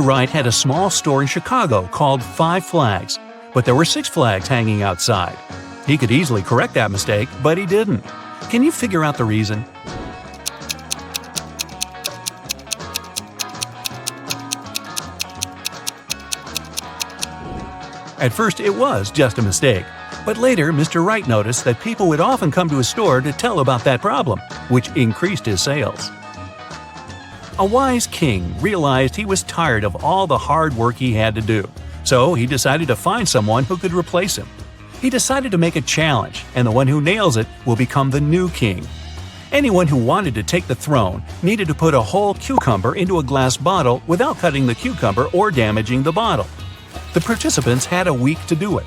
Wright had a small store in Chicago called Five Flags, but there were 6 flags hanging outside. He could easily correct that mistake, but he didn't. Can you figure out the reason? At first, it was just a mistake, but later Mr. Wright noticed that people would often come to his store to tell about that problem, which increased his sales. A wise king realized he was tired of all the hard work he had to do, so he decided to find someone who could replace him. He decided to make a challenge, and the one who nails it will become the new king. Anyone who wanted to take the throne needed to put a whole cucumber into a glass bottle without cutting the cucumber or damaging the bottle. The participants had a week to do it.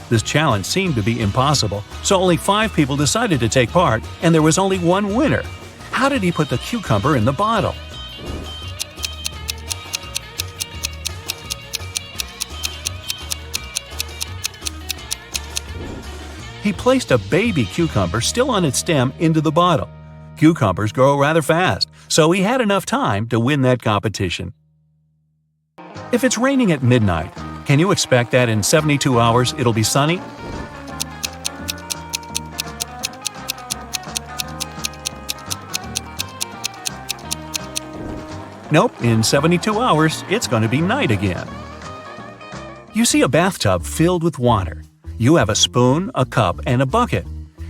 This challenge seemed to be impossible, so only 5 people decided to take part, and there was only one winner. How did he put the cucumber in the bottle? He placed a baby cucumber still on its stem into the bottle. Cucumbers grow rather fast, so he had enough time to win that competition. If it's raining at midnight, can you expect that in 72 hours it'll be sunny? Nope, in 72 hours it's going to be night again. You see a bathtub filled with water. You have a spoon, a cup, and a bucket.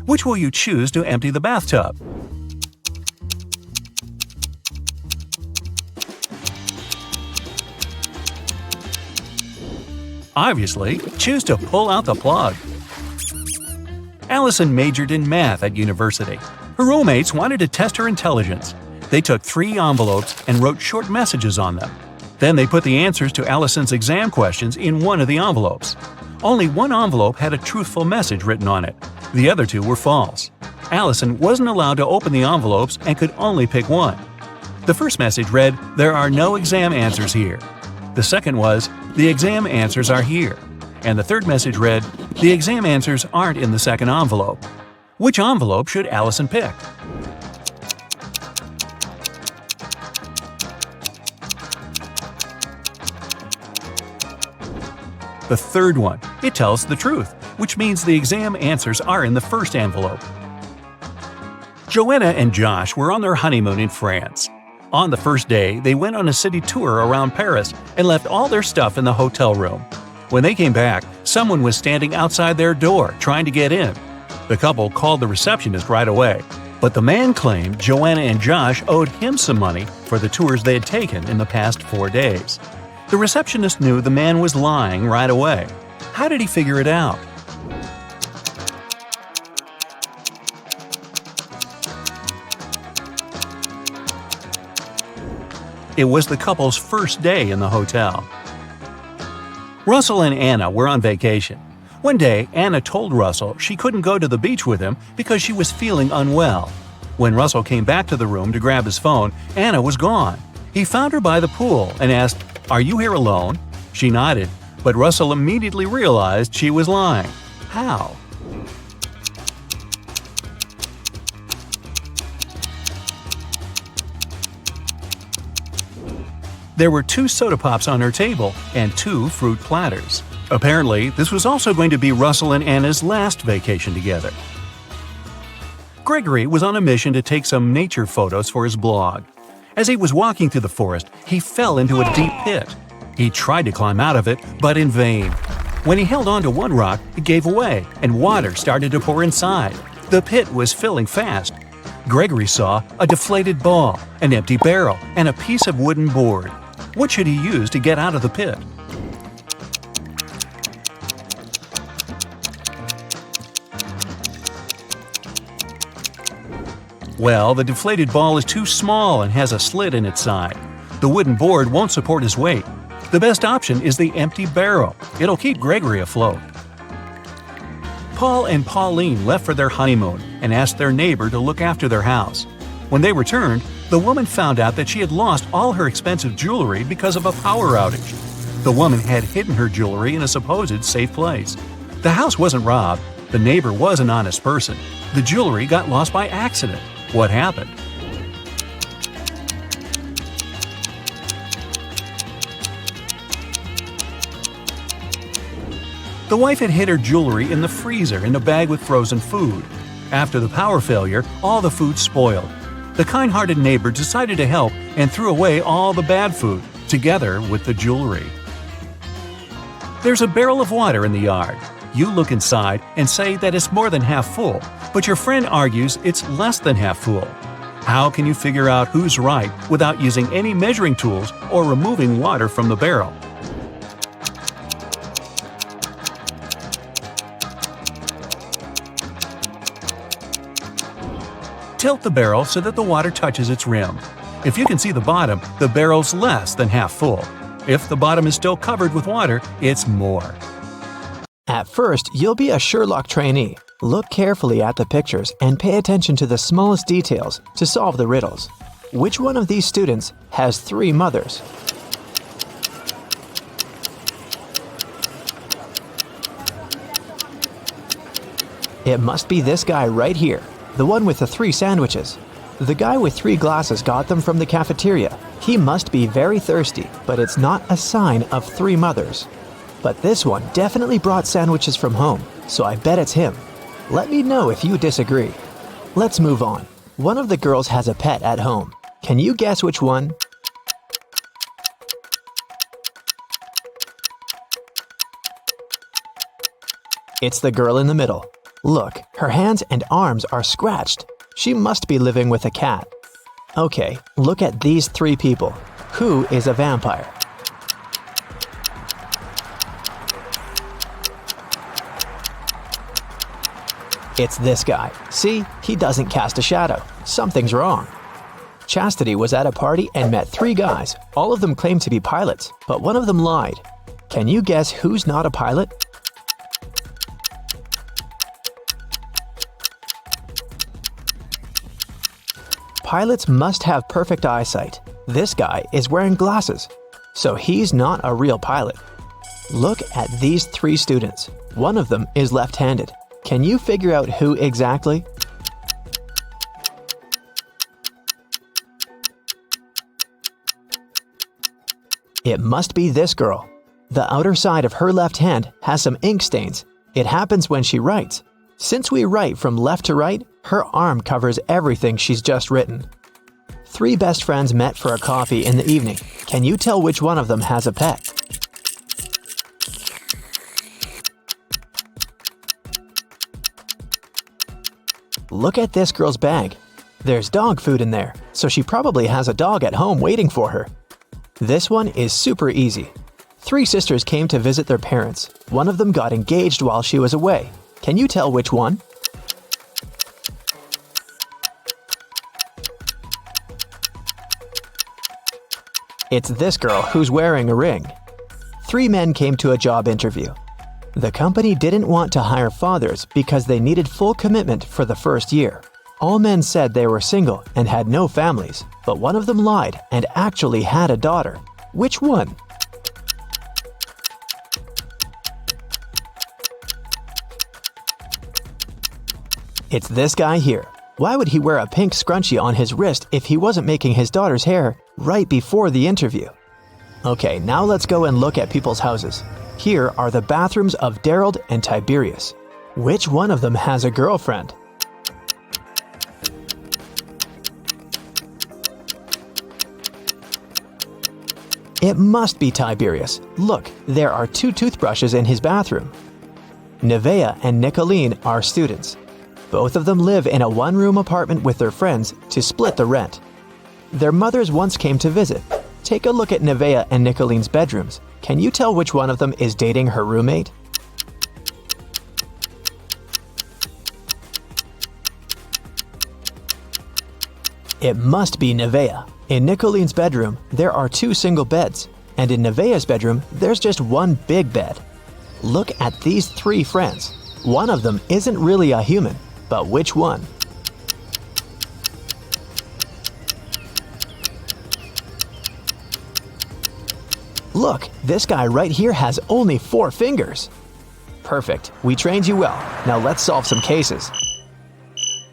Which will you choose to empty the bathtub? Obviously, choose to pull out the plug. Allison majored in math at university. Her roommates wanted to test her intelligence. They took 3 envelopes and wrote short messages on them. Then they put the answers to Allison's exam questions in one of the envelopes. Only one envelope had a truthful message written on it. The other 2 were false. Allison wasn't allowed to open the envelopes and could only pick one. The first message read, "There are no exam answers here." The second was, "The exam answers are here." And the third message read, "The exam answers aren't in the second envelope." Which envelope should Allison pick? The third one. It tells the truth, which means the exam answers are in the first envelope. Joanna and Josh were on their honeymoon in France. On the first day, they went on a city tour around Paris and left all their stuff in the hotel room. When they came back, someone was standing outside their door trying to get in. The couple called the receptionist right away, but the man claimed Joanna and Josh owed him some money for the tours they had taken in the past 4 days. The receptionist knew the man was lying right away. How did he figure it out? It was the couple's first day in the hotel. Russell and Anna were on vacation. One day, Anna told Russell she couldn't go to the beach with him because she was feeling unwell. When Russell came back to the room to grab his phone, Anna was gone. He found her by the pool and asked, "Are you here alone?" She nodded, but Russell immediately realized she was lying. How? There were 2 soda pops on her table and 2 fruit platters. Apparently, this was also going to be Russell and Anna's last vacation together. Gregory was on a mission to take some nature photos for his blog. As he was walking through the forest, he fell into a deep pit. He tried to climb out of it, but in vain. When he held onto one rock, it gave away, and water started to pour inside. The pit was filling fast. Gregory saw a deflated ball, an empty barrel, and a piece of wooden board. What should he use to get out of the pit? Well, the deflated ball is too small and has a slit in its side. The wooden board won't support his weight. The best option is the empty barrel. It'll keep Gregory afloat. Paul and Pauline left for their honeymoon and asked their neighbor to look after their house. When they returned, the woman found out that she had lost all her expensive jewelry because of a power outage. The woman had hidden her jewelry in a supposed safe place. The house wasn't robbed. The neighbor was an honest person. The jewelry got lost by accident. What happened? The wife had hid her jewelry in the freezer in a bag with frozen food. After the power failure, all the food spoiled. The kind-hearted neighbor decided to help and threw away all the bad food, together with the jewelry. There's a barrel of water in the yard. You look inside and say that it's more than half full, but your friend argues it's less than half full. How can you figure out who's right without using any measuring tools or removing water from the barrel? Tilt the barrel so that the water touches its rim. If you can see the bottom, the barrel's less than half full. If the bottom is still covered with water, it's more. At first, you'll be a Sherlock trainee. Look carefully at the pictures and pay attention to the smallest details to solve the riddles. Which one of these students has 3 mothers? It must be this guy right here, the one with the 3 sandwiches. The guy with 3 glasses got them from the cafeteria. He must be very thirsty, but it's not a sign of 3 mothers. But this one definitely brought sandwiches from home, so I bet it's him. Let me know if you disagree. Let's move on. One of the girls has a pet at home. Can you guess which one? It's the girl in the middle. Look, her hands and arms are scratched. She must be living with a cat. Okay, look at these 3 people. Who is a vampire? It's this guy. See, he doesn't cast a shadow. Something's wrong. Chastity was at a party and met 3 guys. All of them claimed to be pilots, but one of them lied. Can you guess who's not a pilot? Pilots must have perfect eyesight. This guy is wearing glasses, so he's not a real pilot. Look at these 3 students. One of them is left-handed. Can you figure out who exactly? It must be this girl. The outer side of her left hand has some ink stains. It happens when she writes. Since we write from left to right, her arm covers everything she's just written. 3 best friends met for a coffee in the evening. Can you tell which one of them has a pet? Look at this girl's bag. There's dog food in there, so she probably has a dog at home waiting for her. This one is super easy. 3 sisters came to visit their parents. One of them got engaged while she was away. Can you tell which one? It's this girl who's wearing a ring. 3 men came to a job interview. The company didn't want to hire fathers because they needed full commitment for the first year. All men said they were single and had no families, but one of them lied and actually had a daughter. Which one? It's this guy here. Why would he wear a pink scrunchie on his wrist if he wasn't making his daughter's hair right before the interview? Okay, now let's go and look at people's houses. Here are the bathrooms of Daryl and Tiberius. Which one of them has a girlfriend? It must be Tiberius. Look, there are 2 toothbrushes in his bathroom. Nevaeh and Nicolene are students. Both of them live in a 1-room apartment with their friends to split the rent. Their mothers once came to visit. Take a look at Nevaeh and Nicolene's bedrooms. Can you tell which one of them is dating her roommate? It must be Nevaeh. In Nicolene's bedroom, there are 2 single beds, and in Nevaeh's bedroom, there's just 1 big bed. Look at these 3 friends. One of them isn't really a human, but which one? Look, this guy right here has only 4 fingers. Perfect, we trained you well. Now let's solve some cases.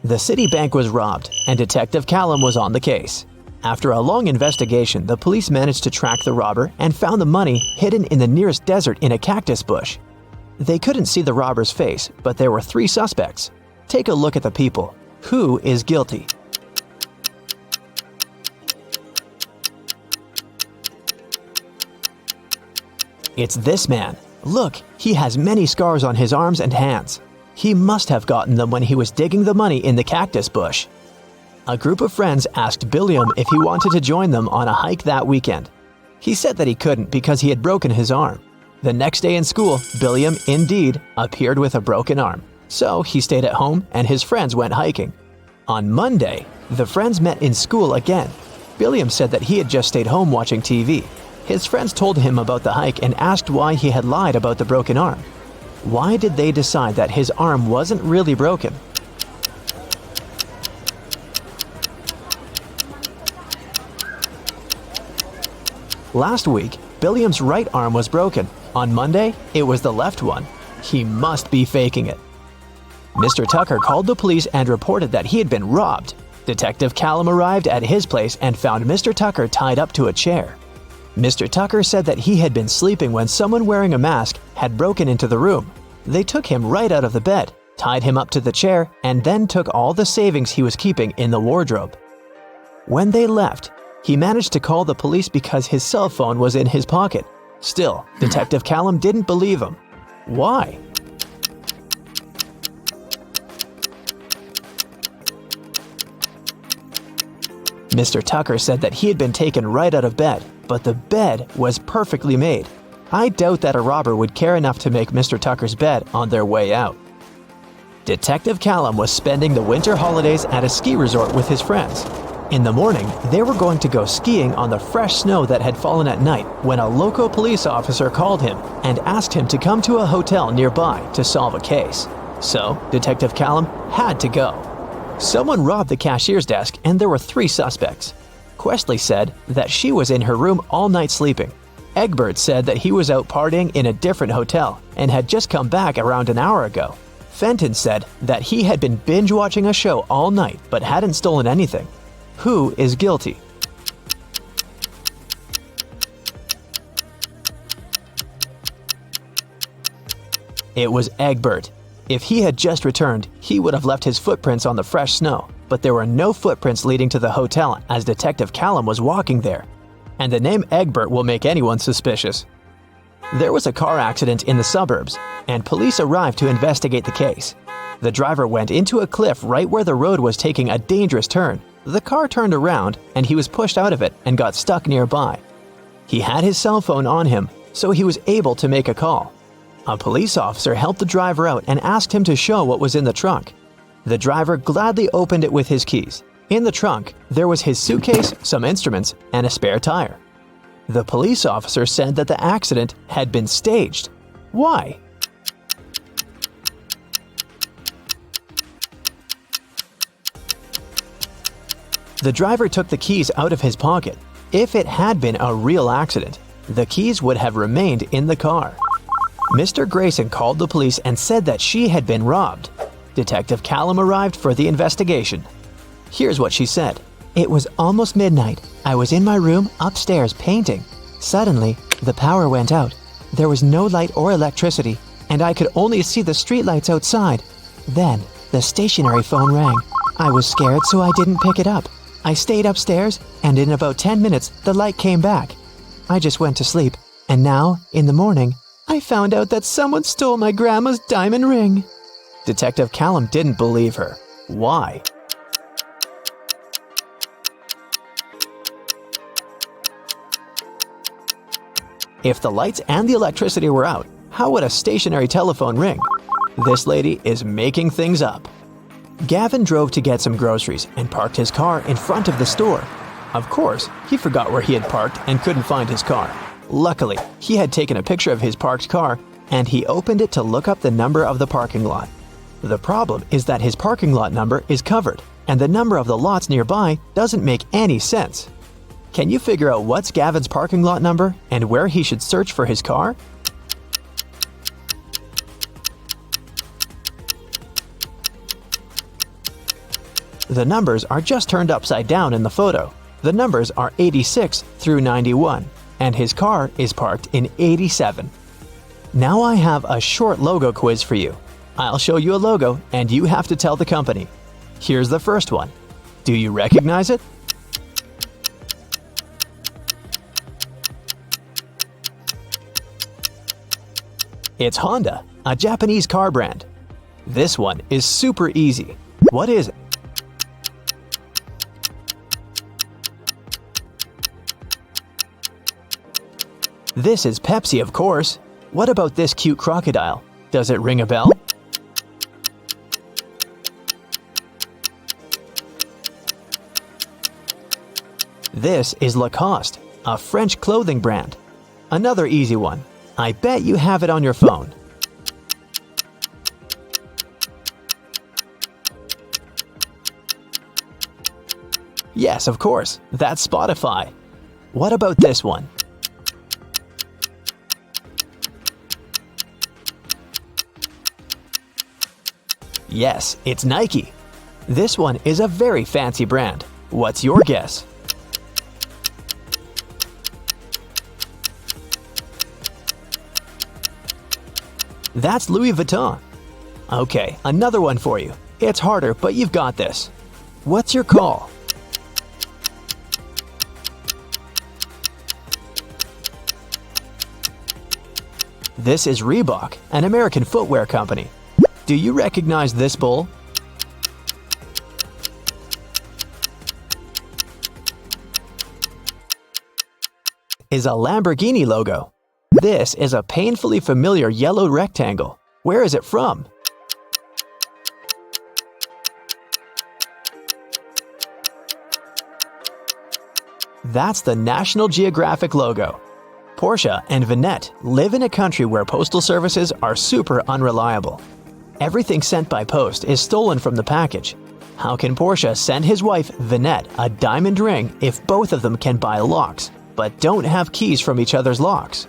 The city bank was robbed, and Detective Callum was on the case. After a long investigation, the police managed to track the robber and found the money hidden in the nearest desert in a cactus bush. They couldn't see the robber's face, but there were 3 suspects. Take a look at the people. Who is guilty? It's this man. Look, he has many scars on his arms and hands. He must have gotten them when he was digging the money in the cactus bush. A group of friends asked Billiam if he wanted to join them on a hike that weekend. He said that he couldn't because he had broken his arm. The next day in school, Billiam, indeed, appeared with a broken arm. So he stayed at home and his friends went hiking. On Monday, the friends met in school again. Billiam said that he had just stayed home watching TV. His friends told him about the hike and asked why he had lied about the broken arm. Why did they decide that his arm wasn't really broken? Last week, Billiam's right arm was broken. On Monday, it was the left one. He must be faking it. Mr. Tucker called the police and reported that he had been robbed. Detective Callum arrived at his place and found Mr. Tucker tied up to a chair. Mr. Tucker said that he had been sleeping when someone wearing a mask had broken into the room. They took him right out of the bed, tied him up to the chair, and then took all the savings he was keeping in the wardrobe. When they left, he managed to call the police because his cell phone was in his pocket. Still, Detective Callum didn't believe him. Why? Mr. Tucker said that he had been taken right out of bed, but the bed was perfectly made. I doubt that a robber would care enough to make Mr. Tucker's bed on their way out. Detective Callum was spending the winter holidays at a ski resort with his friends. In the morning, they were going to go skiing on the fresh snow that had fallen at night when a local police officer called him and asked him to come to a hotel nearby to solve a case. So, Detective Callum had to go. Someone robbed the cashier's desk and there were 3 suspects. Questley said that she was in her room all night sleeping. Egbert said that he was out partying in a different hotel and had just come back around an hour ago. Fenton said that he had been binge-watching a show all night but hadn't stolen anything. Who is guilty? It was Egbert. If he had just returned, he would have left his footprints on the fresh snow, but there were no footprints leading to the hotel as Detective Callum was walking there. And the name Egbert will make anyone suspicious. There was a car accident in the suburbs, and police arrived to investigate the case. The driver went into a cliff right where the road was taking a dangerous turn. The car turned around, and he was pushed out of it and got stuck nearby. He had his cell phone on him, so he was able to make a call. A police officer helped the driver out and asked him to show what was in the trunk. The driver gladly opened it with his keys. In the trunk, there was his suitcase, some instruments, and a spare tire. The police officer said that the accident had been staged. Why? The driver took the keys out of his pocket. If it had been a real accident, the keys would have remained in the car. Mr. Grayson called the police and said that she had been robbed. Detective Callum arrived for the investigation. Here's what she said. It was almost midnight. I was in my room upstairs painting. Suddenly, the power went out. There was no light or electricity, and I could only see the streetlights outside. Then, the stationary phone rang. I was scared, so I didn't pick it up. I stayed upstairs, and in about 10 minutes, the light came back. I just went to sleep, and now, in the morning, I found out that someone stole my grandma's diamond ring. Detective Callum didn't believe her. Why? If the lights and the electricity were out, how would a stationary telephone ring? This lady is making things up. Gavin drove to get some groceries and parked his car in front of the store. Of course, he forgot where he had parked and couldn't find his car. Luckily, he had taken a picture of his parked car and he opened it to look up the number of the parking lot. The problem is that his parking lot number is covered and the number of the lots nearby doesn't make any sense. Can you figure out what's Gavin's parking lot number and where he should search for his car? The numbers are just turned upside down in the photo. The numbers are 86 through 91, and his car is parked in 87. Now I have a short logo quiz for you. I'll show you a logo and you have to tell the company. Here's the first one. Do you recognize it? It's Honda, a Japanese car brand. This one is super easy. What is it? This is Pepsi, of course. What about this cute crocodile? Does it ring a bell? This is Lacoste, a French clothing brand. Another easy one. I bet you have it on your phone. Yes, of course. That's Spotify. What about this one? Yes, it's Nike. This one is a very fancy brand. What's your guess? That's Louis Vuitton. Okay, another one for you. It's harder, but you've got this. What's your call? This is Reebok, an American footwear company. Do you recognize this bull? Is a Lamborghini logo. This is a painfully familiar yellow rectangle. Where is it from? That's the National Geographic logo. Porsche and Vinette live in a country where postal services are super unreliable. Everything sent by post is stolen from the package. How can Porsche send his wife, Vinette, a diamond ring if both of them can buy locks, but don't have keys from each other's locks?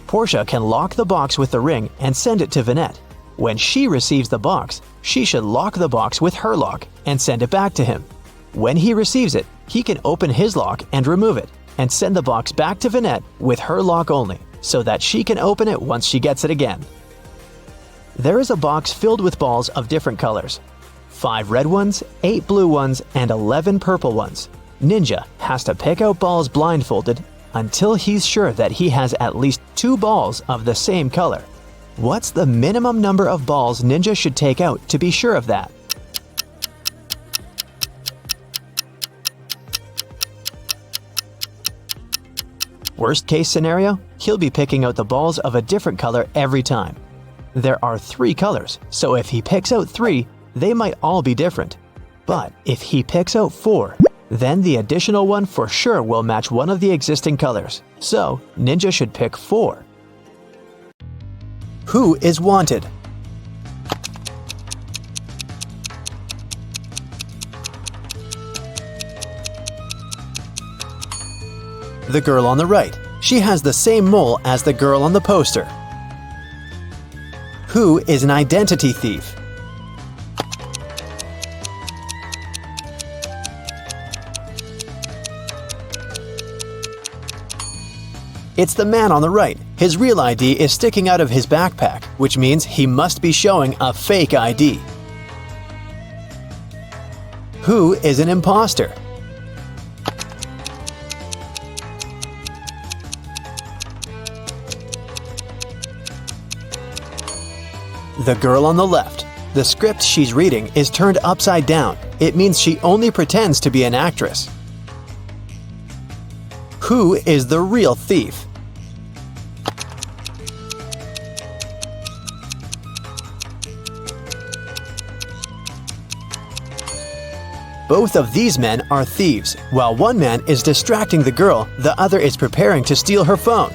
Porsche can lock the box with the ring and send it to Vinette. When she receives the box, she should lock the box with her lock and send it back to him. When he receives it, he can open his lock and remove it, and send the box back to Vinette with her lock only, so that she can open it once she gets it again. There is a box filled with balls of different colors. 5 red ones, 8 blue ones, and 11 purple ones. Ninja has to pick out balls blindfolded until he's sure that he has at least 2 balls of the same color. What's the minimum number of balls Ninja should take out to be sure of that? Worst case scenario, he'll be picking out the balls of a different color every time. There are 3 colors, so if he picks out 3, they might all be different. But if he picks out 4, then the additional one for sure will match one of the existing colors. So, Ninja should pick 4. Who is wanted? The girl on the right. She has the same mole as the girl on the poster. Who is an identity thief? It's the man on the right. His real ID is sticking out of his backpack, which means he must be showing a fake ID. Who is an imposter? The girl on the left. The script she's reading is turned upside down. It means she only pretends to be an actress. Who is the real thief? Both of these men are thieves. While one man is distracting the girl, the other is preparing to steal her phone.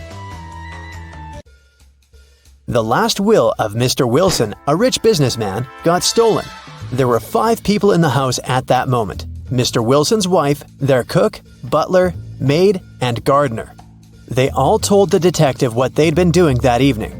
The last will of Mr. Wilson, a rich businessman, got stolen. There were 5 people in the house at that moment. Mr. Wilson's wife, their cook, butler, maid, and gardener. They all told the detective what they'd been doing that evening.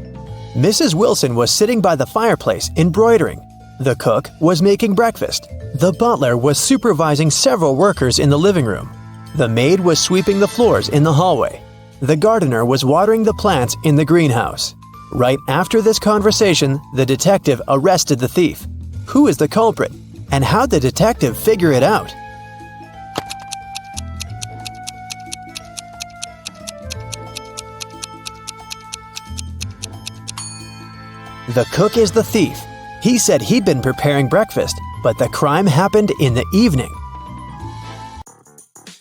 Mrs. Wilson was sitting by the fireplace embroidering. The cook was making breakfast. The butler was supervising several workers in the living room. The maid was sweeping the floors in the hallway. The gardener was watering the plants in the greenhouse. Right after this conversation, the detective arrested the thief. Who is the culprit? And how'd the detective figure it out? The cook is the thief. He said he'd been preparing breakfast, but the crime happened in the evening.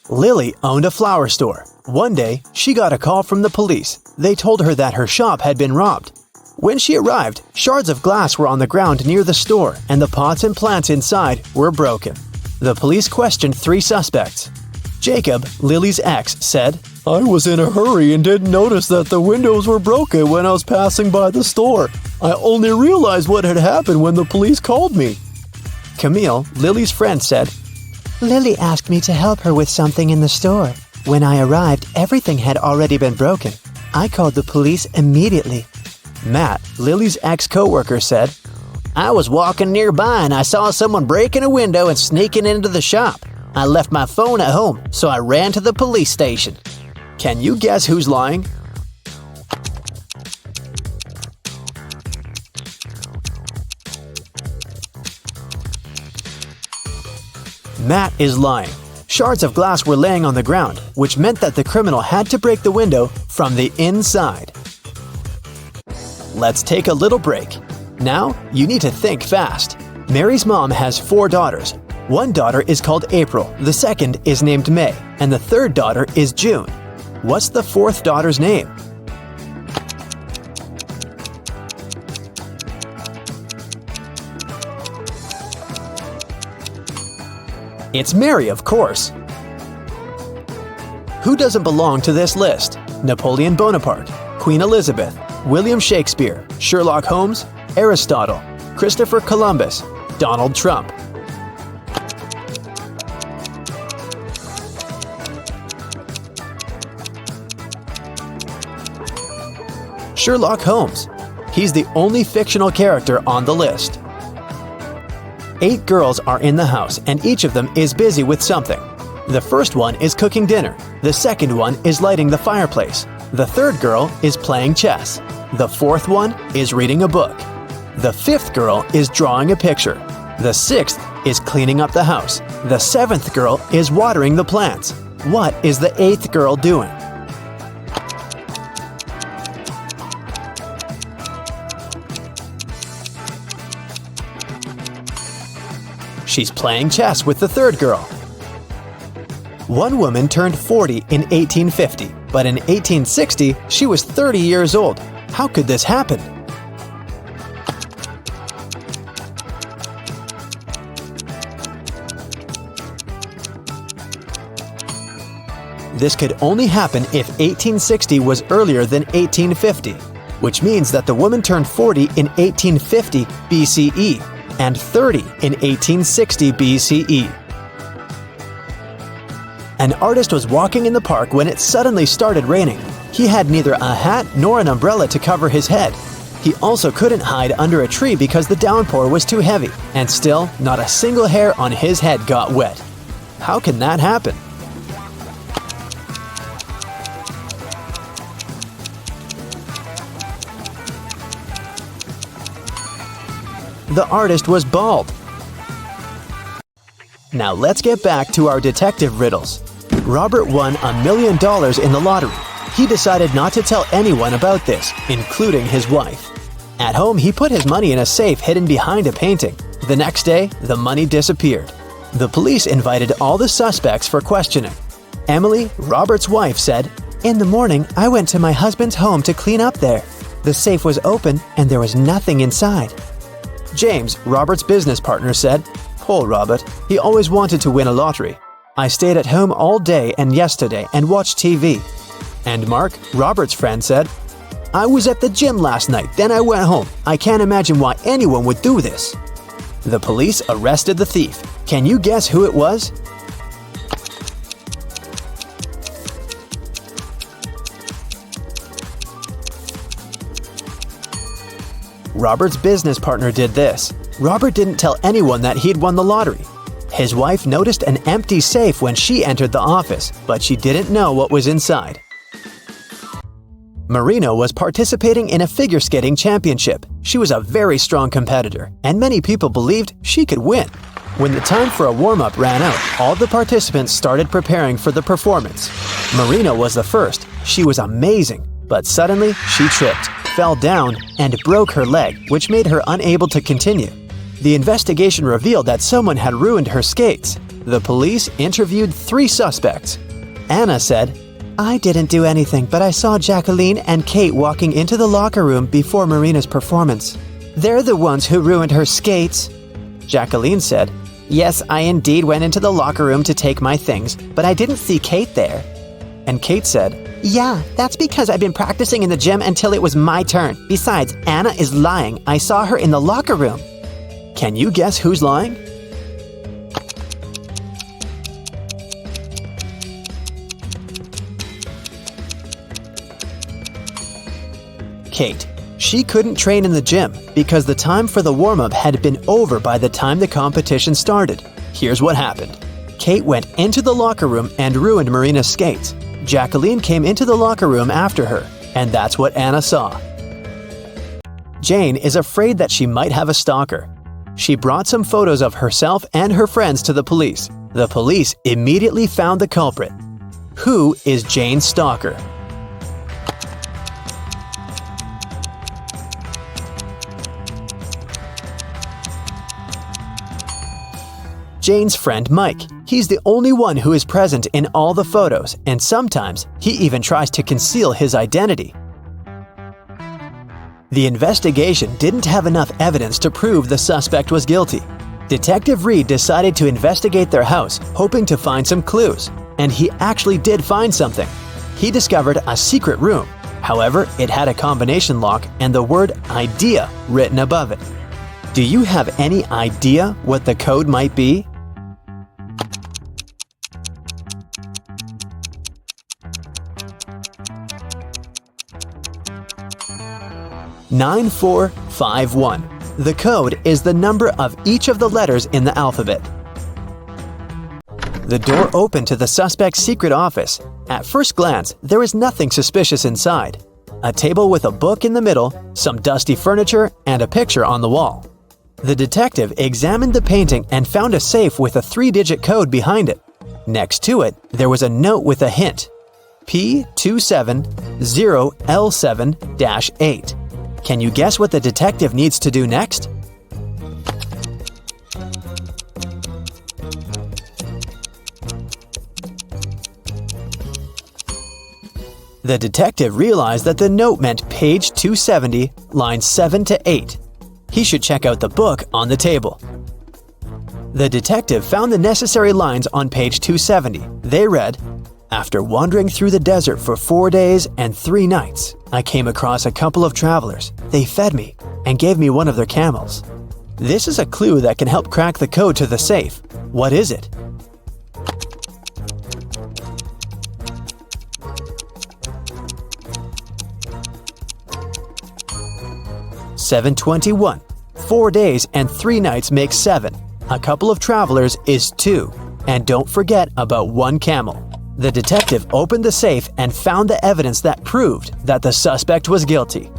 Lily owned a flower store. One day, she got a call from the police. They told her that her shop had been robbed. When she arrived, shards of glass were on the ground near the store, and the pots and plants inside were broken. The police questioned 3 suspects. Jacob, Lily's ex, said, "I was in a hurry and didn't notice that the windows were broken when I was passing by the store. I only realized what had happened when the police called me." Camille, Lily's friend, said, "Lily asked me to help her with something in the store. When I arrived, everything had already been broken. I called the police immediately." Matt, Lily's ex-coworker, said, "I was walking nearby and I saw someone breaking a window and sneaking into the shop. I left my phone at home, so I ran to the police station." Can you guess who's lying? Matt is lying. Shards of glass were laying on the ground, which meant that the criminal had to break the window from the inside. Let's take a little break. Now, you need to think fast. Mary's mom has 4 daughters. One daughter is called April, the second is named May, and the third daughter is June. What's the 4th daughter's name? It's Mary, of course. Who doesn't belong to this list? Napoleon Bonaparte, Queen Elizabeth, William Shakespeare, Sherlock Holmes, Aristotle, Christopher Columbus, Donald Trump. Sherlock Holmes. He's the only fictional character on the list. 8 girls are in the house and each of them is busy with something. The first one is cooking dinner. The second one is lighting the fireplace. The third girl is playing chess. The fourth one is reading a book. The fifth girl is drawing a picture. The sixth is cleaning up the house. The seventh girl is watering the plants. What is the eighth girl doing? She's playing chess with the third girl. One woman turned 40 in 1850, but in 1860 she was 30 years old. How could this happen? This could only happen if 1860 was earlier than 1850, which means that the woman turned 40 in 1850 BCE and 30 in 1860 BCE. An artist was walking in the park when it suddenly started raining. He had neither a hat nor an umbrella to cover his head. He also couldn't hide under a tree because the downpour was too heavy, and still, not a single hair on his head got wet. How can that happen? The artist was bald. Now let's get back to our detective riddles. Robert won $1 million in the lottery. He decided not to tell anyone about this, including his wife. At home, he put his money in a safe hidden behind a painting. The next day, the money disappeared. The police invited all the suspects for questioning. Emily, Robert's wife, said, "In the morning, I went to my husband's home to clean up there. The safe was open and there was nothing inside." James, Robert's business partner, said, "Poor Robert, he always wanted to win a lottery. I stayed at home all day and yesterday and watched TV." And Mark, Robert's friend, said, "I was at the gym last night, then I went home. I can't imagine why anyone would do this." The police arrested the thief. Can you guess who it was? Robert's business partner did this. Robert didn't tell anyone that he'd won the lottery. His wife noticed an empty safe when she entered the office, but she didn't know what was inside. Marina was participating in a figure skating championship. She was a very strong competitor, and many people believed she could win. When the time for a warm-up ran out, all the participants started preparing for the performance. Marina was the first. She was amazing, but suddenly she tripped, fell down, and broke her leg, which made her unable to continue. The investigation revealed that someone had ruined her skates. The police interviewed 3 suspects. Anna said, "I didn't do anything, but I saw Jacqueline and Kate walking into the locker room before Marina's performance. They're the ones who ruined her skates." Jacqueline said, "Yes, I indeed went into the locker room to take my things, but I didn't see Kate there." And Kate said, "Yeah, that's because I've been practicing in the gym until it was my turn. Besides, Anna is lying. I saw her in the locker room." Can you guess who's lying? Kate. She couldn't train in the gym because the time for the warm-up had been over by the time the competition started. Here's what happened. Kate went into the locker room and ruined Marina's skates. Jacqueline came into the locker room after her, and that's what Anna saw. Jane is afraid that she might have a stalker. She brought some photos of herself and her friends to the police. The police immediately found the culprit. Who is Jane's stalker? Jane's friend Mike. He's the only one who is present in all the photos, and sometimes he even tries to conceal his identity. The investigation didn't have enough evidence to prove the suspect was guilty. Detective Reed decided to investigate their house, hoping to find some clues, and he actually did find something. He discovered a secret room. However, it had a combination lock and the word "idea" written above it. Do you have any idea what the code might be? "9451. The code is the number of each of the letters in the alphabet. The door opened to the suspect's secret office. At first glance, there was nothing suspicious inside. A table with a book in the middle, some dusty furniture, and a picture on the wall. The detective examined the painting and found a safe with a 3-digit code behind it. Next to it, there was a note with a hint. P270L7-8. Can you guess what the detective needs to do next? The detective realized that the note meant page 270, lines 7 to 8. He should check out the book on the table. The detective found the necessary lines on page 270. They read, "After wandering through the desert for 4 days and 3 nights, I came across a couple of travelers. They fed me and gave me one of their camels." This is a clue that can help crack the code to the safe. What is it? "721. 4 days and 3 nights makes 7. A couple of travelers is 2. And don't forget about 1 camel." The detective opened the safe and found the evidence that proved that the suspect was guilty.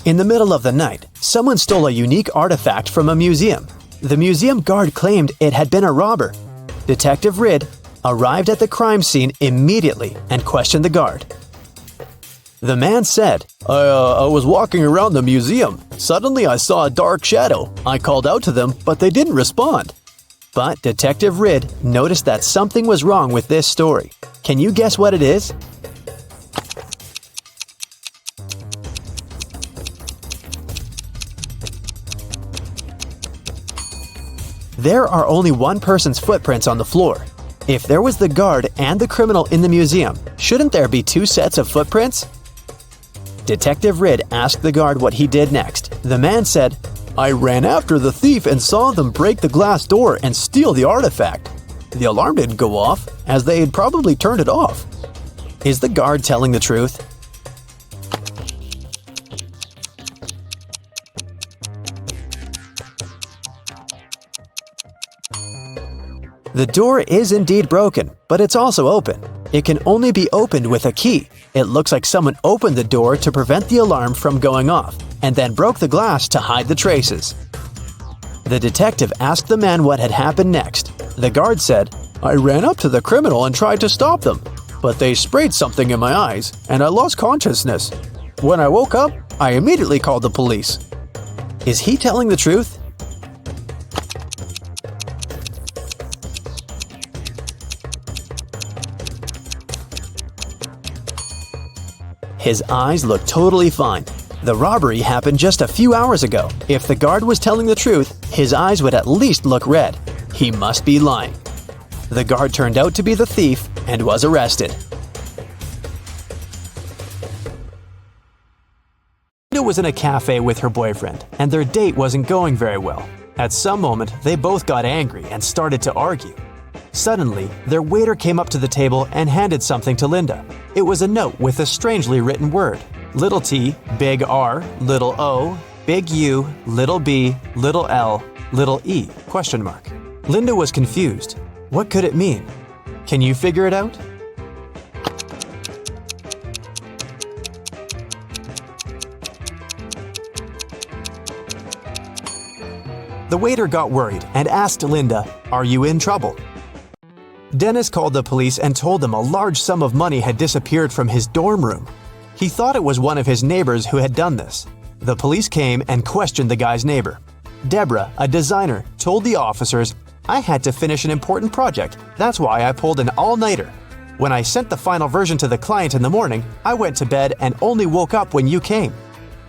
In the middle of the night, someone stole a unique artifact from a museum. The museum guard claimed it had been a robber. Detective Reed arrived at the crime scene immediately and questioned the guard. The man said, I was walking around the museum. Suddenly I saw a dark shadow. I called out to them, but they didn't respond." But Detective Reed noticed that something was wrong with this story. Can you guess what it is? There are only one person's footprints on the floor. If there was the guard and the criminal in the museum, shouldn't there be 2 sets of footprints? Detective Reed asked the guard what he did next. The man said, "I ran after the thief and saw them break the glass door and steal the artifact. The alarm didn't go off, as they had probably turned it off." Is the guard telling the truth? The door is indeed broken, but it's also open. It can only be opened with a key. It looks like someone opened the door to prevent the alarm from going off, and then broke the glass to hide the traces. The detective asked the man what had happened next. The guard said, "I ran up to the criminal and tried to stop them, but they sprayed something in my eyes, and I lost consciousness. When I woke up, I immediately called the police." Is he telling the truth? His eyes look totally fine. The robbery happened just a few hours ago. If the guard was telling the truth, his eyes would at least look red. He must be lying. The guard turned out to be the thief and was arrested. Linda was in a cafe with her boyfriend, and their date wasn't going very well. At some moment, they both got angry and started to argue. Suddenly, their waiter came up to the table and handed something to Linda. It was a note with a strangely written word. Little t, big R, little O, big U, little b, little L, little e, question mark. Linda was confused. What could it mean? Can you figure it out? The waiter got worried and asked Linda, "Are you in trouble?" Dennis called the police and told them a large sum of money had disappeared from his dorm room. He thought it was one of his neighbors who had done this. The police came and questioned the guy's neighbor. Deborah, a designer, told the officers, "I had to finish an important project. That's why I pulled an all-nighter. When I sent the final version to the client in the morning, I went to bed and only woke up when you came."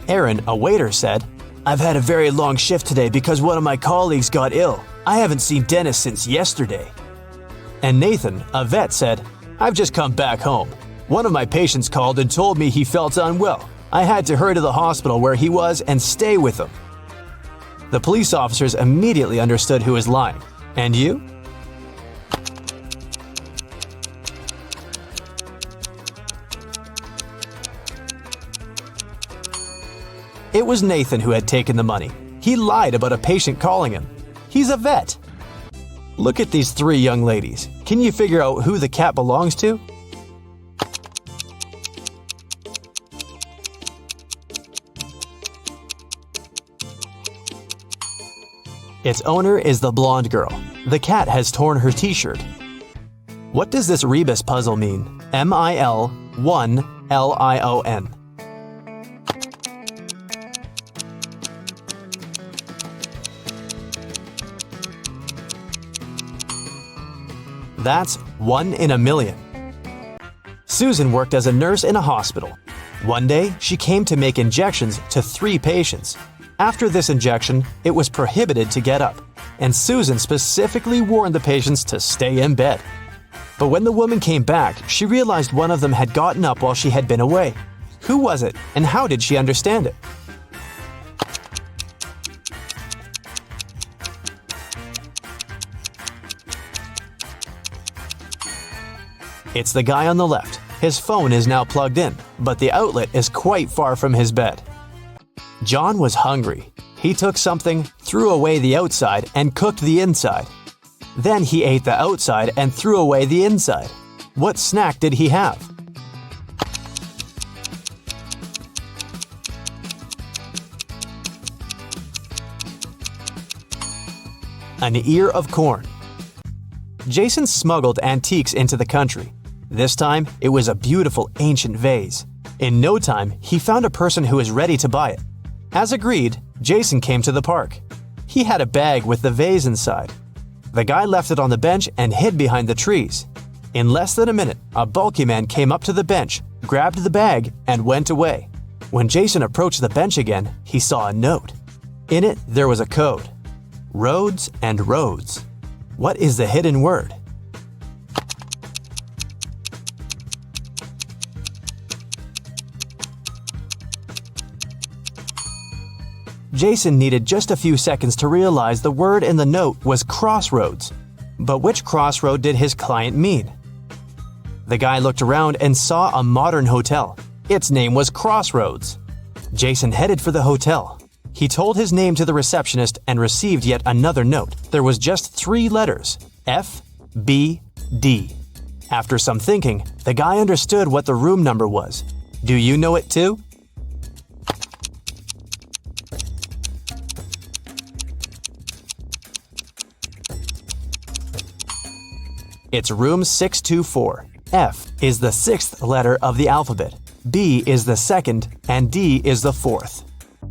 Aaron, a waiter, said, "I've had a very long shift today because one of my colleagues got ill. I haven't seen Dennis since yesterday." And Nathan, a vet, said, "I've just come back home. One of my patients called and told me he felt unwell. I had to hurry to the hospital where he was and stay with him." The police officers immediately understood who was lying. And you? It was Nathan who had taken the money. He lied about a patient calling him. He's a vet. Look at these three young ladies. Can you figure out who the cat belongs to? Its owner is the blonde girl. The cat has torn her t-shirt. What does this rebus puzzle mean? MIL1LION. That's 1 in a million. Susan worked as a nurse in a hospital. One day, she came to make injections to 3 patients. After this injection, it was prohibited to get up, and Susan specifically warned the patients to stay in bed. But when the woman came back, she realized one of them had gotten up while she had been away. Who was it, and how did she understand it? It's the guy on the left. His phone is now plugged in, but the outlet is quite far from his bed. John was hungry. He took something, threw away the outside, and cooked the inside. Then he ate the outside and threw away the inside. What snack did he have? An ear of corn. Jason smuggled antiques into the country. This time, it was a beautiful ancient vase. In no time, he found a person who was ready to buy it. As agreed, Jason came to the park. He had a bag with the vase inside. The guy left it on the bench and hid behind the trees. In less than a minute, a bulky man came up to the bench, grabbed the bag, and went away. When Jason approached the bench again, he saw a note. In it, there was a code. Roads and roads. What is the hidden word? Jason needed just a few seconds to realize the word in the note was crossroads. But which crossroad did his client mean? The guy looked around and saw a modern hotel. Its name was Crossroads. Jason headed for the hotel. He told his name to the receptionist and received yet another note. There was just 3 letters, F, B, D. After some thinking, the guy understood what the room number was. Do you know it too? It's room 624. F is the sixth letter of the alphabet, B is the second, and D is the fourth.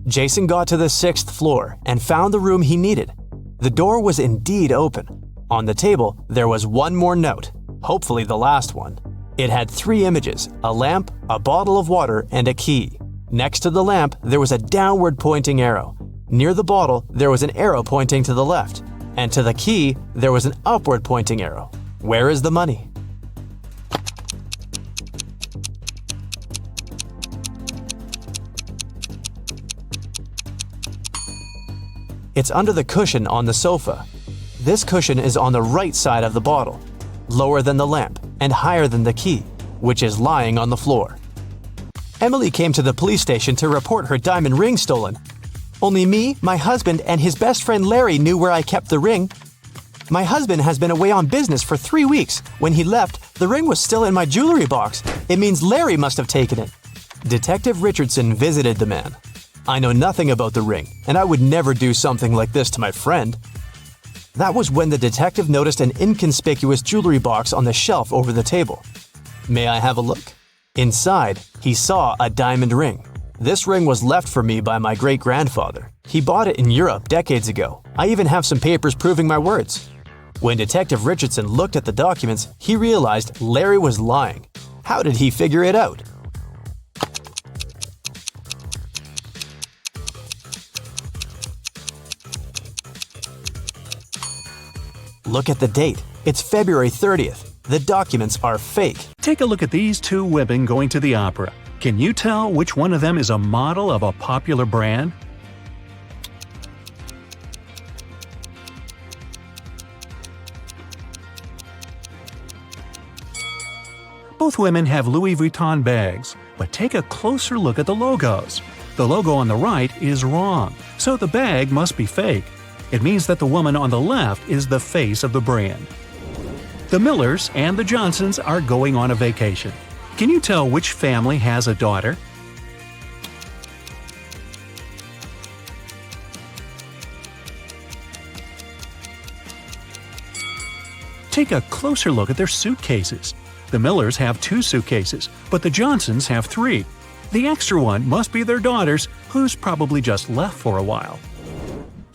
Jason got to the sixth floor and found the room he needed. The door was indeed open. On the table, there was one more note, hopefully the last one. It had 3 images, a lamp, a bottle of water, and a key. Next to the lamp, there was a downward pointing arrow. Near the bottle, there was an arrow pointing to the left. And to the key, there was an upward pointing arrow. Where is the money? It's under the cushion on the sofa. This cushion is on the right side of the bottle, lower than the lamp and higher than the key, which is lying on the floor. Emily came to the police station to report her diamond ring stolen. Only me, my husband, and his best friend Larry knew where I kept the ring. My husband has been away on business for 3 weeks. When he left, the ring was still in my jewelry box. It means Larry must have taken it. Detective Richardson visited the man. I know nothing about the ring, and I would never do something like this to my friend. That was when the detective noticed an inconspicuous jewelry box on the shelf over the table. May I have a look? Inside, he saw a diamond ring. This ring was left for me by my great-grandfather. He bought it in Europe decades ago. I even have some papers proving my words. When Detective Richardson looked at the documents, he realized Larry was lying. How did he figure it out? Look at the date. It's February 30th. The documents are fake. Take a look at these 2 women going to the opera. Can you tell which one of them is a model of a popular brand? Both women have Louis Vuitton bags, but take a closer look at the logos. The logo on the right is wrong, so the bag must be fake. It means that the woman on the left is the face of the brand. The Millers and the Johnsons are going on a vacation. Can you tell which family has a daughter? Take a closer look at their suitcases. The Millers have 2 suitcases, but the Johnsons have 3. The extra one must be their daughter's, who's probably just left for a while.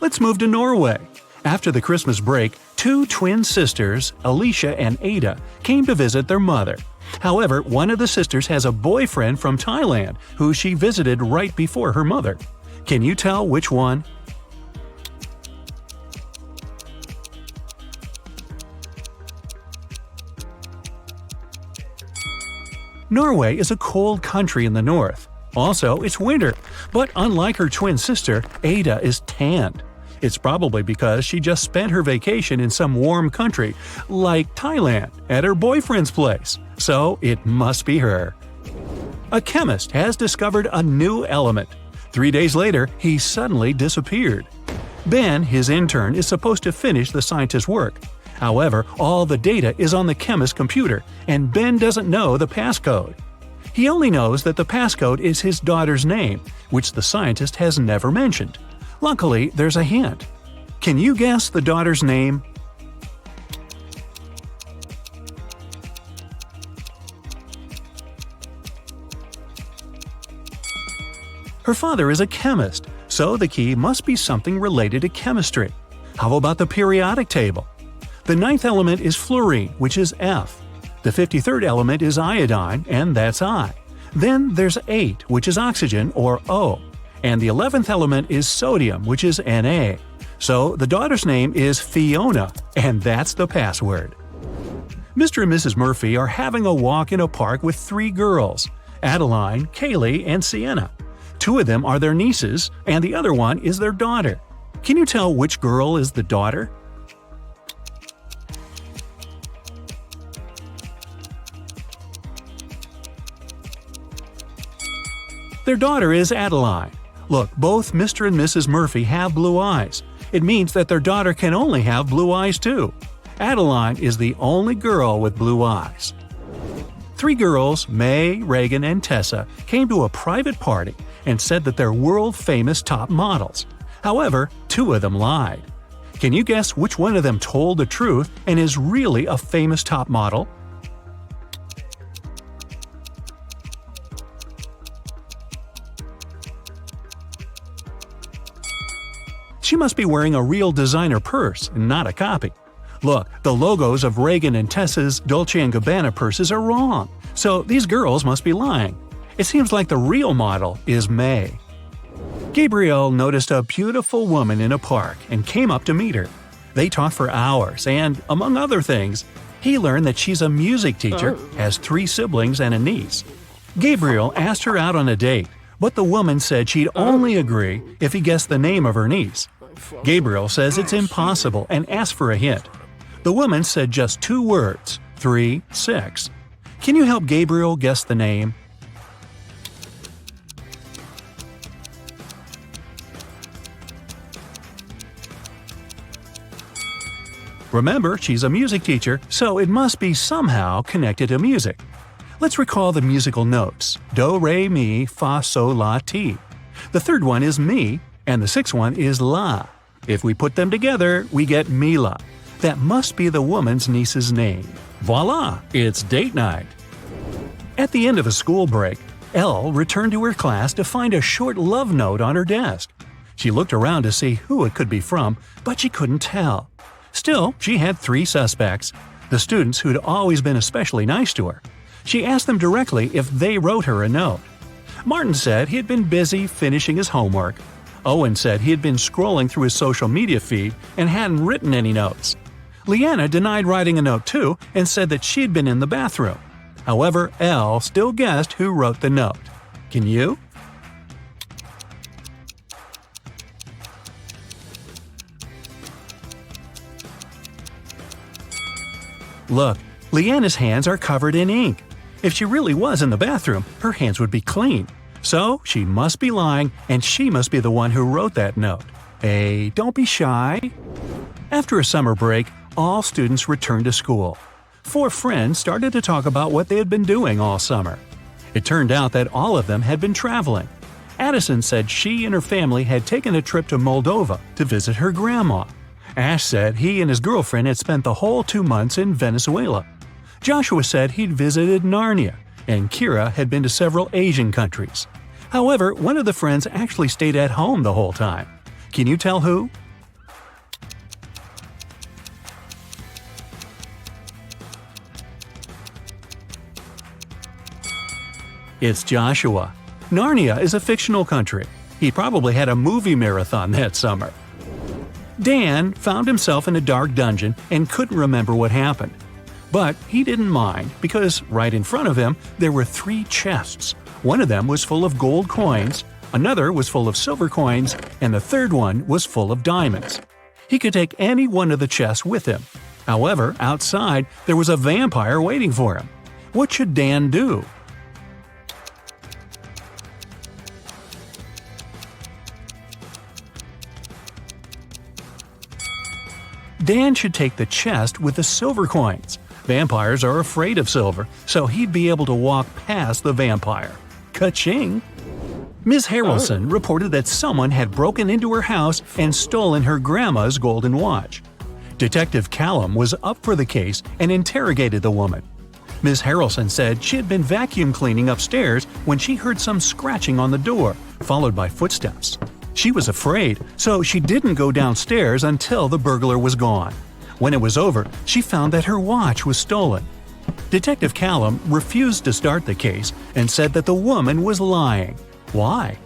Let's move to Norway. After the Christmas break, 2 twin sisters, Alicia and Ada, came to visit their mother. However, one of the sisters has a boyfriend from Thailand who she visited right before her mother. Can you tell which one? Norway is a cold country in the north. Also, it's winter, but unlike her twin sister, Ada is tanned. It's probably because she just spent her vacation in some warm country, like Thailand, at her boyfriend's place. So it must be her. A chemist has discovered a new element. 3 days later, he suddenly disappeared. Ben, his intern, is supposed to finish the scientist's work. However, all the data is on the chemist's computer, and Ben doesn't know the passcode. He only knows that the passcode is his daughter's name, which the scientist has never mentioned. Luckily, there's a hint. Can you guess the daughter's name? Her father is a chemist, so the key must be something related to chemistry. How about the periodic table? The 9th element is fluorine, which is F. The 53rd element is iodine, and that's I. Then there's 8, which is oxygen, or O. And the 11th element is sodium, which is Na. So the daughter's name is Fiona, and that's the password. Mr. and Mrs. Murphy are having a walk in a park with 3 girls, Adeline, Kaylee, and Sienna. 2 of them are their nieces, and the other one is their daughter. Can you tell which girl is the daughter? Their daughter is Adeline. Look, both Mr. and Mrs. Murphy have blue eyes. It means that their daughter can only have blue eyes too. Adeline is the only girl with blue eyes. Three girls, May, Reagan, and Tessa, came to a private party and said that they're world-famous top models. However, two of them lied. Can you guess which one of them told the truth and is really a famous top model? She must be wearing a real designer purse and not a copy. Look, the logos of Reagan and Tessa's Dolce & Gabbana purses are wrong, so these girls must be lying. It seems like the real model is May. Gabriel noticed a beautiful woman in a park and came up to meet her. They talked for hours and, among other things, he learned that she's a music teacher, has 3 siblings and a niece. Gabriel asked her out on a date, but the woman said she'd only agree if he guessed the name of her niece. Gabriel says it's impossible and asked for a hint. The woman said just 2 words, 3, 6. Can you help Gabriel guess the name? Remember, she's a music teacher, so it must be somehow connected to music. Let's recall the musical notes: do, re, mi, fa, sol, la, ti. The third one is mi, and the 6th one is la. If we put them together, we get Mila. That must be the woman's niece's name. Voila! It's date night. At the end of a school break, Elle returned to her class to find a short love note on her desk. She looked around to see who it could be from, but she couldn't tell. Still, she had 3 suspects, the students who'd always been especially nice to her. She asked them directly if they wrote her a note. Martin said he had been busy finishing his homework. Owen said he had been scrolling through his social media feed and hadn't written any notes. Leanna denied writing a note too and said that she'd been in the bathroom. However, Elle still guessed who wrote the note. Can you? Look, Leanna's hands are covered in ink. If she really was in the bathroom, her hands would be clean. So she must be lying, and she must be the one who wrote that note. Hey, don't be shy. After a summer break, all students returned to school. 4 friends started to talk about what they had been doing all summer. It turned out that all of them had been traveling. Addison said she and her family had taken a trip to Moldova to visit her grandma. Ash said he and his girlfriend had spent the whole 2 months in Venezuela. Joshua said he'd visited Narnia, and Kira had been to several Asian countries. However, one of the friends actually stayed at home the whole time. Can you tell who? It's Joshua. Narnia is a fictional country. He probably had a movie marathon that summer. Dan found himself in a dark dungeon and couldn't remember what happened. But he didn't mind because right in front of him there were 3 chests. One of them was full of gold coins, another was full of silver coins, and the third one was full of diamonds. He could take any one of the chests with him. However, outside there was a vampire waiting for him. What should Dan do? Dan should take the chest with the silver coins. Vampires are afraid of silver, so he'd be able to walk past the vampire. Ka-ching! Ms. Harrelson reported that someone had broken into her house and stolen her grandma's golden watch. Detective Callum was up for the case and interrogated the woman. Ms. Harrelson said she had been vacuum cleaning upstairs when she heard some scratching on the door, followed by footsteps. She was afraid, so she didn't go downstairs until the burglar was gone. When it was over, she found that her watch was stolen. Detective Callum refused to start the case and said that the woman was lying. Why?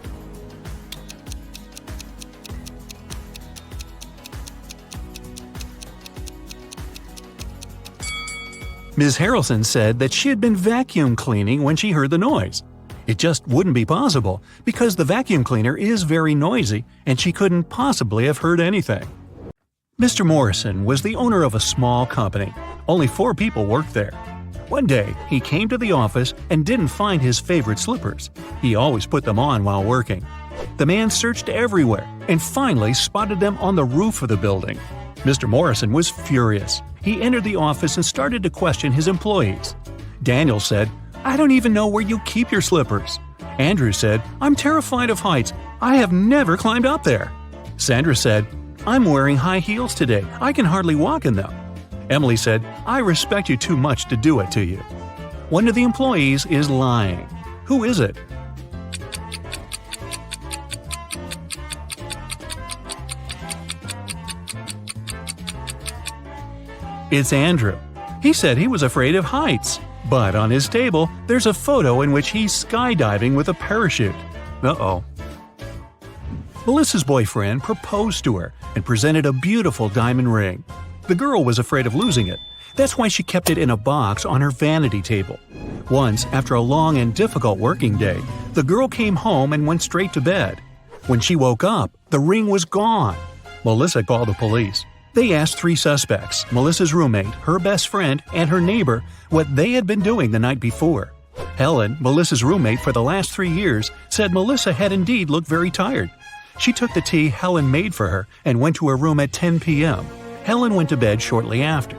Ms. Harrelson said that she had been vacuum cleaning when she heard the noise. It just wouldn't be possible because the vacuum cleaner is very noisy and she couldn't possibly have heard anything. Mr. Morrison was the owner of a small company. Only 4 people worked there. One day, he came to the office and didn't find his favorite slippers. He always put them on while working. The man searched everywhere and finally spotted them on the roof of the building. Mr. Morrison was furious. he entered the office and started to question his employees. Daniel said, "I don't even know where you keep your slippers." Andrew said, "I'm terrified of heights. I have never climbed up there." Sandra said, "I'm wearing high heels today. I can hardly walk in them." Emily said, "I respect you too much to do it to you." One of the employees is lying. Who is it? It's Andrew. He said he was afraid of heights. But on his table, there's a photo in which he's skydiving with a parachute. Uh-oh. Melissa's boyfriend proposed to her and presented a beautiful diamond ring. The girl was afraid of losing it. That's why she kept it in a box on her vanity table. Once, after a long and difficult working day, the girl came home and went straight to bed. When she woke up, the ring was gone. Melissa called the police. They asked 3 suspects, Melissa's roommate, her best friend, and her neighbor, what they had been doing the night before. Helen, Melissa's roommate for the last 3 years, said Melissa had indeed looked very tired. She took the tea Helen made for her and went to her room at 10 p.m. Helen went to bed shortly after.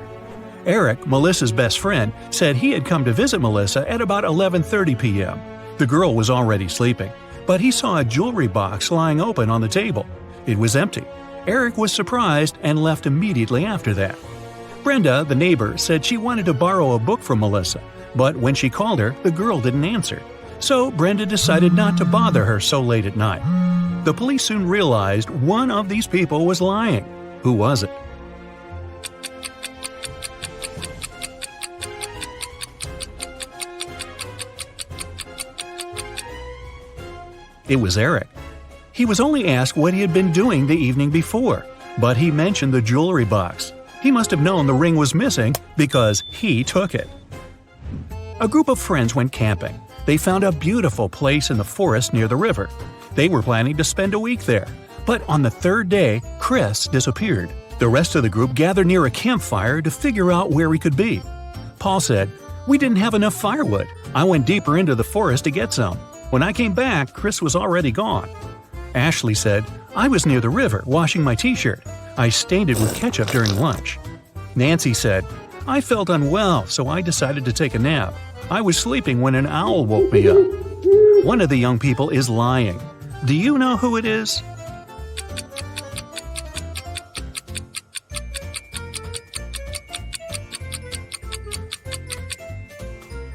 Eric, Melissa's best friend, said he had come to visit Melissa at about 11:30 p.m. The girl was already sleeping, but he saw a jewelry box lying open on the table. It was empty. Eric was surprised and left immediately after that. Brenda, the neighbor, said she wanted to borrow a book from Melissa, but when she called her, the girl didn't answer. So Brenda decided not to bother her so late at night. The police soon realized one of these people was lying. Who was it? It was Eric. He was only asked what he had been doing the evening before, but he mentioned the jewelry box. He must have known the ring was missing because he took it. A group of friends went camping. They found a beautiful place in the forest near the river. They were planning to spend a week there. But on the 3rd day, Chris disappeared. The rest of the group gathered near a campfire to figure out where he could be. Paul said, "We didn't have enough firewood. I went deeper into the forest to get some. When I came back, Chris was already gone." Ashley said, "I was near the river washing my t-shirt. I stained it with ketchup during lunch." Nancy said, "I felt unwell, so I decided to take a nap. I was sleeping when an owl woke me up." One of the young people is lying. Do you know who it is?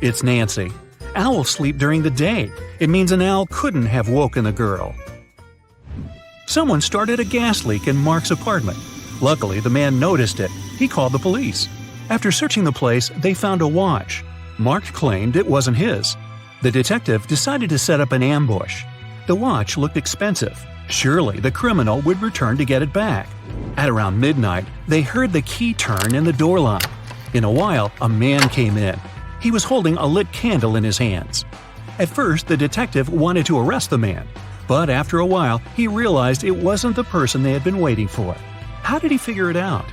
It's Nancy. Owls sleep during the day. It means an owl couldn't have woken the girl. Someone started a gas leak in Mark's apartment. Luckily, the man noticed it. He called the police. After searching the place, they found a watch. Mark claimed it wasn't his. The detective decided to set up an ambush. The watch looked expensive. Surely the criminal would return to get it back. At around midnight, they heard the key turn in the door lock. In a while, a man came in. He was holding a lit candle in his hands. At first, the detective wanted to arrest the man. But after a while, he realized it wasn't the person they had been waiting for. How did he figure it out?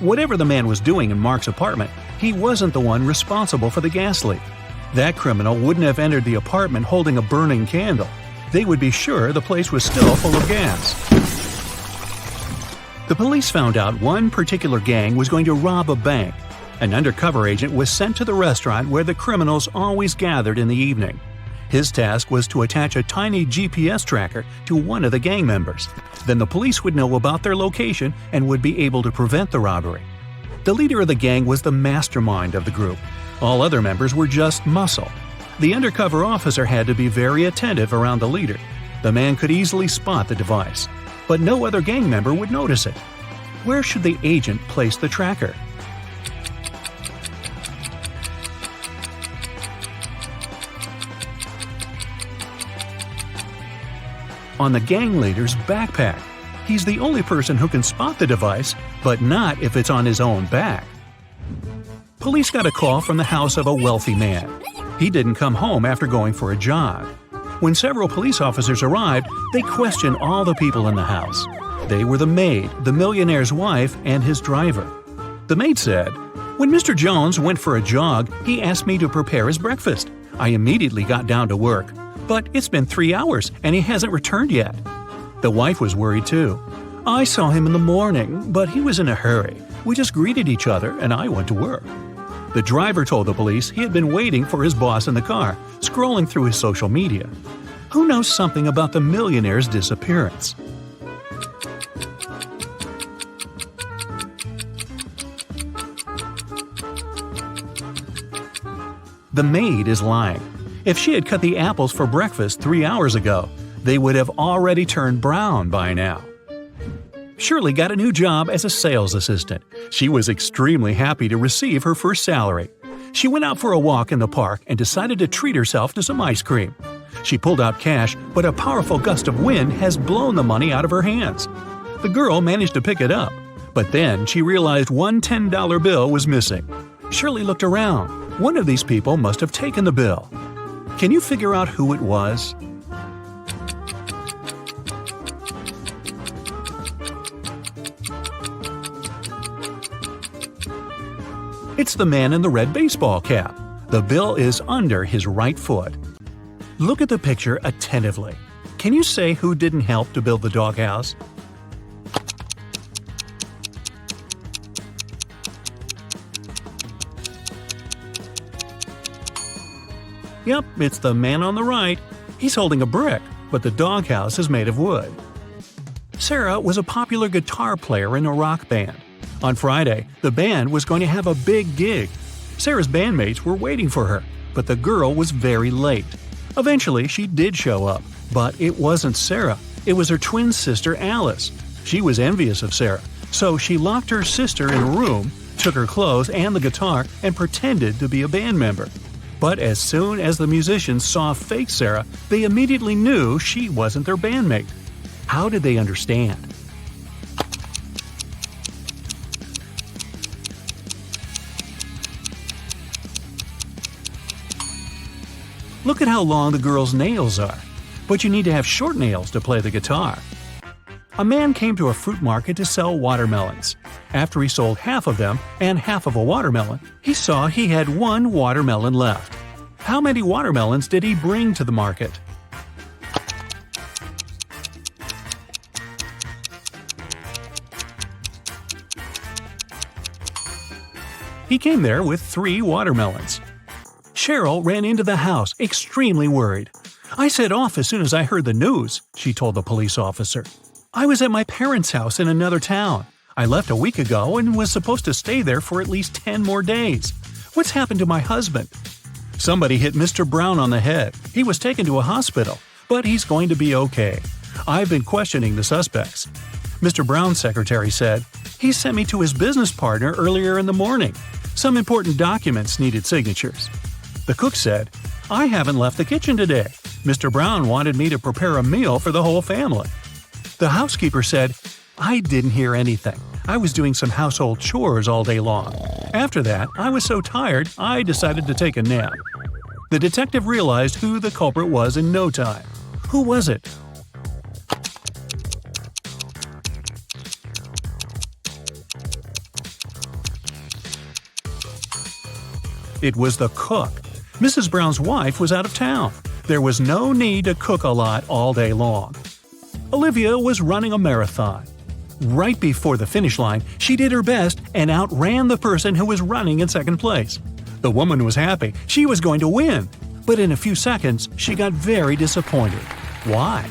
Whatever the man was doing in Mark's apartment, he wasn't the one responsible for the gas leak. That criminal wouldn't have entered the apartment holding a burning candle. They would be sure the place was still full of gas. The police found out one particular gang was going to rob a bank. An undercover agent was sent to the restaurant where the criminals always gathered in the evening. His task was to attach a tiny GPS tracker to one of the gang members. Then the police would know about their location and would be able to prevent the robbery. The leader of the gang was the mastermind of the group. All other members were just muscle. The undercover officer had to be very attentive around the leader. The man could easily spot the device, but no other gang member would notice it. Where should the agent place the tracker? On the gang leader's backpack. He's the only person who can spot the device, but not if it's on his own back. Police got a call from the house of a wealthy man. He didn't come home after going for a jog. When several police officers arrived, they questioned all the people in the house. They were the maid, the millionaire's wife, and his driver. The maid said, "When Mr. Jones went for a jog, he asked me to prepare his breakfast. I immediately got down to work. But it's been 3 hours and he hasn't returned yet. The wife was worried too. I saw him in the morning, but he was in a hurry. We just greeted each other and I went to work. The driver told the police he had been waiting for his boss in the car, scrolling through his social media. Who knows something about the millionaire's disappearance? The maid is lying. If she had cut the apples for breakfast 3 hours ago, they would have already turned brown by now. Shirley got a new job as a sales assistant. She was extremely happy to receive her first salary. She went out for a walk in the park and decided to treat herself to some ice cream. She pulled out cash, but a powerful gust of wind has blown the money out of her hands. The girl managed to pick it up, but then she realized one $10 bill was missing. Shirley looked around. One of these people must have taken the bill. Can you figure out who it was? It's the man in the red baseball cap. The bill is under his right foot. Look at the picture attentively. Can you say who didn't help to build the doghouse? Yep, it's the man on the right. He's holding a brick, but the doghouse is made of wood. Sarah was a popular guitar player in a rock band. On Friday, the band was going to have a big gig. Sarah's bandmates were waiting for her, but the girl was very late. Eventually, she did show up, but it wasn't Sarah. It was her twin sister, Alice. She was envious of Sarah, so she locked her sister in a room, took her clothes and the guitar, and pretended to be a band member. But as soon as the musicians saw fake Sarah, they immediately knew she wasn't their bandmate. How did they understand? Look at how long the girl's nails are. But you need to have short nails to play the guitar. A man came to a fruit market to sell watermelons. After he sold half of them and half of a watermelon, he saw he had one watermelon left. How many watermelons did he bring to the market? He came there with 3 watermelons. Cheryl ran into the house, extremely worried. "I set off as soon as I heard the news," she told the police officer. "I was at my parents' house in another town. I left a week ago and was supposed to stay there for at least 10 more days. What's happened to my husband?" "Somebody hit Mr. Brown on the head. He was taken to a hospital, but he's going to be okay. I've been questioning the suspects." Mr. Brown's secretary said, "He sent me to his business partner earlier in the morning. Some important documents needed signatures." The cook said, "I haven't left the kitchen today. Mr. Brown wanted me to prepare a meal for the whole family." The housekeeper said, "I didn't hear anything. I was doing some household chores all day long. After that, I was so tired, I decided to take a nap." The detective realized who the culprit was in no time. Who was it? It was the cook. Mrs. Brown's wife was out of town. There was no need to cook a lot all day long. Olivia was running a marathon. Right before the finish line, she did her best and outran the person who was running in second place. The woman was happy. She was going to win. But in a few seconds, she got very disappointed. Why?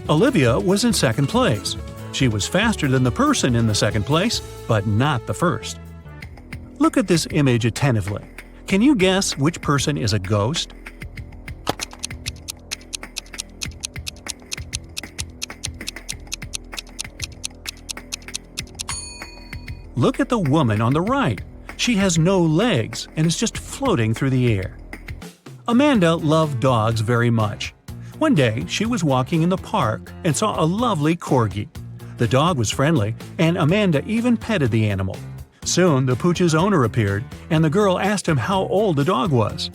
Olivia was in second place. She was faster than the person in the second place, but not the first. Look at this image attentively. Can you guess which person is a ghost? Look at the woman on the right. She has no legs and is just floating through the air. Amanda loved dogs very much. One day, she was walking in the park and saw a lovely corgi. The dog was friendly, and Amanda even petted the animal. Soon, the pooch's owner appeared, and the girl asked him how old the dog was.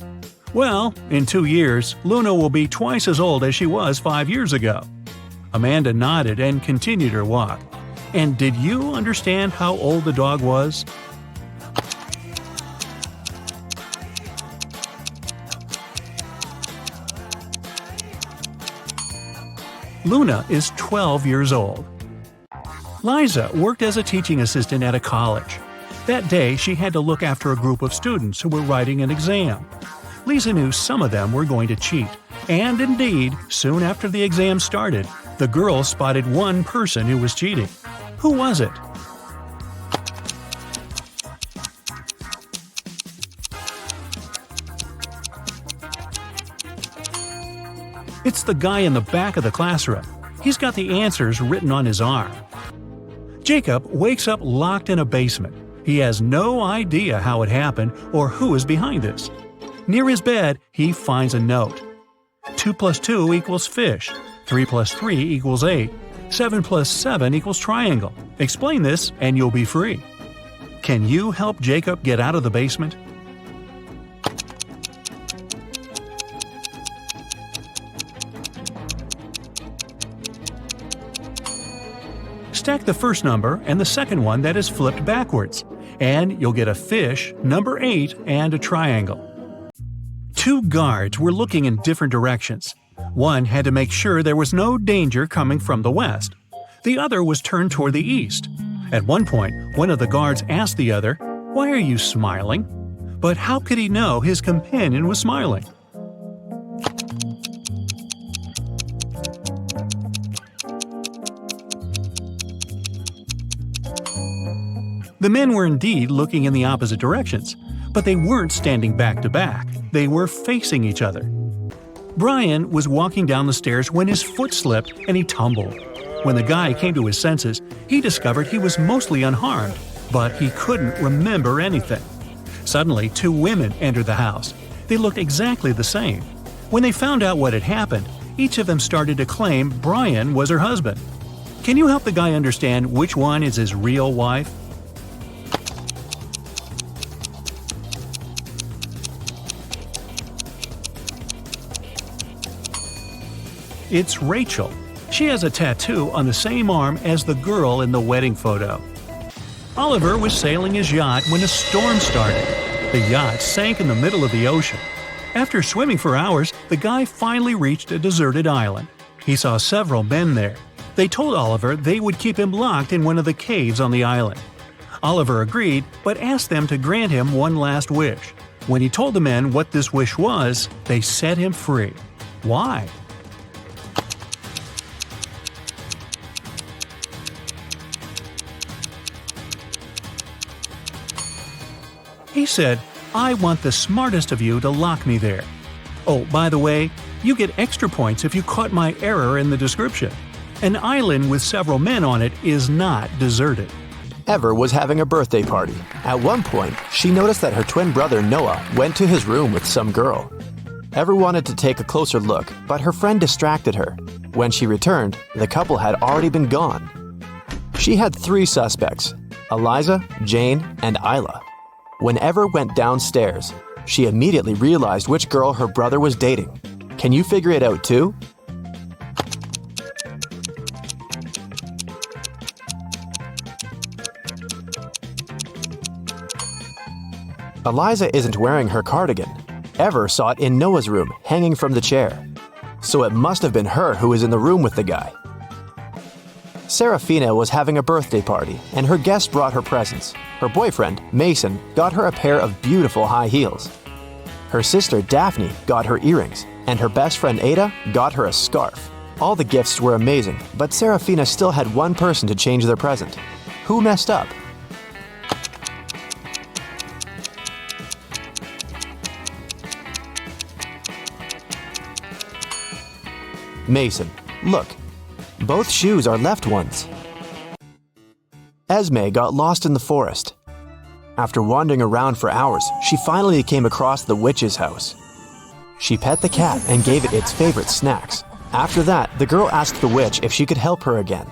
"Well, in 2 years, Luna will be twice as old as she was 5 years ago." Amanda nodded and continued her walk. And did you understand how old the dog was? Luna is 12 years old. Liza worked as a teaching assistant at a college. That day, she had to look after a group of students who were writing an exam. Lisa knew some of them were going to cheat, and indeed, soon after the exam started, the girls spotted one person who was cheating. Who was it? It's the guy in the back of the classroom. He's got the answers written on his arm. Jacob wakes up locked in a basement. He has no idea how it happened or who is behind this. Near his bed, he finds a note. 2 + 2 = fish. 3 + 3 = 8. 7 + 7 = triangle. Explain this and you'll be free. Can you help Jacob get out of the basement? Stack the first number and the second one that is flipped backwards, and you'll get a fish, number 8, and a triangle. Two guards were looking in different directions. One had to make sure there was no danger coming from the west. The other was turned toward the east. At one point, one of the guards asked the other, "Why are you smiling?" But how could he know his companion was smiling? The men were indeed looking in the opposite directions, but they weren't standing back to back. They were facing each other. Brian was walking down the stairs when his foot slipped and he tumbled. When the guy came to his senses, he discovered he was mostly unharmed, but he couldn't remember anything. Suddenly, two women entered the house. They looked exactly the same. When they found out what had happened, each of them started to claim Brian was her husband. Can you help the guy understand which one is his real wife? It's Rachel. She has a tattoo on the same arm as the girl in the wedding photo. Oliver was sailing his yacht when a storm started. The yacht sank in the middle of the ocean. After swimming for hours, the guy finally reached a deserted island. He saw several men there. They told Oliver they would keep him locked in one of the caves on the island. Oliver agreed, but asked them to grant him one last wish. When he told the men what this wish was, they set him free. Why? He said, "I want the smartest of you to lock me there. Oh, by the way, you get extra points if you caught my error in the description. An island with several men on it is not deserted." Ever was having a birthday party. At one point, she noticed that her twin brother Noah went to his room with some girl. Ever wanted to take a closer look, but her friend distracted her. When she returned, the couple had already been gone. She had 3 suspects: Eliza, Jane, and Isla. When Ever went downstairs, she immediately realized which girl her brother was dating. Can you figure it out too? Eliza isn't wearing her cardigan. Ever saw it in Noah's room, hanging from the chair. So it must have been her who was in the room with the guy. Serafina was having a birthday party, and her guests brought her presents. Her boyfriend, Mason, got her a pair of beautiful high heels. Her sister, Daphne, got her earrings, and her best friend, Ada, got her a scarf. All the gifts were amazing, but Serafina still had one person to change their present. Who messed up? Mason. Look. Both shoes are left ones. Esme got lost in the forest. After wandering around for hours, she finally came across the witch's house. She pet the cat and gave it its favorite snacks. After that, the girl asked the witch if she could help her again.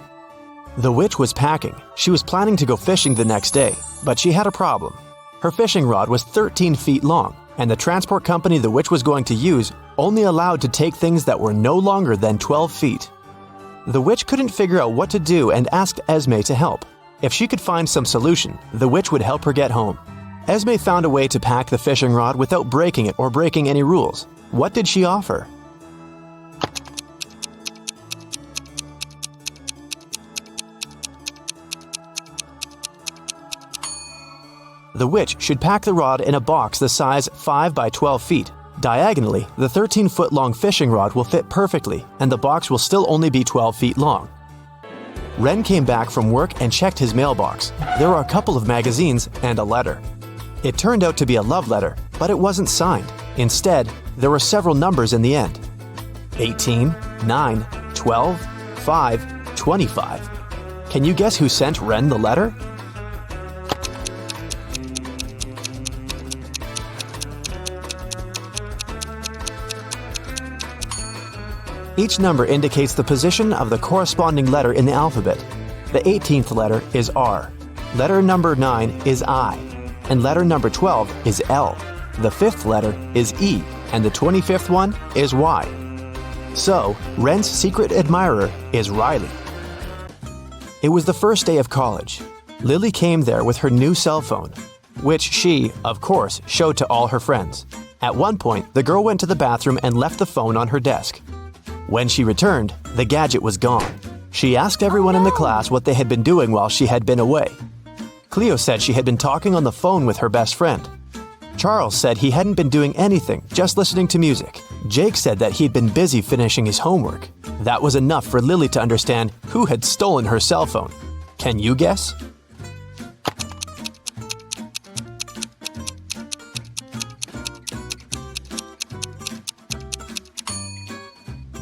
The witch was packing. She was planning to go fishing the next day, but she had a problem. Her fishing rod was 13 feet long, and the transport company the witch was going to use only allowed to take things that were no longer than 12 feet. The witch couldn't figure out what to do and asked Esme to help. If she could find some solution, the witch would help her get home. Esme found a way to pack the fishing rod without breaking it or breaking any rules. What did she offer? The witch should pack the rod in a box the size 5 by 12 feet. Diagonally, the 13-foot-long fishing rod will fit perfectly, and the box will still only be 12 feet long. Ren came back from work and checked his mailbox. There were a couple of magazines and a letter. It turned out to be a love letter, but it wasn't signed. Instead, there were several numbers in the end. 18, 9, 12, 5, 25. Can you guess who sent Ren the letter? Each number indicates the position of the corresponding letter in the alphabet. The 18th letter is R. Letter number 9 is I. And letter number 12 is L. The 5th letter is E. And the 25th one is Y. So, Ren's secret admirer is Riley. It was the first day of college. Lily came there with her new cell phone, which she, of course, showed to all her friends. At one point, the girl went to the bathroom and left the phone on her desk. When she returned, the gadget was gone. She asked everyone in the class what they had been doing while she had been away. Cleo said she had been talking on the phone with her best friend. Charles said he hadn't been doing anything, just listening to music. Jake said that he'd been busy finishing his homework. That was enough for Lily to understand who had stolen her cell phone. Can you guess?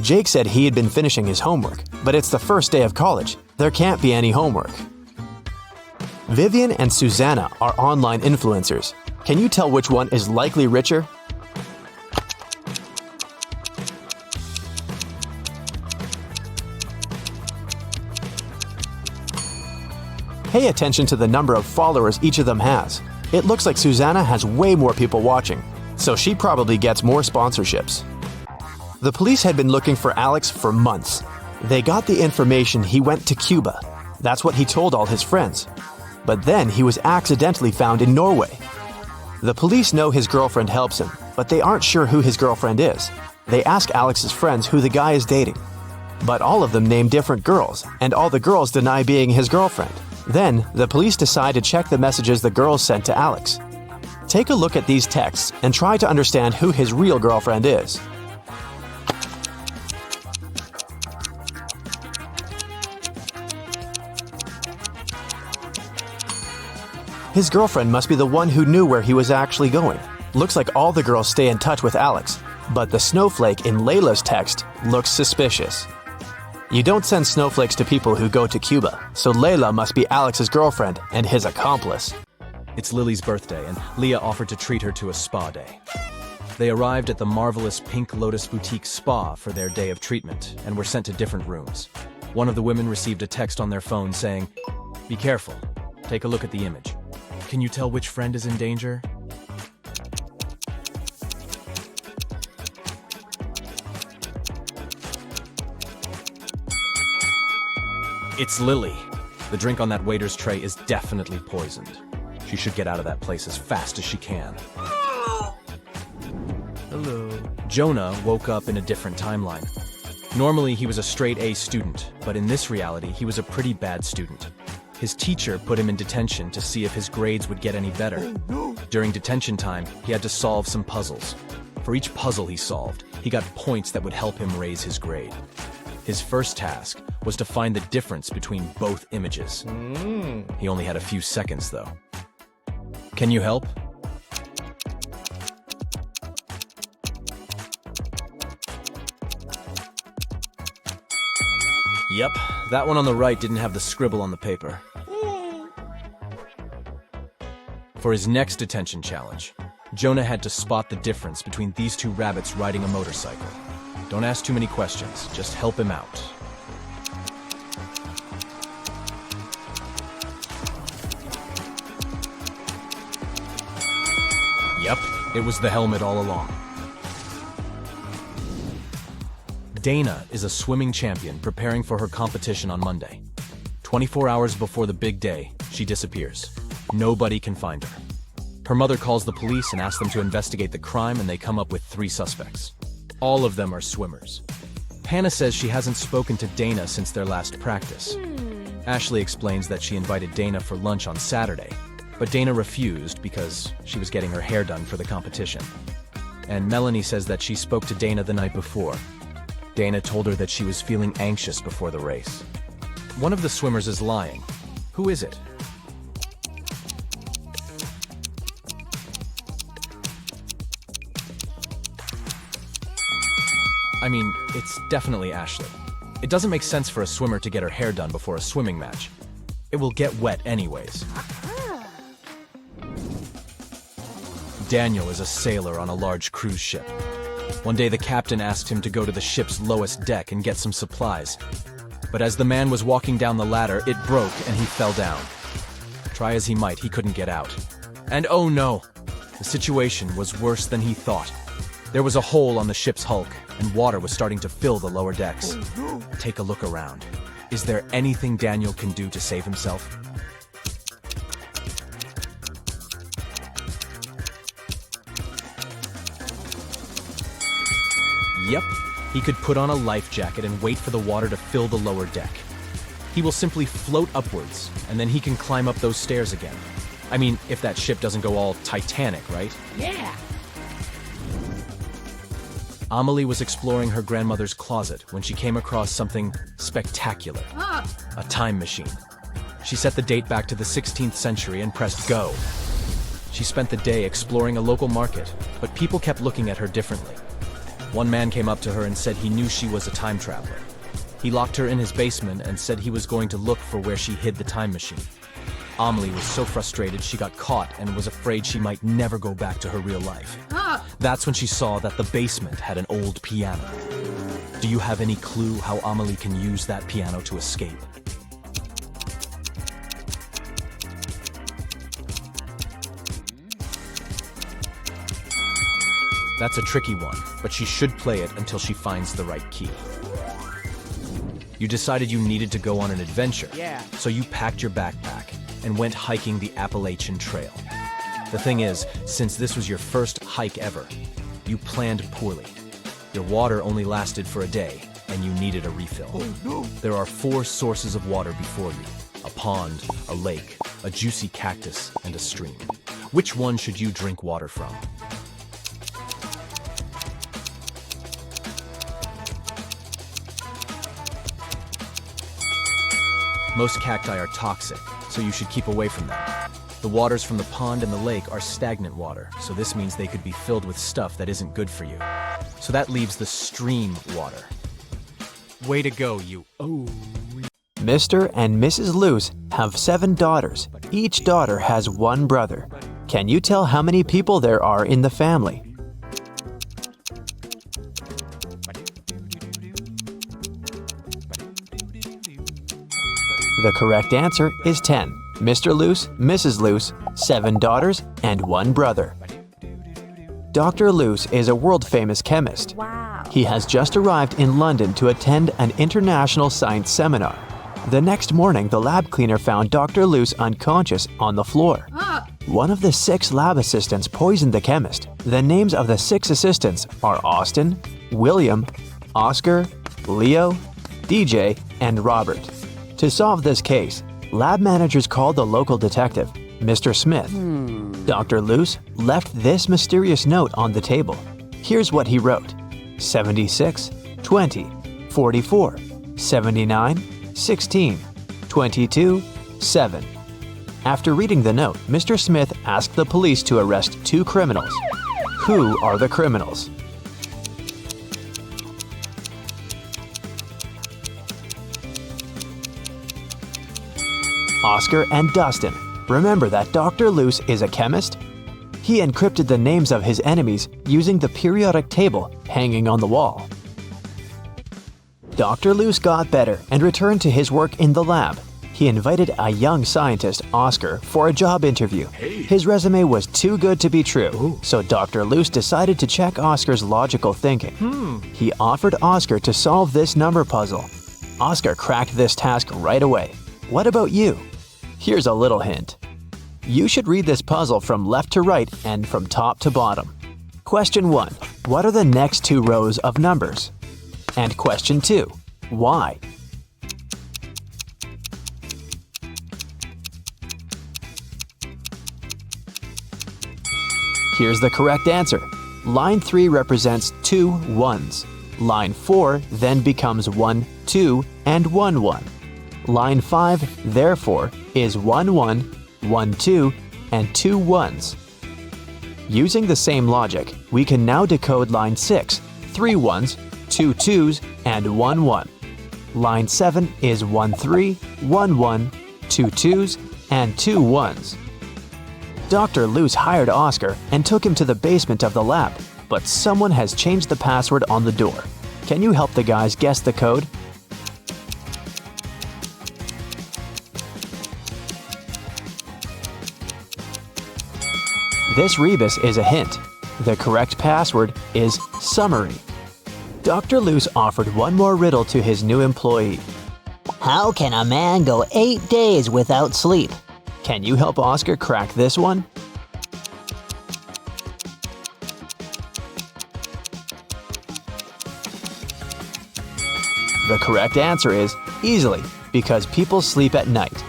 Jake said he had been finishing his homework, but it's the first day of college. There can't be any homework. Vivian and Susanna are online influencers. Can you tell which one is likely richer? Pay attention to the number of followers each of them has. It looks like Susanna has way more people watching, so she probably gets more sponsorships. The police had been looking for Alex for months. They got the information he went to Cuba. That's what he told all his friends. But then he was accidentally found in Norway. The police know his girlfriend helps him, but they aren't sure who his girlfriend is. They ask Alex's friends who the guy is dating. But all of them name different girls, and all the girls deny being his girlfriend. Then, the police decide to check the messages the girls sent to Alex. Take a look at these texts and try to understand who his real girlfriend is. His girlfriend must be the one who knew where he was actually going. Looks like all the girls stay in touch with Alex, but the snowflake in Layla's text looks suspicious. You don't send snowflakes to people who go to Cuba, so Layla must be Alex's girlfriend and his accomplice. It's Lily's birthday, and Leah offered to treat her to a spa day. They arrived at the marvelous Pink Lotus Boutique Spa for their day of treatment and were sent to different rooms. One of the women received a text on their phone saying, "Be careful. Take a look at the image. Can you tell which friend is in danger?" It's Lily. The drink on that waiter's tray is definitely poisoned. She should get out of that place as fast as she can. Hello. Jonah woke up in a different timeline. Normally, he was a straight A student, but in this reality, he was a pretty bad student. His teacher put him in detention to see if his grades would get any better. During detention time, he had to solve some puzzles. For each puzzle he solved, he got points that would help him raise his grade. His first task was to find the difference between both images. He only had a few seconds, though. Can you help? Yep, that one on the right didn't have the scribble on the paper. For his next detention challenge, Jonah had to spot the difference between these two rabbits riding a motorcycle. Don't ask too many questions, just help him out. Yep, it was the helmet all along. Dana is a swimming champion preparing for her competition on Monday. 24 hours before the big day, she disappears. Nobody can find her. Her mother calls the police and asks them to investigate the crime, and they come up with 3 suspects. All of them are swimmers. Hannah says she hasn't spoken to Dana since their last practice. Ashley explains that she invited Dana for lunch on Saturday, but Dana refused because she was getting her hair done for the competition. And Melanie says that she spoke to Dana the night before. Dana told her that she was feeling anxious before the race. One of the swimmers is lying. Who is it? I mean, it's definitely Ashley. It doesn't make sense for a swimmer to get her hair done before a swimming match. It will get wet anyways. Daniel is a sailor on a large cruise ship. One day the captain asked him to go to the ship's lowest deck and get some supplies. But as the man was walking down the ladder, it broke and he fell down. Try as he might, he couldn't get out. And oh no! The situation was worse than he thought. There was a hole on the ship's hulk, and water was starting to fill the lower decks. Take a look around. Is there anything Daniel can do to save himself? Yep, he could put on a life jacket and wait for the water to fill the lower deck. He will simply float upwards, and then he can climb up those stairs again. I mean, if that ship doesn't go all Titanic, right? Yeah! Amelie was exploring her grandmother's closet when she came across something spectacular. A time machine. She set the date back to the 16th century and pressed go. She spent the day exploring a local market, but people kept looking at her differently. One man came up to her and said he knew she was a time traveler. He locked her in his basement and said he was going to look for where she hid the time machine. Amelie was so frustrated she got caught and was afraid she might never go back to her real life. That's when she saw that the basement had an old piano. Do you have any clue how Amelie can use that piano to escape? That's a tricky one, but she should play it until she finds the right key. You decided you needed to go on an adventure, so you packed your backpack and went hiking the Appalachian Trail. The thing is, since this was your first hike ever, you planned poorly. Your water only lasted for a day, and you needed a refill. Oh, no. There are 4 sources of water before you: a pond, a lake, a juicy cactus, and a stream. Which one should you drink water from? Most cacti are toxic, so you should keep away from them. The waters from the pond and the lake are stagnant water, so this means they could be filled with stuff that isn't good for you. So that leaves the stream water. Way to go, you. Oh. Mr. and Mrs. Luce have 7 daughters. Each daughter has 1 brother. Can you tell how many people there are in the family? The correct answer is 10. Mr. Luce, Mrs. Luce, 7 daughters, and 1 brother. Dr. Luce is a world-famous chemist. Wow. He has just arrived in London to attend an international science seminar. The next morning, the lab cleaner found Dr. Luce unconscious on the floor. One of the 6 lab assistants poisoned the chemist. The names of the 6 assistants are Austin, William, Oscar, Leo, DJ, and Robert. To solve this case, lab managers called the local detective, Mr. Smith. Dr. Luce left this mysterious note on the table. Here's what he wrote: 76, 20, 44, 79, 16, 22, 7. After reading the note, Mr. Smith asked the police to arrest 2 criminals. Who are the criminals? Oscar and Dustin. Remember that Dr. Luce is a chemist? He encrypted the names of his enemies using the periodic table hanging on the wall. Dr. Luce got better and returned to his work in the lab. he invited a young scientist, Oscar, for a job interview. His resume was too good to be true, so Dr. Luce decided to check Oscar's logical thinking. He offered Oscar to solve this number puzzle. Oscar cracked this task right away. What about you? Here's a little hint. You should read this puzzle from left to right and from top to bottom. Question 1. What are the next 2 rows of numbers? And question 2. Why? Here's the correct answer. Line 3 represents 2 1s. Line 4 then becomes 1 2 and 1 1. Line 5, therefore, is 1 1, 1 2, and 2 1s. Using the same logic, we can now decode line 6, 3 1s, 2 2s, and 1 1. Line 7 is 1 3, 1 1, 2 2s, and 2 1s. Dr. Luce hired Oscar and took him to the basement of the lab, but someone has changed the password on the door. Can you help the guys guess the code? This rebus is a hint. The correct password is summary. Dr. Luce offered one more riddle to his new employee. How can a man go 8 days without sleep? Can you help Oscar crack this one? The correct answer is easily, because people sleep at night.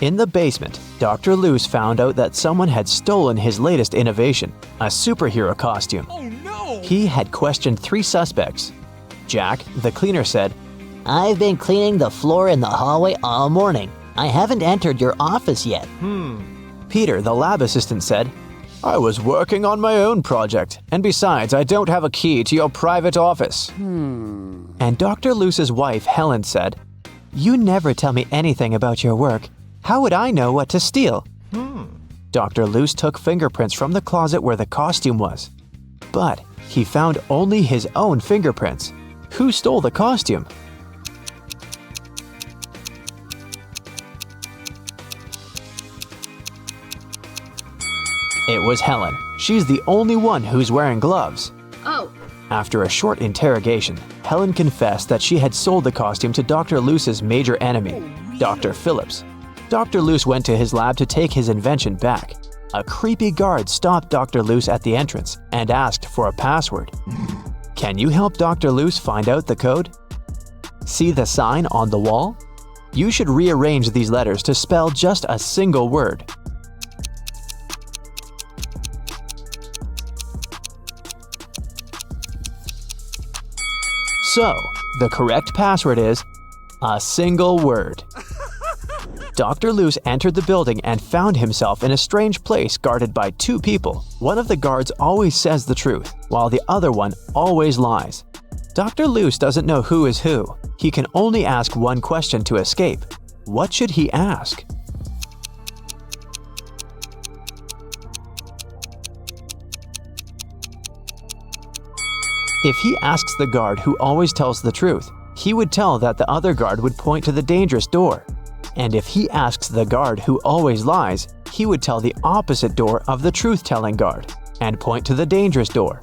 In the basement, Dr. Luce found out that someone had stolen his latest innovation, a superhero costume. Oh no! He had questioned 3 suspects. Jack, the cleaner, said, I've been cleaning the floor in the hallway all morning. I haven't entered your office yet. Peter, the lab assistant, said, I was working on my own project, and besides, I don't have a key to your private office. And Dr. Luce's wife, Helen, said, You never tell me anything about your work. How would I know what to steal? Dr. Luce took fingerprints from the closet where the costume was. But he found only his own fingerprints. Who stole the costume? It was Helen. She's the only one who's wearing gloves. Oh. After a short interrogation, Helen confessed that she had sold the costume to Dr. Luce's major enemy, Dr. Phillips. Dr. Luce went to his lab to take his invention back. A creepy guard stopped Dr. Luce at the entrance and asked for a password. Can you help Dr. Luce find out the code? See the sign on the wall? You should rearrange these letters to spell just a single word. So, the correct password is a single word. Dr. Luce entered the building and found himself in a strange place guarded by 2 people. One of the guards always says the truth, while the other one always lies. Dr. Luce doesn't know who is who. He can only ask one question to escape. What should he ask? If he asks the guard who always tells the truth, he would tell that the other guard would point to the dangerous door. And if he asks the guard who always lies, he would tell the opposite door of the truth-telling guard and point to the dangerous door.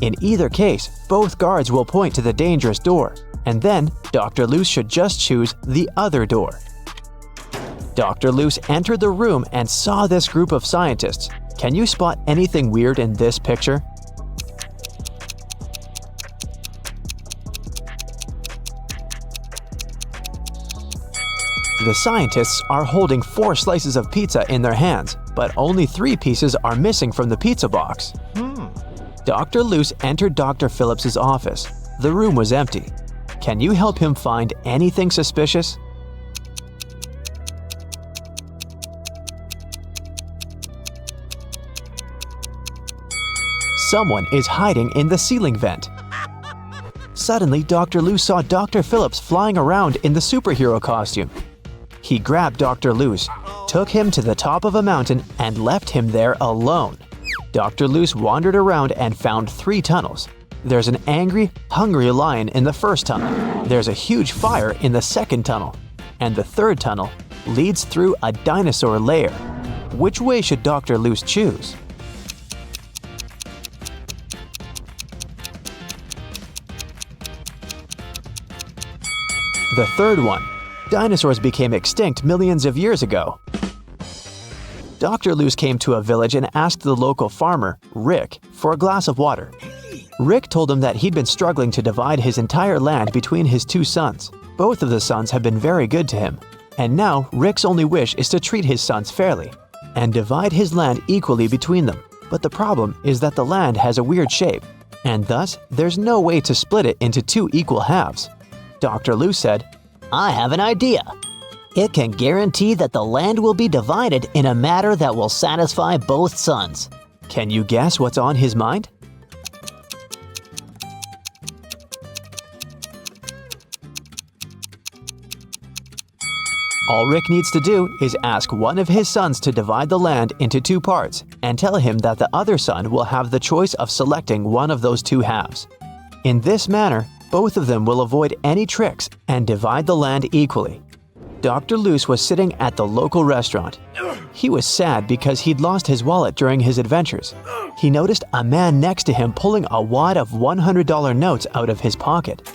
In either case, both guards will point to the dangerous door, and then Dr. Luce should just choose the other door. Dr. Luce entered the room and saw this group of scientists. Can you spot anything weird in this picture? The scientists are holding 4 slices of pizza in their hands, but only 3 pieces are missing from the pizza box. Dr. Luce entered Dr. Phillips's office. The room was empty. Can you help him find anything suspicious? Someone is hiding in the ceiling vent. Suddenly, Dr. Luce saw Dr. Phillips flying around in the superhero costume. He grabbed Dr. Luce, took him to the top of a mountain, and left him there alone. Dr. Luce wandered around and found 3 tunnels. There's an angry, hungry lion in the first tunnel. There's a huge fire in the second tunnel. and the third tunnel leads through a dinosaur lair. Which way should Dr. Loose choose? The third one. Dinosaurs became extinct millions of years ago. Dr. Loose came to a village and asked the local farmer, Rick, for a glass of water. Rick told him that he'd been struggling to divide his entire land between his two sons. Both of the sons have been very good to him. And now Rick's only wish is to treat his sons fairly and divide his land equally between them. But the problem is that the land has a weird shape, and thus there's no way to split it into two equal halves. Dr. Loose said, I have an idea. It can guarantee that the land will be divided in a manner that will satisfy both sons. Can you guess what's on his mind? All Rick needs to do is ask one of his sons to divide the land into two parts and tell him that the other son will have the choice of selecting one of those two halves. In this manner, both of them will avoid any tricks and divide the land equally. Dr. Loose was sitting at the local restaurant. He was sad because he'd lost his wallet during his adventures. He noticed a man next to him pulling a wad of $100 notes out of his pocket.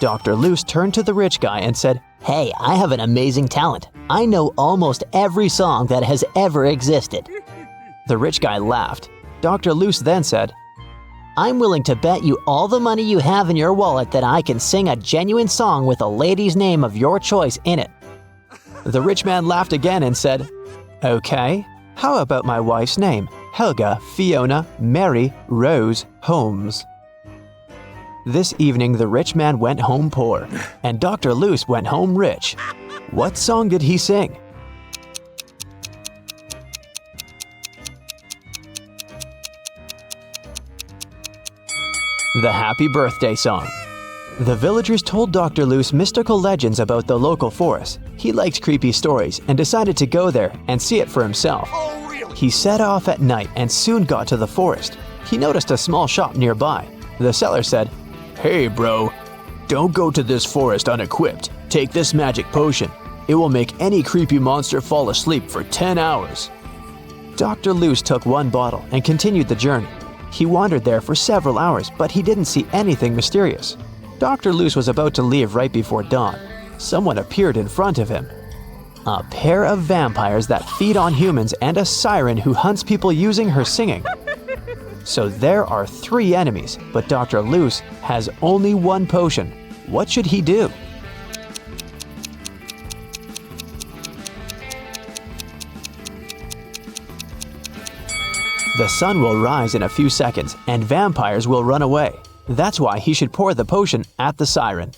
Dr. Loose turned to the rich guy and said, Hey, I have an amazing talent. I know almost every song that has ever existed. The rich guy laughed. Dr. Loose then said, I'm willing to bet you all the money you have in your wallet that I can sing a genuine song with a lady's name of your choice in it. The rich man laughed again and said, Okay, how about my wife's name? Helga, Fiona, Mary, Rose, Holmes. This evening, the rich man went home poor, and Dr. Loose went home rich. What song did he sing? The Happy Birthday Song. The villagers told Dr. Loose mystical legends about the local forest. He liked creepy stories and decided to go there and see it for himself. He set off at night and soon got to the forest. He noticed a small shop nearby. The seller said, Hey bro, don't go to this forest unequipped. Take this magic potion. It will make any creepy monster fall asleep for 10 hours. Dr. Loose took one bottle and continued the journey. He wandered there for several hours, but he didn't see anything mysterious. Dr. Loose was about to leave right before dawn. Someone appeared in front of him. A pair of vampires that feed on humans and a siren who hunts people using her singing. So there are 3 enemies, but Dr. Loose has only one potion. What should he do? The sun will rise in a few seconds and vampires will run away. That's why he should pour the potion at the siren.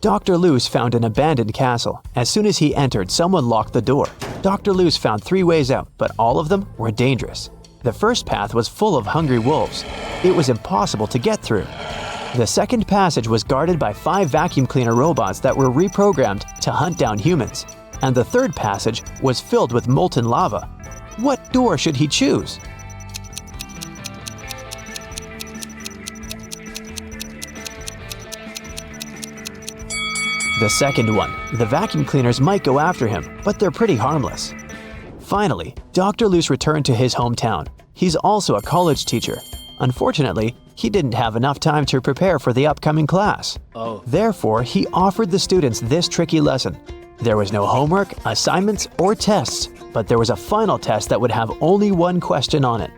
Dr. Loose found an abandoned castle. As soon as he entered, someone locked the door. Dr. Loose found 3 ways out, but all of them were dangerous. The first path was full of hungry wolves. It was impossible to get through. The second passage was guarded by 5 vacuum cleaner robots that were reprogrammed to hunt down humans. And the third passage was filled with molten lava. What door should he choose? The second one. The vacuum cleaners might go after him, but they're pretty harmless. Finally, Dr. Loose returned to his hometown. He's also a college teacher. Unfortunately, he didn't have enough time to prepare for the upcoming class. Therefore, he offered the students this tricky lesson. There was no homework, assignments, or tests, but there was a final test that would have only one question on it.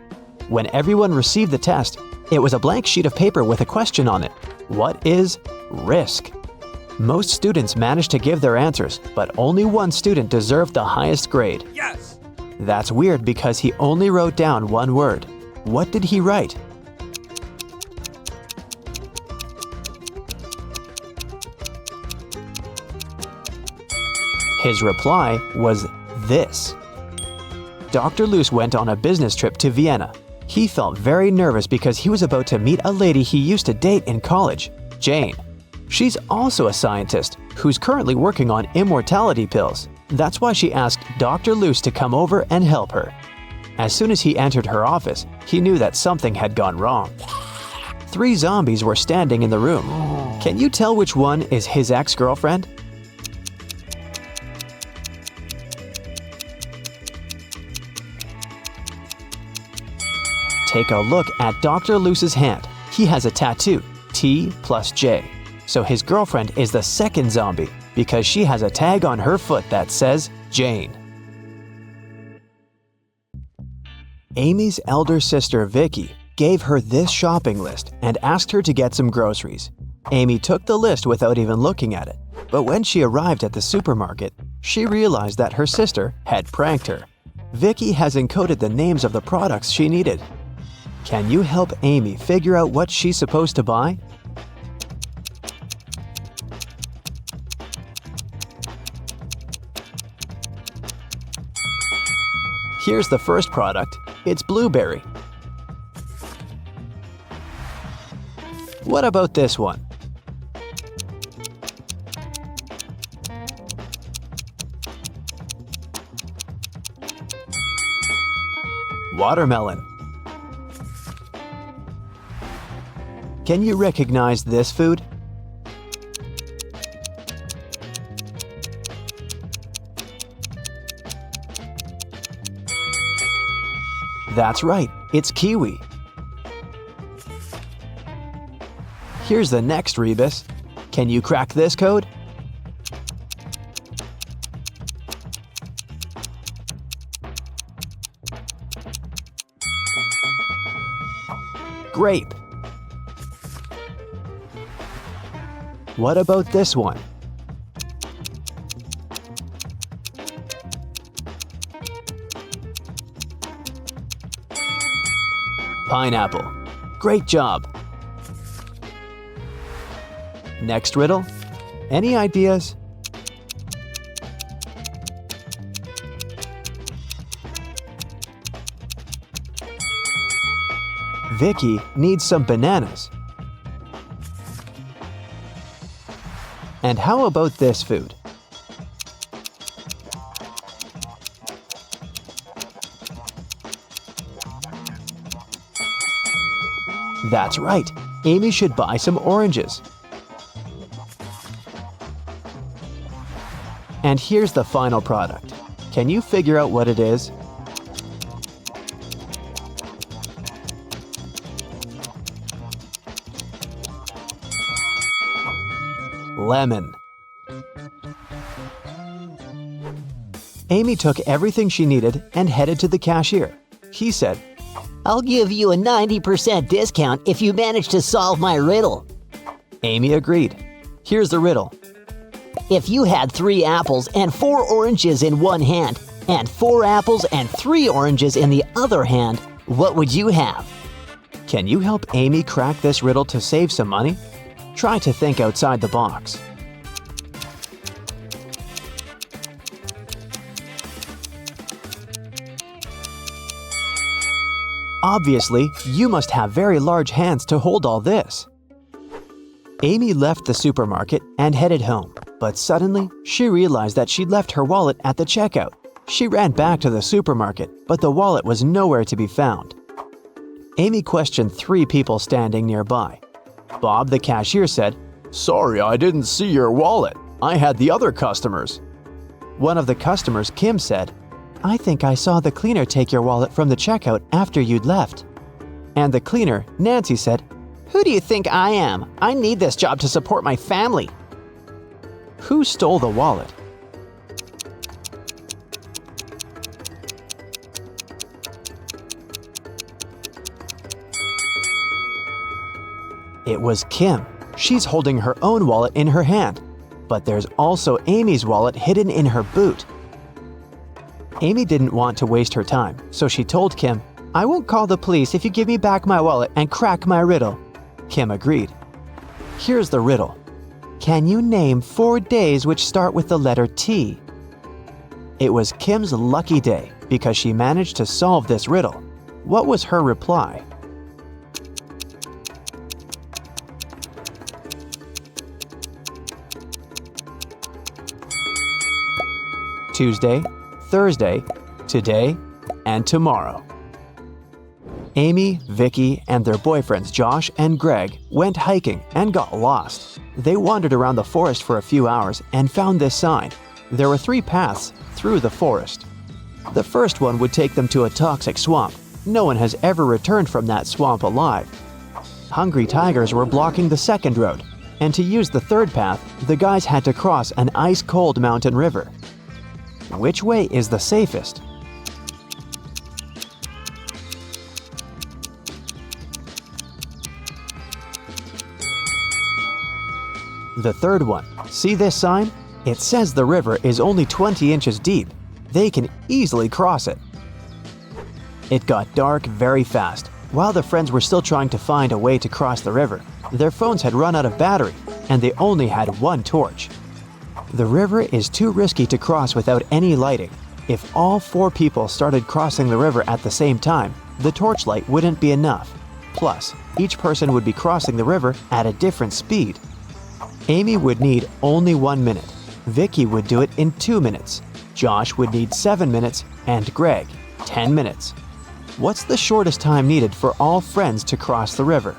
When everyone received the test, it was a blank sheet of paper with a question on it. What is risk? Most students managed to give their answers, but only one student deserved the highest grade. Yes! That's weird because he only wrote down one word. What did he write? His reply was this. Dr. Loose went on a business trip to Vienna. He felt very nervous because he was about to meet a lady he used to date in college, Jane. She's also a scientist who's currently working on immortality pills. That's why she asked Dr. Loose to come over and help her. As soon as he entered her office, he knew that something had gone wrong. 3 zombies were standing in the room. Can you tell which one is his ex-girlfriend? Take a look at Dr. Loose's hand. He has a tattoo, T plus J. So his girlfriend is the second zombie because she has a tag on her foot that says Jane. Amy's elder sister Vicky gave her this shopping list and asked her to get some groceries. Amy took the list without even looking at it, but when she arrived at the supermarket, she realized that her sister had pranked her. Vicky has encoded the names of the products she needed. Can you help Amy figure out what she's supposed to buy? Here's the first product. It's blueberry. What about this one? Watermelon. Can you recognize this food? That's right, it's kiwi. Here's the next rebus. Can you crack this code? Grape. What about this one? Pineapple. Great job. Next riddle. Any ideas? Vicky needs some bananas. And how about this food? That's right, Amy should buy some oranges. And here's the final product. Can you figure out what it is? Lemon. Amy took everything she needed and headed to the cashier. He said, I'll give you a 90% discount if you manage to solve my riddle. Amy agreed. Here's the riddle. If you had 3 apples and 4 oranges in one hand, and 4 apples and 3 oranges in the other hand, what would you have? Can you help Amy crack this riddle to save some money? Try to think outside the box. Obviously, you must have very large hands to hold all this. Amy left the supermarket and headed home, but suddenly she realized that she'd left her wallet at the checkout. She ran back to the supermarket, but the wallet was nowhere to be found. Amy questioned 3 people standing nearby. Bob, the cashier, said, "Sorry, I didn't see your wallet. I had the other customers." One of the customers, Kim, said, "I think I saw the cleaner take your wallet from the checkout after you'd left." And the cleaner, Nancy, said, "Who do you think I am? I need this job to support my family." Who stole the wallet? It was Kim. She's holding her own wallet in her hand. But there's also Amy's wallet hidden in her boot. Amy didn't want to waste her time, so she told Kim, "I won't call the police if you give me back my wallet and crack my riddle." Kim agreed. Here's the riddle. Can you name 4 days which start with the letter T? It was Kim's lucky day because she managed to solve this riddle. What was her reply? Tuesday, Thursday, today, and tomorrow. Amy, Vicky, and their boyfriends Josh and Greg went hiking and got lost. They wandered around the forest for a few hours and found this sign. There were 3 paths through the forest. The first one would take them to a toxic swamp. No one has ever returned from that swamp alive. Hungry tigers were blocking the second road, and to use the third path, the guys had to cross an ice-cold mountain river. Which way is the safest? The third one. See this sign? It says the river is only 20 inches deep. They can easily cross it. It got dark very fast. While the friends were still trying to find a way to cross the river, their phones had run out of battery, and they only had one torch. The river is too risky to cross without any lighting. If all 4 people started crossing the river at the same time, the torchlight wouldn't be enough. Plus, each person would be crossing the river at a different speed. Amy would need only 1 minute. Vicky would do it in 2 minutes. Josh would need 7 minutes, and Greg, 10 minutes. What's the shortest time needed for all friends to cross the river?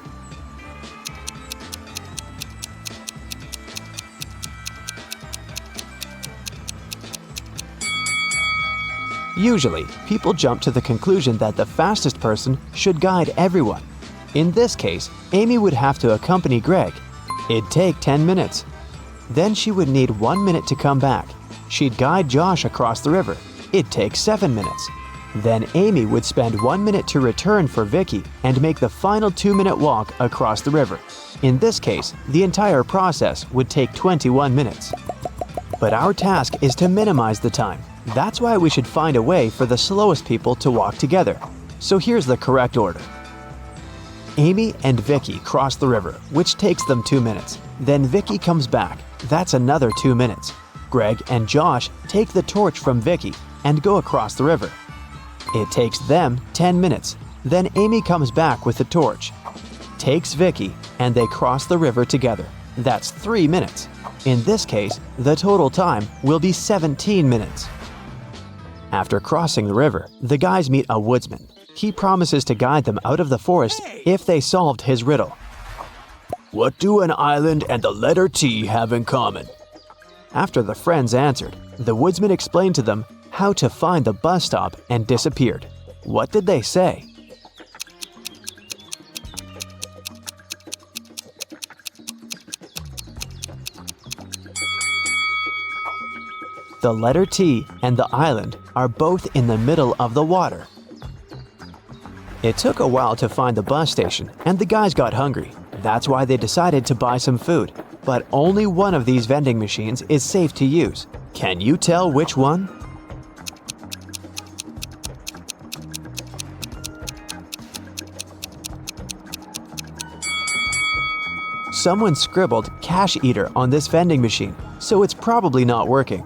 Usually, people jump to the conclusion that the fastest person should guide everyone. In this case, Amy would have to accompany Greg. It'd take 10 minutes. Then she would need 1 minute to come back. She'd guide Josh across the river. It'd take 7 minutes. Then Amy would spend 1 minute to return for Vicky and make the final 2-minute walk across the river. In this case, the entire process would take 21 minutes. But our task is to minimize the time. That's why we should find a way for the slowest people to walk together. So here's the correct order. Amy and Vicky cross the river, which takes them 2 minutes. Then Vicky comes back. That's another 2 minutes. Greg and Josh take the torch from Vicky and go across the river. It takes them 10 minutes. Then Amy comes back with the torch, takes Vicky, and they cross the river together. That's 3 minutes. In this case, the total time will be 17 minutes. After crossing the river, the guys meet a woodsman. He promises to guide them out of the forest if they solved his riddle. What do an island and the letter T have in common? After the friends answered, the woodsman explained to them how to find the bus stop and disappeared. What did they say? The letter T and the island are both in the middle of the water. It took a while to find the bus station, and the guys got hungry. That's why they decided to buy some food. But only one of these vending machines is safe to use. Can you tell which one? Someone scribbled "cash eater" on this vending machine, so it's probably not working.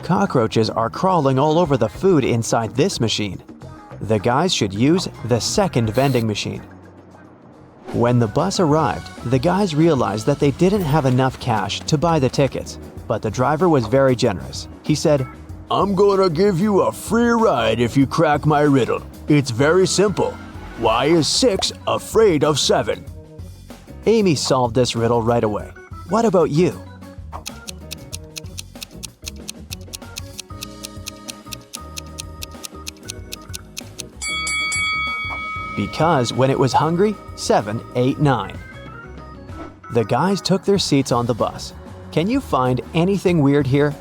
Cockroaches are crawling all over the food inside this machine. The guys should use the second vending machine. When the bus arrived, the guys realized that they didn't have enough cash to buy the tickets, but the driver was very generous. He said, "I'm gonna give you a free ride if you crack my riddle. It's very simple. Why is 6 afraid of 7? Amy solved this riddle right away. What about you? Because when it was hungry, 7 ate 9. The guys took their seats on the bus. Can you find anything weird here?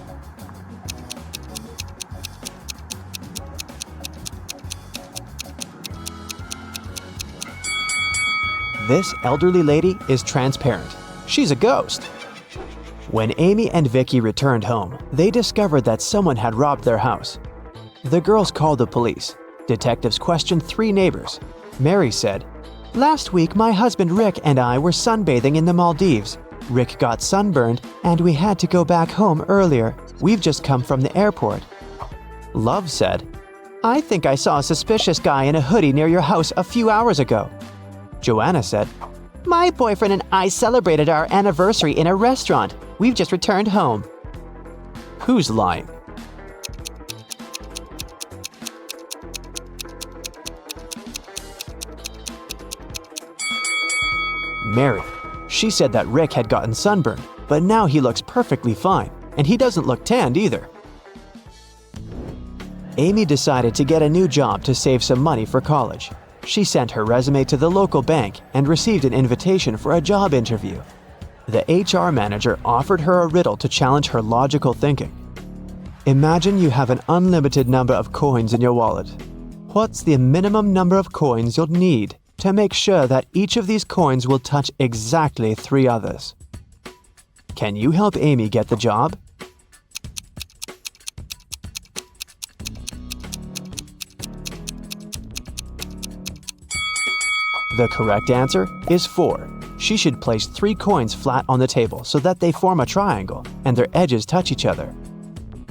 This elderly lady is transparent. She's a ghost. When Amy and Vicky returned home, they discovered that someone had robbed their house. The girls called the police. Detectives questioned 3 neighbors. Mary said, "Last week, my husband Rick and I were sunbathing in the Maldives. Rick got sunburned, and we had to go back home earlier. We've just come from the airport." Love said, "I think I saw a suspicious guy in a hoodie near your house a few hours ago." Joanna said, "My boyfriend and I celebrated our anniversary in a restaurant. We've just returned home." Who's lying? Mary. She said that Rick had gotten sunburned, but now he looks perfectly fine, and he doesn't look tanned either. Amy decided to get a new job to save some money for college. She sent her resume to the local bank and received an invitation for a job interview. The HR manager offered her a riddle to challenge her logical thinking. Imagine you have an unlimited number of coins in your wallet. What's the minimum number of coins you'll need to make sure that each of these coins will touch exactly 3 others? Can you help Amy get the job? The correct answer is 4. She should place 3 coins flat on the table so that they form a triangle and their edges touch each other.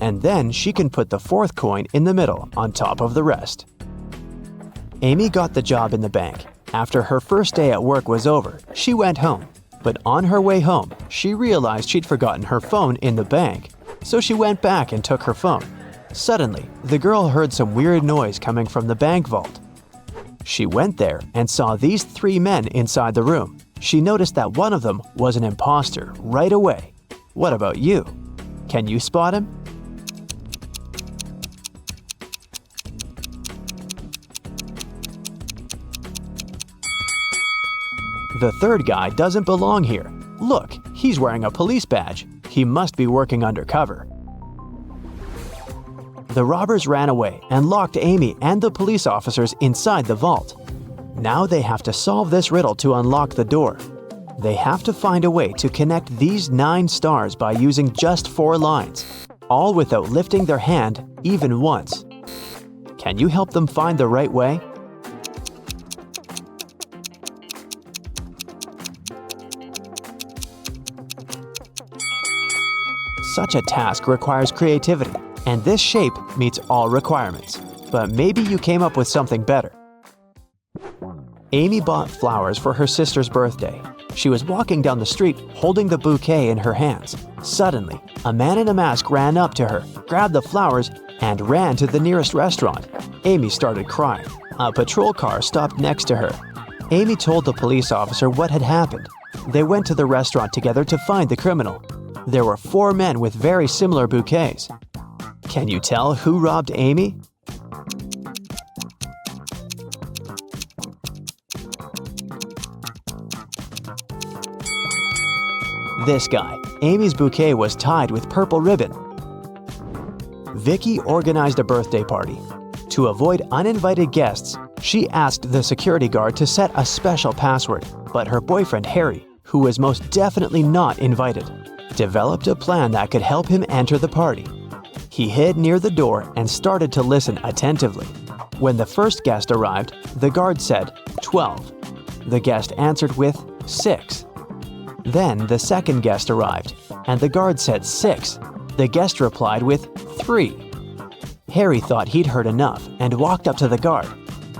And then she can put the 4th coin in the middle on top of the rest. Amy got the job in the bank. After her first day at work was over, she went home. But on her way home, she realized she'd forgotten her phone in the bank. So she went back and took her phone. Suddenly, the girl heard some weird noise coming from the bank vault. She went there and saw these 3 men inside the room. She noticed that one of them was an imposter right away. What about you? Can you spot him? The 3rd guy doesn't belong here. Look, he's wearing a police badge. He must be working undercover. The robbers ran away and locked Amy and the police officers inside the vault. Now they have to solve this riddle to unlock the door. They have to find a way to connect these 9 stars by using just 4 lines, all without lifting their hand even once. Can you help them find the right way? Such a task requires creativity, and this shape meets all requirements. But maybe you came up with something better. Amy bought flowers for her sister's birthday. She was walking down the street holding the bouquet in her hands. Suddenly, a man in a mask ran up to her, grabbed the flowers, and ran to the nearest restaurant. Amy started crying. A patrol car stopped next to her. Amy told the police officer what had happened. They went to the restaurant together to find the criminal. There were 4 men with very similar bouquets. Can you tell who robbed Amy? This guy. Amy's bouquet was tied with purple ribbon. Vicky organized a birthday party. To avoid uninvited guests, she asked the security guard to set a special password, but her boyfriend Harry, who was most definitely not invited, developed a plan that could help him enter the party. He hid near the door and started to listen attentively. When the first guest arrived, the guard said 12. The guest answered with 6. Then the second guest arrived, and the guard said 6. The guest replied with 3. Harry thought he'd heard enough and walked up to the guard.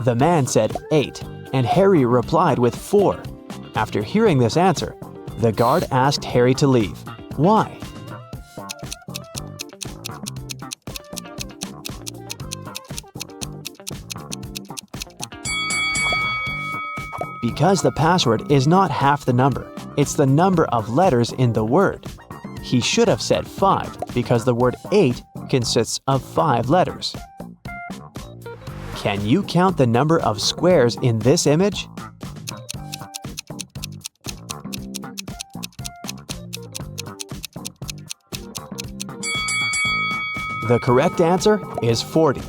The man said 8, and Harry replied with 4. After hearing this answer, the guard asked Harry to leave. Why? Because the password is not half the number. It's the number of letters in the word. He should have said 5 because the word 8 consists of 5 letters. Can you count the number of squares in this image? The correct answer is 40.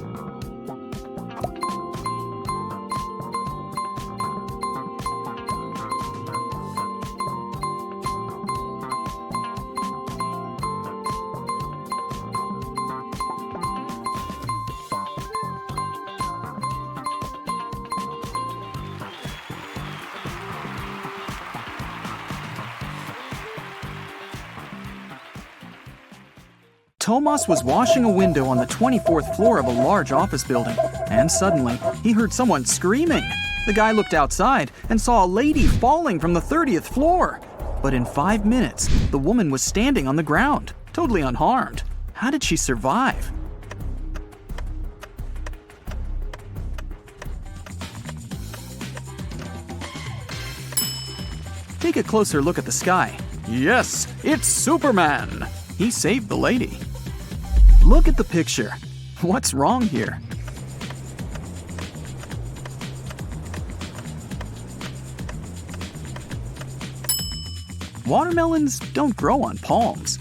Tomas was washing a window on the 24th floor of a large office building, and suddenly, he heard someone screaming. The guy looked outside and saw a lady falling from the 30th floor. But in 5 minutes, the woman was standing on the ground, totally unharmed. How did she survive? Take a closer look at the sky. Yes, it's Superman! He saved the lady. Look at the picture. What's wrong here? Watermelons don't grow on palms.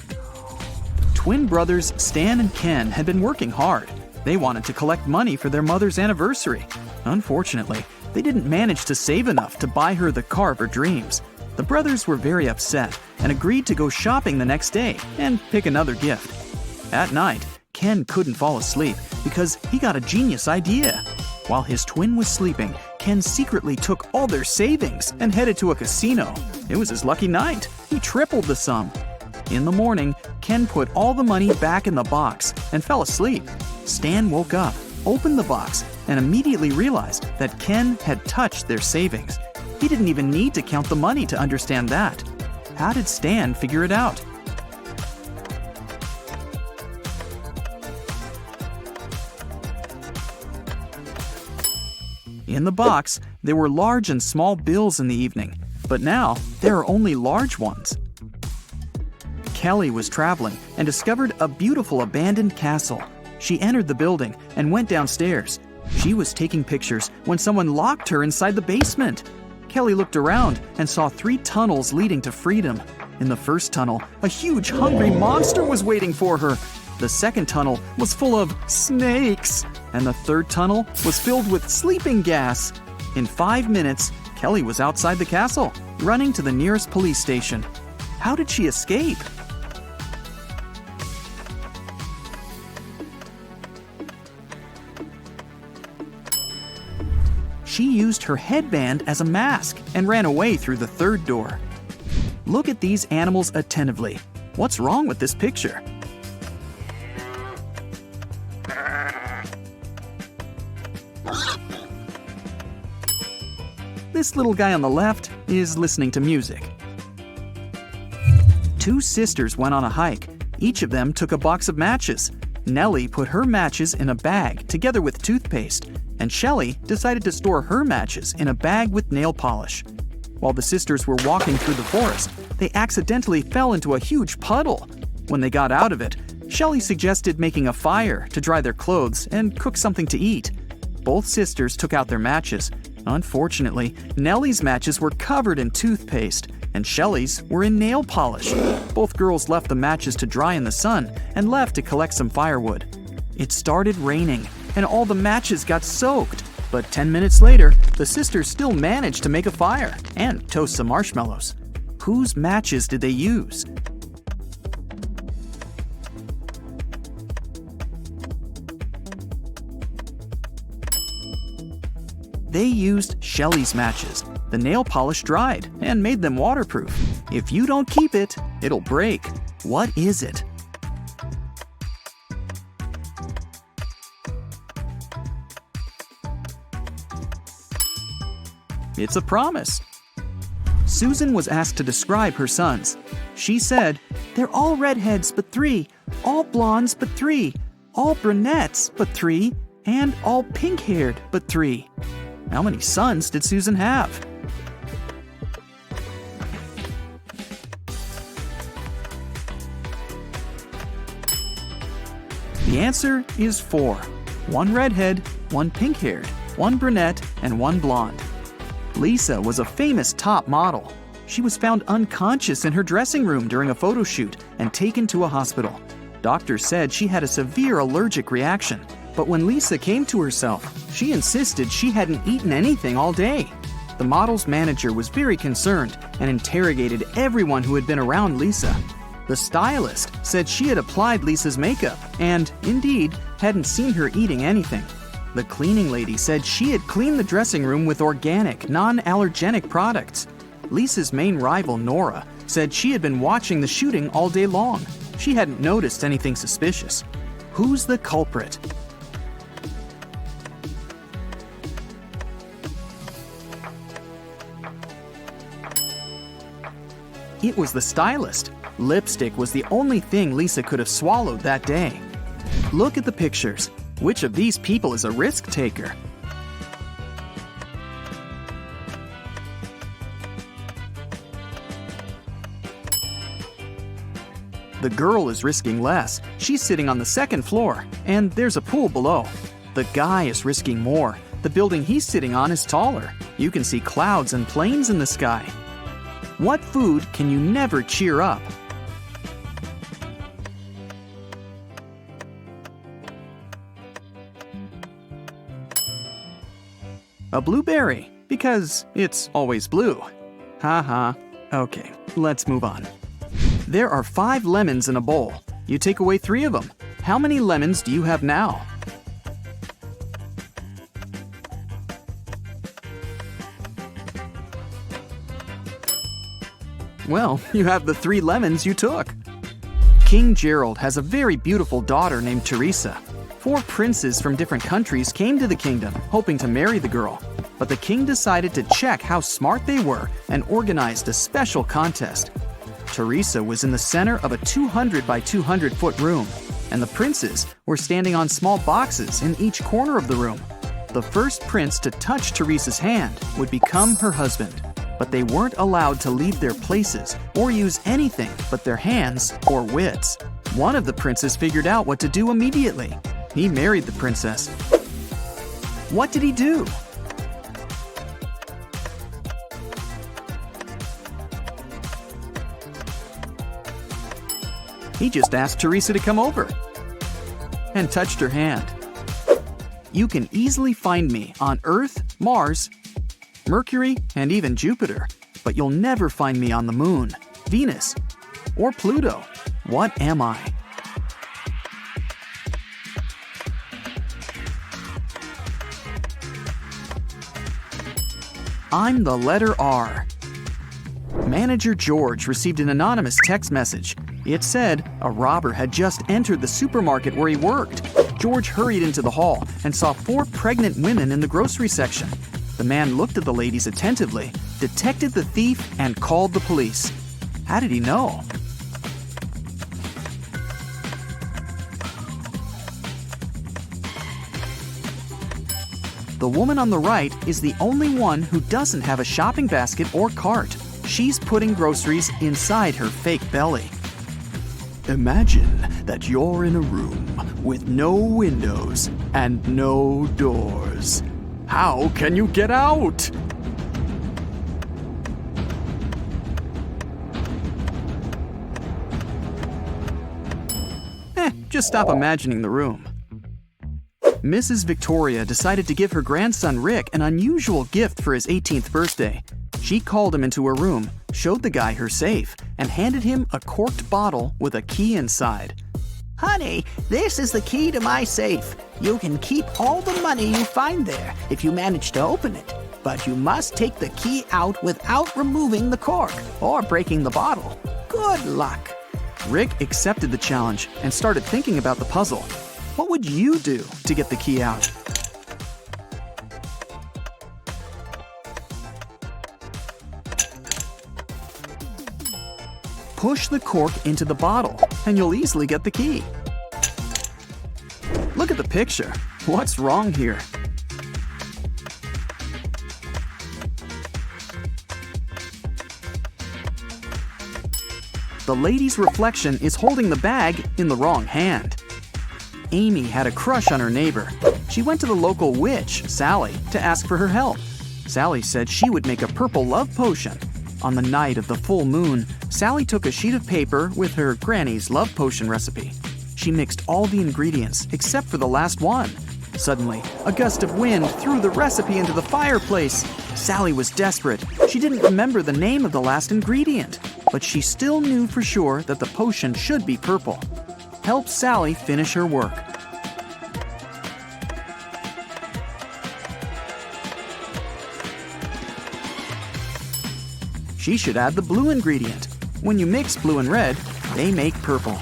Twin brothers Stan and Ken had been working hard. They wanted to collect money for their mother's anniversary. Unfortunately, they didn't manage to save enough to buy her the car of her dreams. The brothers were very upset and agreed to go shopping the next day and pick another gift. At night, Ken couldn't fall asleep because he got a genius idea. While his twin was sleeping, Ken secretly took all their savings and headed to a casino. It was his lucky night. He tripled the sum. In the morning, Ken put all the money back in the box and fell asleep. Stan woke up, opened the box, and immediately realized that Ken had touched their savings. He didn't even need to count the money to understand that. How did Stan figure it out? In the box, there were large and small bills in the evening, but now there are only large ones. Kelly was traveling and discovered a beautiful abandoned castle. She entered the building and went downstairs. She was taking pictures when someone locked her inside the basement. Kelly looked around and saw 3 tunnels leading to freedom. In the first tunnel, a huge hungry monster was waiting for her. The second tunnel was full of snakes, and the third tunnel was filled with sleeping gas. In 5 minutes, Kelly was outside the castle, running to the nearest police station. How did she escape? She used her headband as a mask and ran away through the third door. Look at these animals attentively. What's wrong with this picture? This little guy on the left is listening to music. 2 sisters went on a hike. Each of them took a box of matches. Nellie put her matches in a bag together with toothpaste, and Shelley decided to store her matches in a bag with nail polish. While the sisters were walking through the forest, they accidentally fell into a huge puddle. When they got out of it, Shelley suggested making a fire to dry their clothes and cook something to eat. Both sisters took out their matches. Unfortunately, Nellie's matches were covered in toothpaste, and Shelley's were in nail polish. Both girls left the matches to dry in the sun and left to collect some firewood. It started raining, and all the matches got soaked. But 10 minutes later, the sisters still managed to make a fire and toast some marshmallows. Whose matches did they use? They used Shelley's matches. The nail polish dried and made them waterproof. If you don't keep it, it'll break. What is it? It's a promise. Susan was asked to describe her sons. She said, "They're all redheads but 3, all blondes but 3, all brunettes but 3, and all pink-haired but 3. How many sons did Susan have? The answer is 4. 1 redhead, 1 pink-haired, 1 brunette, and 1 blonde. Lisa was a famous top model. She was found unconscious in her dressing room during a photo shoot and taken to a hospital. Doctors said she had a severe allergic reaction, but when Lisa came to herself, she insisted she hadn't eaten anything all day. The model's manager was very concerned and interrogated everyone who had been around Lisa. The stylist said she had applied Lisa's makeup and, indeed, hadn't seen her eating anything. The cleaning lady said she had cleaned the dressing room with organic, non-allergenic products. Lisa's main rival, Nora, said she had been watching the shooting all day long. She hadn't noticed anything suspicious. Who's the culprit? It was the stylist. Lipstick was the only thing Lisa could have swallowed that day. Look at the pictures. Which of these people is a risk taker? The girl is risking less. She's sitting on the second floor, and there's a pool below. The guy is risking more. The building he's sitting on is taller. You can see clouds and planes in the sky. What food can you never cheer up? A blueberry, because it's always blue. Haha. Okay, let's move on. There are 5 lemons in a bowl. You take away 3 of them. How many lemons do you have now? Well, you have the 3 lemons you took. King Gerald has a very beautiful daughter named Teresa. 4 princes from different countries came to the kingdom, hoping to marry the girl. But the king decided to check how smart they were and organized a special contest. Teresa was in the center of a 200 by 200 foot room, and the princes were standing on small boxes in each corner of the room. The first prince to touch Teresa's hand would become her husband, but they weren't allowed to leave their places or use anything but their hands or wits. One of the princes figured out what to do immediately. He married the princess. What did he do? He just asked Teresa to come over and touched her hand. You can easily find me on Earth, Mars, Mercury, and even Jupiter, but you'll never find me on the Moon, Venus, or Pluto. What am I? I'm the letter R. Manager George received an anonymous text message. It said a robber had just entered the supermarket where he worked. George hurried into the hall and saw 4 pregnant women in the grocery section. The man looked at the ladies attentively, detected the thief, and called the police. How did he know? The woman on the right is the only one who doesn't have a shopping basket or cart. She's putting groceries inside her fake belly. Imagine that you're in a room with no windows and no doors. How can you get out? Just stop imagining the room. Mrs. Victoria decided to give her grandson Rick an unusual gift for his 18th birthday. She called him into her room, showed the guy her safe, and handed him a corked bottle with a key inside. Honey, this is the key to my safe. You can keep all the money you find there if you manage to open it. But you must take the key out without removing the cork or breaking the bottle. Good luck. Rick accepted the challenge and started thinking about the puzzle. What would you do to get the key out? Push the cork into the bottle, and you'll easily get the key. Look at the picture. What's wrong here? The lady's reflection is holding the bag in the wrong hand. Amy had a crush on her neighbor. She went to the local witch, Sally, to ask for her help. Sally said she would make a purple love potion. On the night of the full moon, Sally took a sheet of paper with her granny's love potion recipe. She mixed all the ingredients except for the last one. Suddenly, a gust of wind threw the recipe into the fireplace. Sally was desperate. She didn't remember the name of the last ingredient, but she still knew for sure that the potion should be purple. Help Sally finish her work. She should add the blue ingredient. When you mix blue and red, they make purple.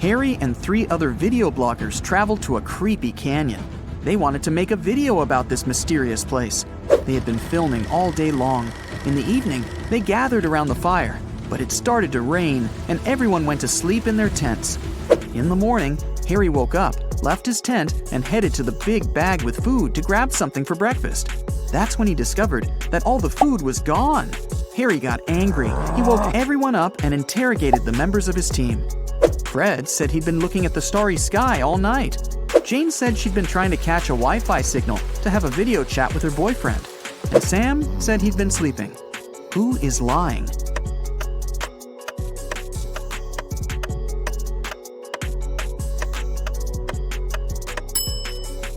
Harry and 3 other video bloggers traveled to a creepy canyon. They wanted to make a video about this mysterious place. They had been filming all day long. In the evening, they gathered around the fire, but it started to rain and everyone went to sleep in their tents. In the morning, Harry woke up, left his tent, and headed to the big bag with food to grab something for breakfast. That's when he discovered that all the food was gone. Harry got angry. He woke everyone up and interrogated the members of his team. Fred said he'd been looking at the starry sky all night. Jane said she'd been trying to catch a Wi-Fi signal to have a video chat with her boyfriend. And Sam said he'd been sleeping. Who is lying?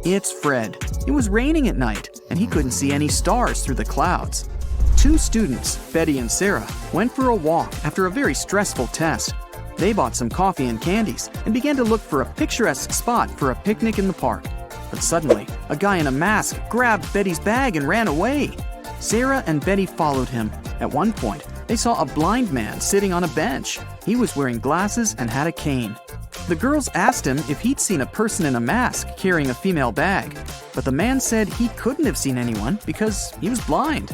It's Fred. It was raining at night, and he couldn't see any stars through the clouds. Two students, Betty and Sarah, went for a walk after a very stressful test. They bought some coffee and candies and began to look for a picturesque spot for a picnic in the park. But suddenly, a guy in a mask grabbed Betty's bag and ran away. Sarah and Betty followed him. At one point, they saw a blind man sitting on a bench. He was wearing glasses and had a cane. The girls asked him if he'd seen a person in a mask carrying a female bag, but the man said he couldn't have seen anyone because he was blind.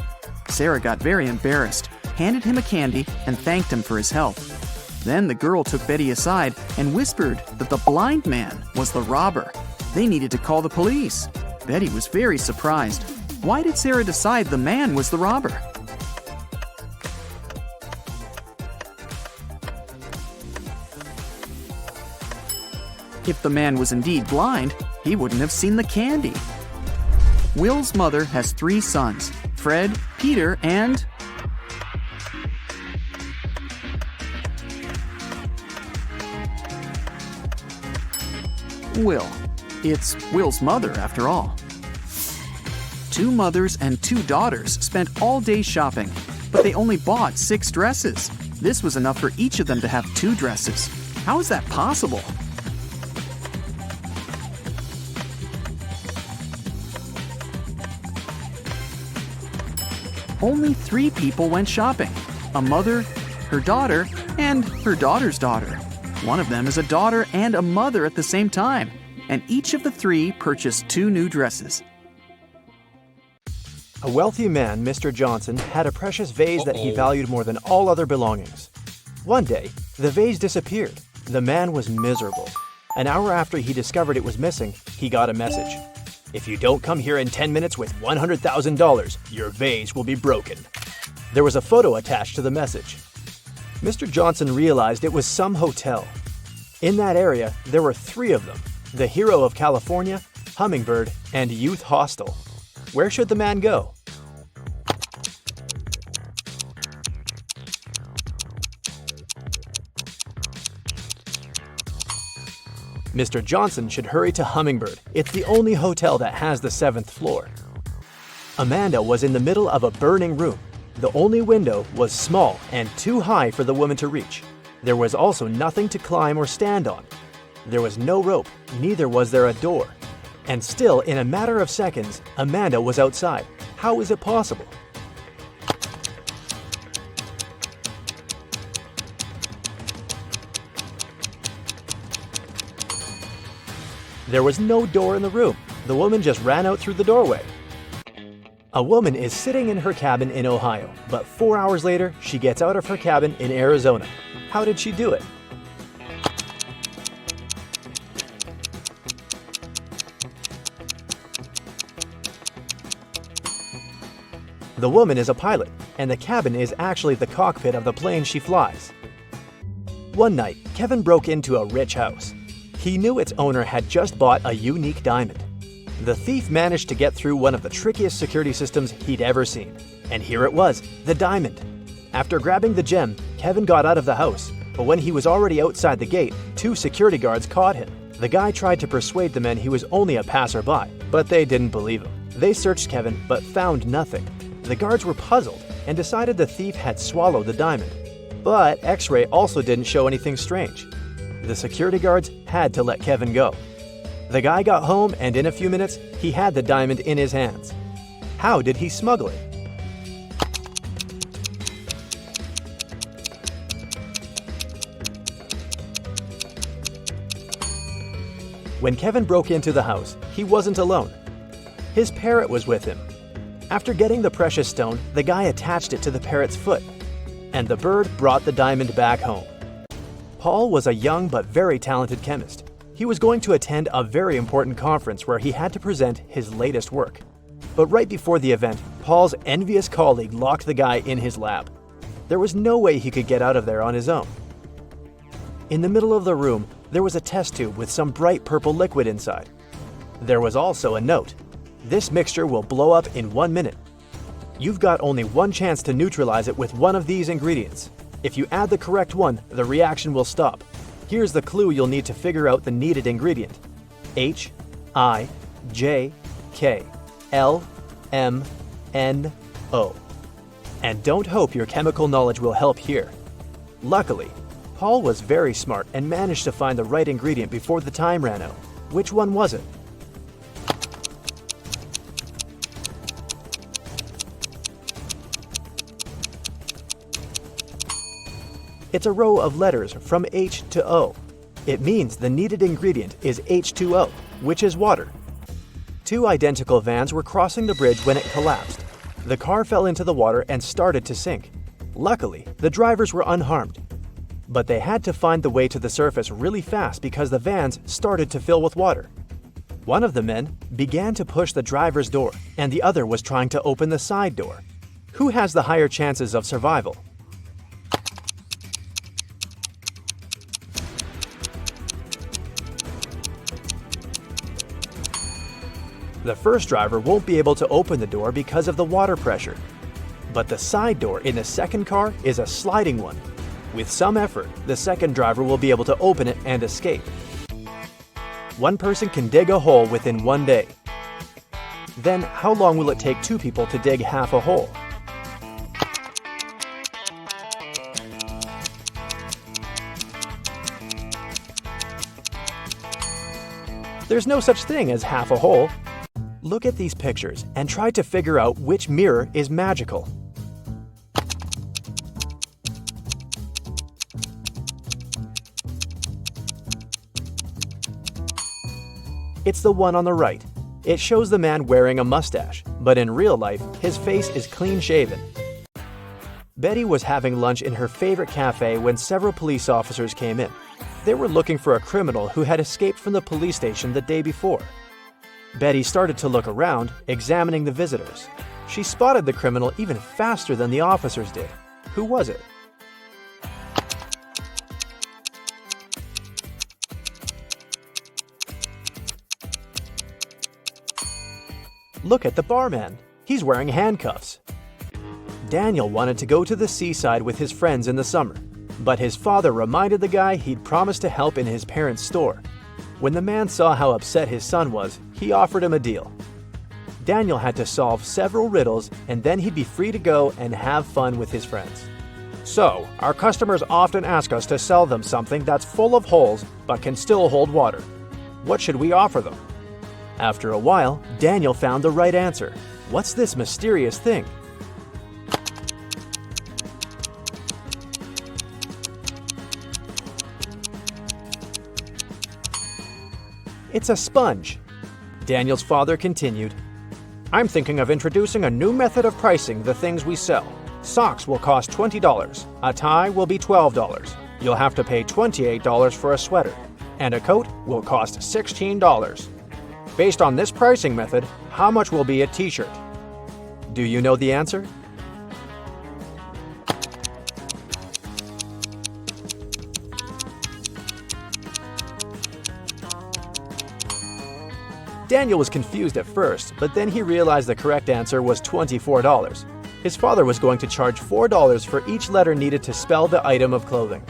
Sarah got very embarrassed, handed him a candy, and thanked him for his help. Then the girl took Betty aside and whispered that the blind man was the robber. They needed to call the police. Betty was very surprised. Why did Sarah decide the man was the robber? If the man was indeed blind, he wouldn't have seen the candy. Will's mother has 3 sons, Fred, Peter, and... Will. It's Will's mother, after all. 2 mothers and 2 daughters spent all day shopping, but they only bought 6 dresses. This was enough for each of them to have 2 dresses. How is that possible? Only 3 people went shopping: a mother, her daughter, and her daughter's daughter. One of them is a daughter and a mother at the same time, and each of the 3 purchased 2 new dresses. A wealthy man, Mr. Johnson, had a precious vase that he valued more than all other belongings. One day, the vase disappeared. The man was miserable. An hour after he discovered it was missing, he got a message. "If you don't come here in 10 minutes with $100,000, your vase will be broken." There was a photo attached to the message. Mr. Johnson realized it was some hotel. In that area, there were 3 of them: the Hero of California, Hummingbird, and Youth Hostel. Where should the man go? Mr. Johnson should hurry to Hummingbird. It's the only hotel that has the 7th floor. Amanda was in the middle of a burning room. The only window was small and too high for the woman to reach. There was also nothing to climb or stand on. There was no rope, neither was there a door. And still, in a matter of seconds, Amanda was outside. How is it possible? There was no door in the room. The woman just ran out through the doorway. A woman is sitting in her cabin in Ohio, but 4 hours later, she gets out of her cabin in Arizona. How did she do it? The woman is a pilot, and the cabin is actually the cockpit of the plane she flies. One night, Kevin broke into a rich house. He knew its owner had just bought a unique diamond. The thief managed to get through one of the trickiest security systems he'd ever seen. And here it was, the diamond. After grabbing the gem, Kevin got out of the house, but when he was already outside the gate, 2 security guards caught him. The guy tried to persuade the men he was only a passerby, but they didn't believe him. They searched Kevin, but found nothing. The guards were puzzled and decided the thief had swallowed the diamond. But X-ray also didn't show anything strange. The security guards had to let Kevin go. The guy got home, and in a few minutes, he had the diamond in his hands. How did he smuggle it? When Kevin broke into the house, he wasn't alone. His parrot was with him. After getting the precious stone, the guy attached it to the parrot's foot, and the bird brought the diamond back home. Paul was a young but very talented chemist. He was going to attend a very important conference where he had to present his latest work. But right before the event, Paul's envious colleague locked the guy in his lab. There was no way he could get out of there on his own. In the middle of the room, there was a test tube with some bright purple liquid inside. There was also a note. This mixture will blow up in 1 minute. You've got only one chance to neutralize it with one of these ingredients. If you add the correct one, the reaction will stop. Here's the clue you'll need to figure out the needed ingredient. H, I, J, K, L, M, N, O. And don't hope your chemical knowledge will help here. Luckily, Paul was very smart and managed to find the right ingredient before the time ran out. Which one was it? It's a row of letters from H to O. It means the needed ingredient is H2O, which is water. Two identical vans were crossing the bridge when it collapsed. The car fell into the water and started to sink. Luckily, the drivers were unharmed. But they had to find the way to the surface really fast because the vans started to fill with water. One of the men began to push the driver's door, and the other was trying to open the side door. Who has the higher chances of survival? The first driver won't be able to open the door because of the water pressure. But the side door in the second car is a sliding one. With some effort, the second driver will be able to open it and escape. One person can dig a hole within 1 day. Then, how long will it take two people to dig half a hole? There's no such thing as half a hole. Look at these pictures and try to figure out which mirror is magical. It's the one on the right. It shows the man wearing a mustache, but in real life, his face is clean shaven. Betty was having lunch in her favorite cafe when several police officers came in. They were looking for a criminal who had escaped from the police station the day before. Betty started to look around, examining the visitors. She spotted the criminal even faster than the officers did. Who was it? Look at the barman. He's wearing handcuffs. Daniel wanted to go to the seaside with his friends in the summer, but his father reminded the guy he'd promised to help in his parents' store. When the man saw how upset his son was, he offered him a deal. Daniel had to solve several riddles, and then he'd be free to go and have fun with his friends. So, our customers often ask us to sell them something that's full of holes but can still hold water. What should we offer them? After a while, Daniel found the right answer. What's this mysterious thing? It's a sponge. Daniel's father continued, I'm thinking of introducing a new method of pricing the things we sell. Socks will cost $20. A tie will be $12. You'll have to pay $28 for a sweater. And a coat will cost $16. Based on this pricing method, how much will be a t-shirt? Do you know the answer? Daniel was confused at first, but then he realized the correct answer was $24. His father was going to charge $4 for each letter needed to spell the item of clothing.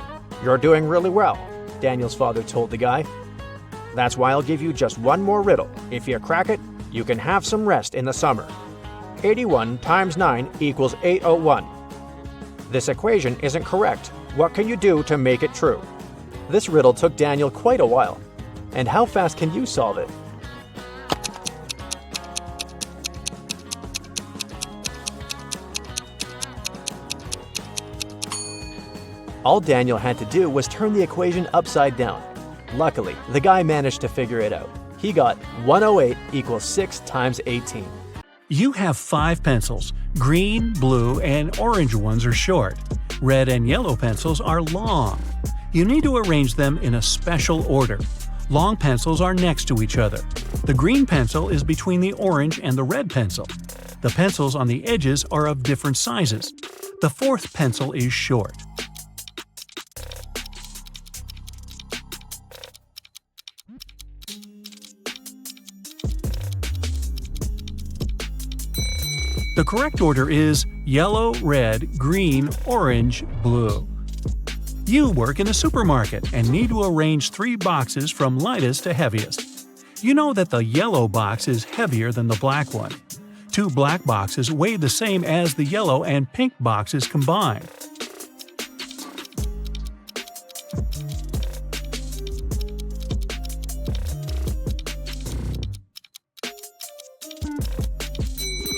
You're doing really well, Daniel's father told the guy. That's why I'll give you just one more riddle. If you crack it, you can have some rest in the summer. 81 times 9 equals 801. This equation isn't correct. What can you do to make it true? This riddle took Daniel quite a while. And how fast can you solve it? All Daniel had to do was turn the equation upside down. Luckily, the guy managed to figure it out. He got 108 equals 6 times 18. You have 5 pencils. Green, blue, and orange ones are short. Red and yellow pencils are long. You need to arrange them in a special order. Long pencils are next to each other. The green pencil is between the orange and the red pencil. The pencils on the edges are of different sizes. The fourth pencil is short. The correct order is yellow, red, green, orange, blue. You work in a supermarket and need to arrange 3 boxes from lightest to heaviest. You know that the yellow box is heavier than the black one. 2 black boxes weigh the same as the yellow and pink boxes combined.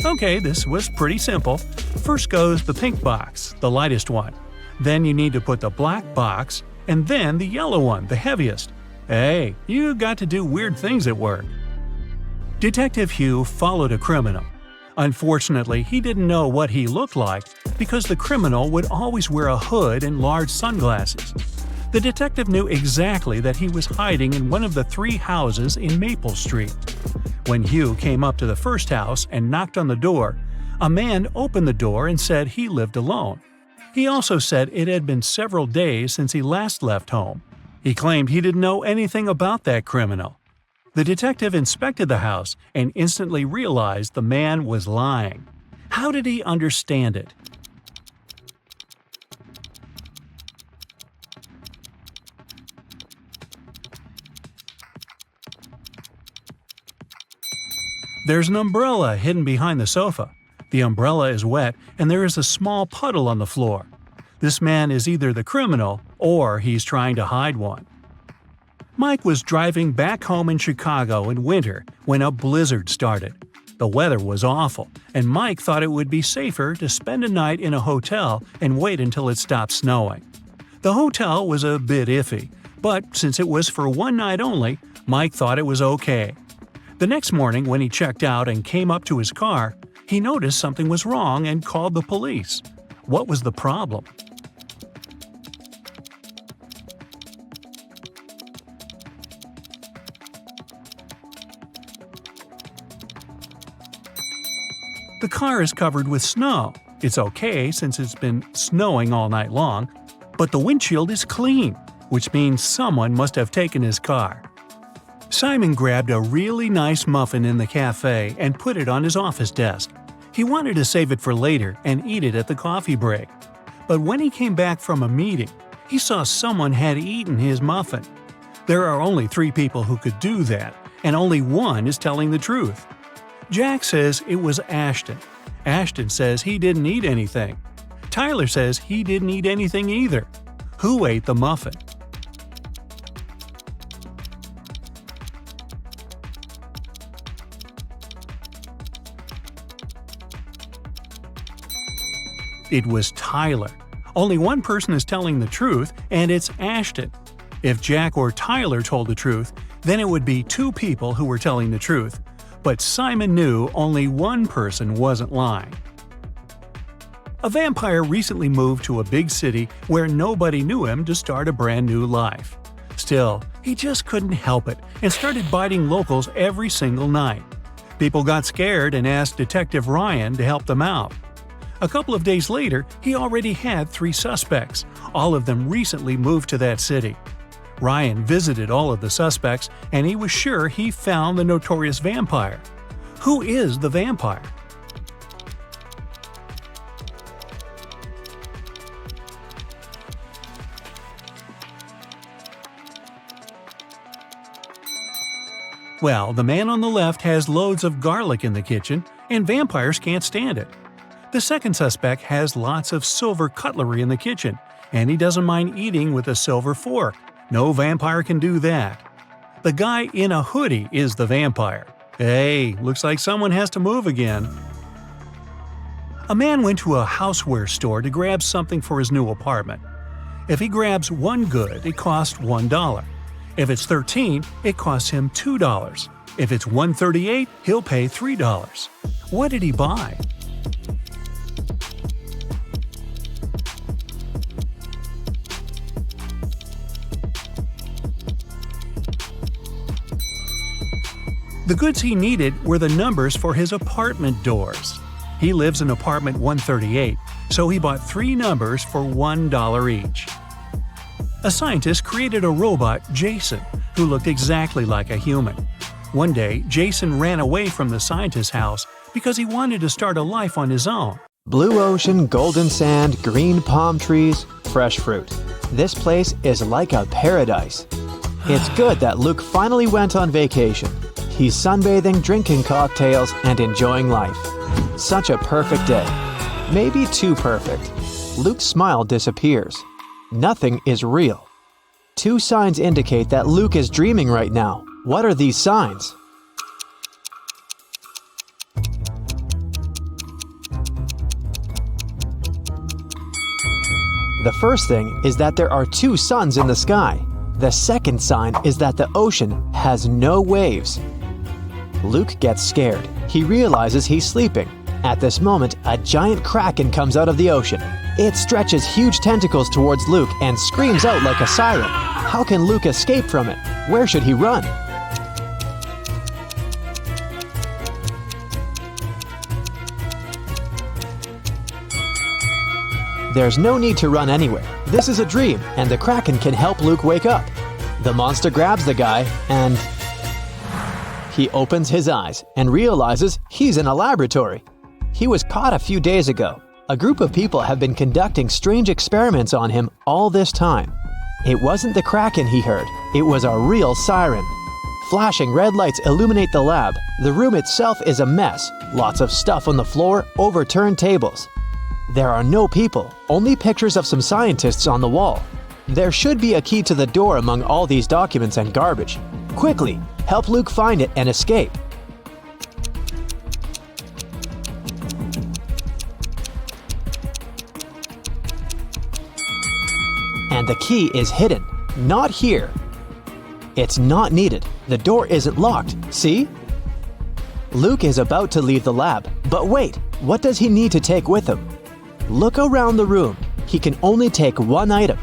Okay, this was pretty simple. First goes the pink box, the lightest one. Then you need to put the black box, and then the yellow one, the heaviest. Hey, you got to do weird things at work. Detective Hugh followed a criminal. Unfortunately, he didn't know what he looked like because the criminal would always wear a hood and large sunglasses. The detective knew exactly that he was hiding in one of the 3 houses in Maple Street. When Hugh came up to the first house and knocked on the door, a man opened the door and said he lived alone. He also said it had been several days since he last left home. He claimed he didn't know anything about that criminal. The detective inspected the house and instantly realized the man was lying. How did he understand it? There's an umbrella hidden behind the sofa. The umbrella is wet and there is a small puddle on the floor. This man is either the criminal or he's trying to hide one. Mike was driving back home in Chicago in winter when a blizzard started. The weather was awful, and Mike thought it would be safer to spend a night in a hotel and wait until it stopped snowing. The hotel was a bit iffy, but since it was for one night only, Mike thought it was okay. The next morning when he checked out and came up to his car, he noticed something was wrong and called the police. What was the problem? The car is covered with snow. It's okay since it's been snowing all night long, but the windshield is clean, which means someone must have taken his car. Simon grabbed a really nice muffin in the cafe and put it on his office desk. He wanted to save it for later and eat it at the coffee break. But when he came back from a meeting, he saw someone had eaten his muffin. There are only 3 people who could do that, and only one is telling the truth. Jack says it was Ashton. Ashton says he didn't eat anything. Tyler says he didn't eat anything either. Who ate the muffin? It was Tyler. Only one person is telling the truth, and it's Ashton. If Jack or Tyler told the truth, then it would be 2 people who were telling the truth. But Simon knew only one person wasn't lying. A vampire recently moved to a big city where nobody knew him to start a brand new life. Still, he just couldn't help it and started biting locals every single night. People got scared and asked Detective Ryan to help them out. A couple of days later, he already had 3 suspects. All of them recently moved to that city. Ryan visited all of the suspects, and he was sure he found the notorious vampire. Who is the vampire? Well, the man on the left has loads of garlic in the kitchen, and vampires can't stand it. The second suspect has lots of silver cutlery in the kitchen, and he doesn't mind eating with a silver fork. No vampire can do that. The guy in a hoodie is the vampire. Hey, looks like someone has to move again. A man went to a houseware store to grab something for his new apartment. If he grabs one good, it costs $1. If it's 13, it costs him $2. If it's 138, he'll pay $3. What did he buy? The goods he needed were the numbers for his apartment doors. He lives in apartment 138, so he bought 3 numbers for $1 each. A scientist created a robot, Jason, who looked exactly like a human. One day, Jason ran away from the scientist's house because he wanted to start a life on his own. Blue ocean, golden sand, green palm trees, fresh fruit. This place is like a paradise. It's good that Luke finally went on vacation. He's sunbathing, drinking cocktails, and enjoying life. Such a perfect day. Maybe too perfect. Luke's smile disappears. Nothing is real. 2 signs indicate that Luke is dreaming right now. What are these signs? The first thing is that there are 2 suns in the sky. The second sign is that the ocean has no waves. Luke gets scared. He realizes he's sleeping. At this moment, a giant kraken comes out of the ocean. It stretches huge tentacles towards Luke and screams out like a siren. How can Luke escape from it? Where should he run? There's no need to run anywhere. This is a dream, and the kraken can help Luke wake up. The monster grabs the guy, and he opens his eyes and realizes he's in a laboratory. He was caught a few days ago. A group of people have been conducting strange experiments on him all this time. It wasn't the kraken he heard, it was a real siren. Flashing red lights illuminate the lab. The room itself is a mess. Lots of stuff on the floor, overturned tables. There are no people, only pictures of some scientists on the wall. There should be a key to the door among all these documents and garbage. Quickly, help Luke find it and escape. And the key is hidden, not here. It's not needed. The door isn't locked, see? Luke is about to leave the lab, but wait, what does he need to take with him? Look around the room. He can only take 1 item.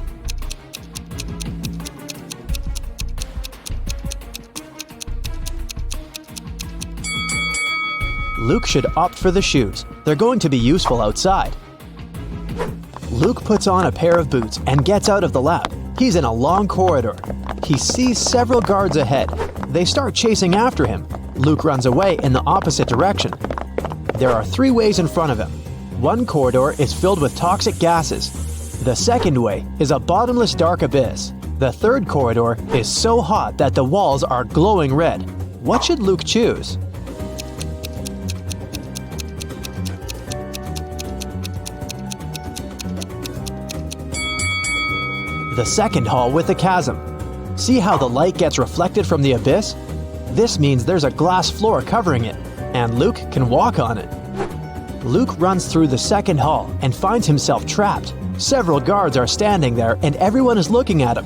Luke should opt for the shoes. They're going to be useful outside. Luke puts on a pair of boots and gets out of the lab. He's in a long corridor. He sees several guards ahead. They start chasing after him. Luke runs away in the opposite direction. There are 3 ways in front of him. One corridor is filled with toxic gases. The second way is a bottomless dark abyss. The third corridor is so hot that the walls are glowing red. What should Luke choose? The second hall with a chasm. See how the light gets reflected from the abyss? This means there's a glass floor covering it, and Luke can walk on it. Luke runs through the second hall and finds himself trapped. Several guards are standing there and everyone is looking at him.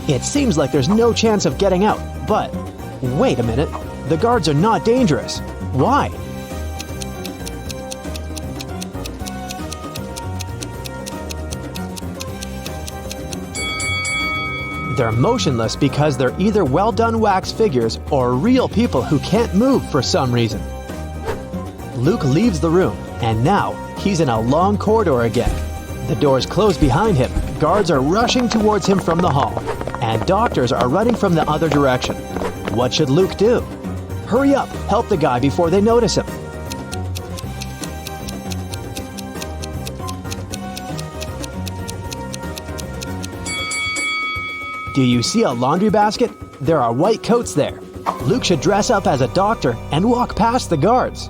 It seems like there's no chance of getting out, but wait a minute, the guards are not dangerous. Why? They're motionless because they're either well-done wax figures or real people who can't move for some reason. Luke leaves the room, and now he's in a long corridor again. The doors close behind him, guards are rushing towards him from the hall, and doctors are running from the other direction. What should Luke do? Hurry up, help the guy before they notice him. Do you see a laundry basket? There are white coats there. Luke should dress up as a doctor and walk past the guards.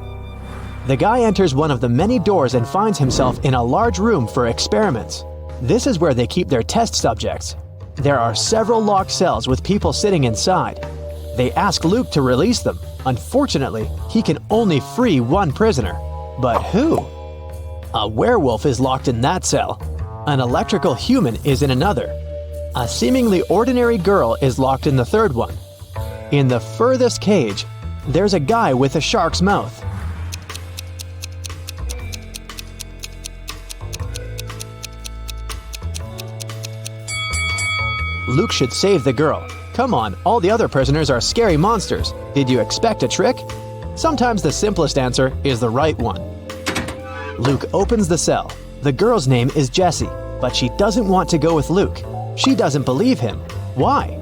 The guy enters one of the many doors and finds himself in a large room for experiments. This is where they keep their test subjects. There are several locked cells with people sitting inside. They ask Luke to release them. Unfortunately, he can only free 1 prisoner. But who? A werewolf is locked in that cell. An electrical human is in another. A seemingly ordinary girl is locked in the third one. In the furthest cage, there's a guy with a shark's mouth. Luke should save the girl. Come on, all the other prisoners are scary monsters. Did you expect a trick? Sometimes the simplest answer is the right one. Luke opens the cell. The girl's name is Jessie, but she doesn't want to go with Luke. She doesn't believe him. Why?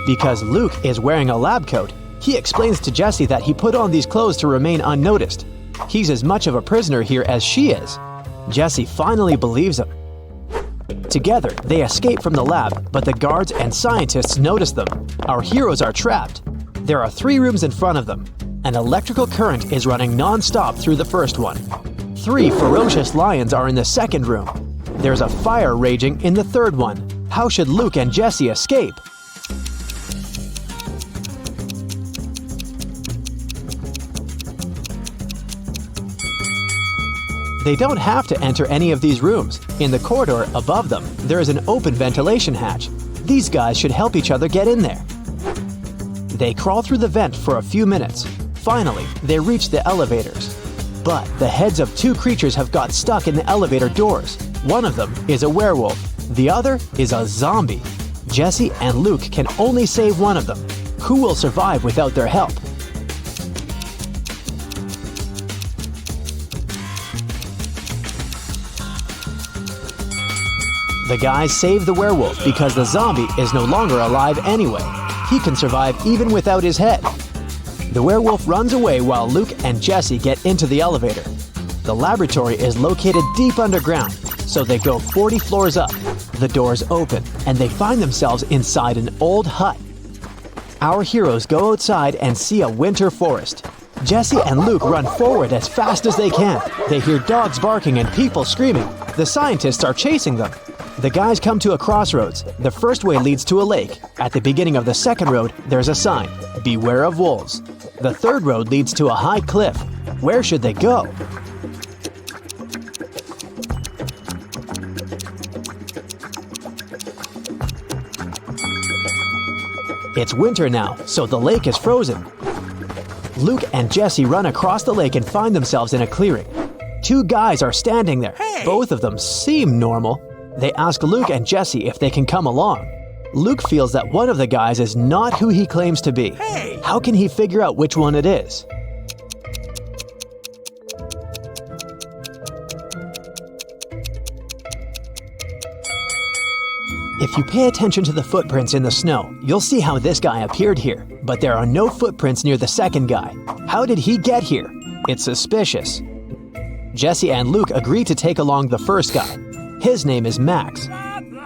Because Luke is wearing a lab coat. He explains to Jessie that he put on these clothes to remain unnoticed. He's as much of a prisoner here as she is. Jessie finally believes him. Together, they escape from the lab, but the guards and scientists notice them. Our heroes are trapped. There are 3 rooms in front of them. An electrical current is running non-stop through the first one. 3 ferocious lions are in the second room. There's a fire raging in the third one. How should Luke and Jessie escape? They don't have to enter any of these rooms. In the corridor above them, there is an open ventilation hatch. These guys should help each other get in there. They crawl through the vent for a few minutes. Finally, they reach the elevators. But the heads of 2 creatures have got stuck in the elevator doors. One of them is a werewolf. The other is a zombie. Jessie and Luke can only save one of them. Who will survive without their help? The guys save the werewolf because the zombie is no longer alive anyway. He can survive even without his head. The werewolf runs away while Luke and Jessie get into the elevator. The laboratory is located deep underground, so they go 40 floors up. The doors open, and they find themselves inside an old hut. Our heroes go outside and see a winter forest. Jessie and Luke run forward as fast as they can. They hear dogs barking and people screaming. The scientists are chasing them. The guys come to a crossroads. The first way leads to a lake. At the beginning of the second road, there's a sign, "Beware of wolves." The third road leads to a high cliff. Where should they go? It's winter now, so the lake is frozen. Luke and Jessie run across the lake and find themselves in a clearing. 2 guys are standing there. Both of them seem normal. They ask Luke and Jessie if they can come along. Luke feels that one of the guys is not who he claims to be. How can he figure out which one it is? If you pay attention to the footprints in the snow, you'll see how this guy appeared here. But there are no footprints near the second guy. How did he get here? It's suspicious. Jessie and Luke agree to take along the first guy. His name is Max.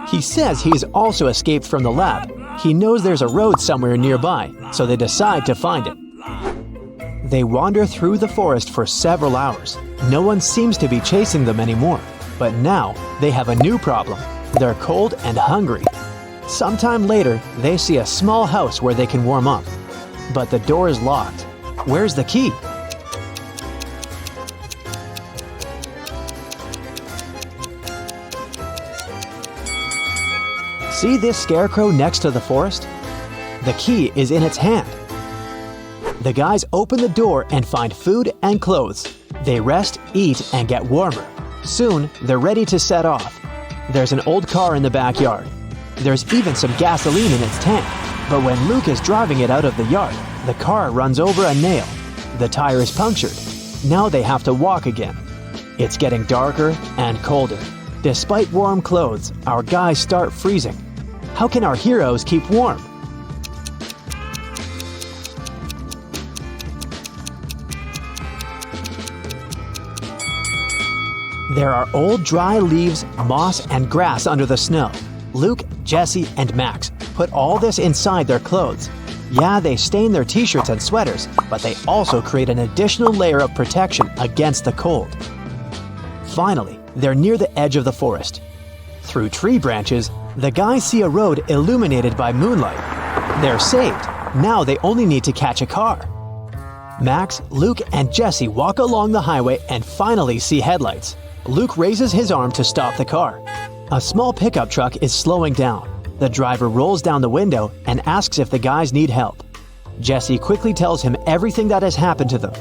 He says he's also escaped from the lab. He knows there's a road somewhere nearby, so they decide to find it. They wander through the forest for several hours. No one seems to be chasing them anymore. But now, they have a new problem. They're cold and hungry. Sometime later, they see a small house where they can warm up. But the door is locked. Where's the key? See this scarecrow next to the forest? The key is in its hand. The guys open the door and find food and clothes. They rest, eat, and get warmer. Soon, they're ready to set off. There's an old car in the backyard. There's even some gasoline in its tank. But when Luke is driving it out of the yard, the car runs over a nail. The tire is punctured. Now they have to walk again. It's getting darker and colder. Despite warm clothes, our guys start freezing. How can our heroes keep warm? There are old dry leaves, moss, and grass under the snow. Luke, Jessie, and Max put all this inside their clothes. Yeah, they stain their t-shirts and sweaters, but they also create an additional layer of protection against the cold. Finally, they're near the edge of the forest. Through tree branches, the guys see a road illuminated by moonlight. They're saved. Now they only need to catch a car. Max, Luke, and Jessie walk along the highway and finally see headlights. Luke raises his arm to stop the car. A small pickup truck is slowing down. The driver rolls down the window and asks if the guys need help. Jessie quickly tells him everything that has happened to them.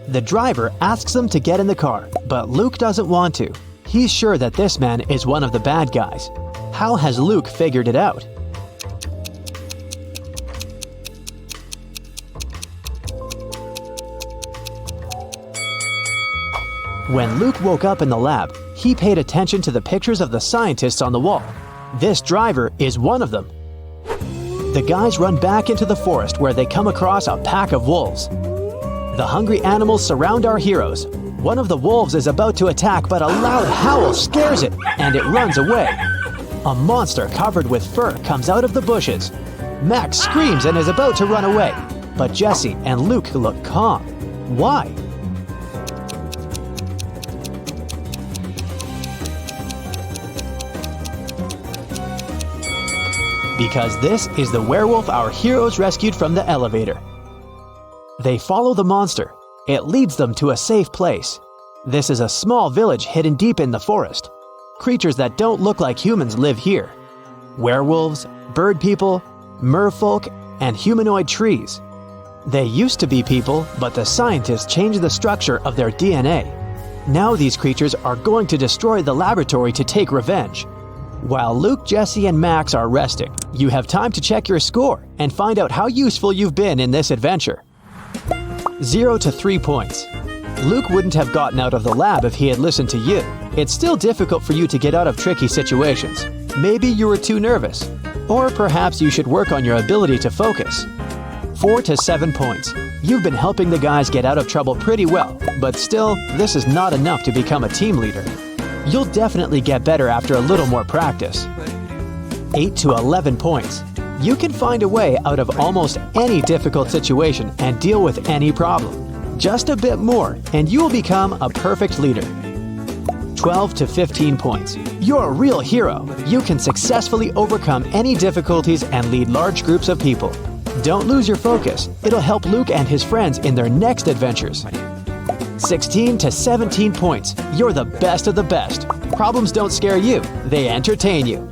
The driver asks them to get in the car, but Luke doesn't want to. He's sure that this man is one of the bad guys. How has Luke figured it out? When Luke woke up in the lab, he paid attention to the pictures of the scientists on the wall. This driver is one of them. The guys run back into the forest where they come across a pack of wolves. The hungry animals surround our heroes. One of the wolves is about to attack, but a loud howl scares it, and it runs away. A monster covered with fur comes out of the bushes. Max screams and is about to run away, but Jesse and Luke look calm. Why? Because this is the werewolf our heroes rescued from the elevator. They follow the monster. It leads them to a safe place. This is a small village hidden deep in the forest. Creatures that don't look like humans live here. Werewolves, bird people, merfolk, and humanoid trees. They used to be people, but the scientists changed the structure of their DNA. Now these creatures are going to destroy the laboratory to take revenge. While Luke, Jesse, and Max are resting, you have time to check your score and find out how useful you've been in this adventure. 0 to 3 points. Luke wouldn't have gotten out of the lab if he had listened to you. It's still difficult for you to get out of tricky situations. Maybe you were too nervous. Or perhaps you should work on your ability to focus. 4 to 7 points. You've been helping the guys get out of trouble pretty well, but still, this is not enough to become a team leader. You'll definitely get better after a little more practice. 8 to 11 points. You can find a way out of almost any difficult situation and deal with any problem. Just a bit more, and you will become a perfect leader. 12 to 15 points. You're a real hero. You can successfully overcome any difficulties and lead large groups of people. Don't lose your focus. It'll help Luke and his friends in their next adventures. 16 to 17 points. You're the best of the best. Problems don't scare you. They entertain you.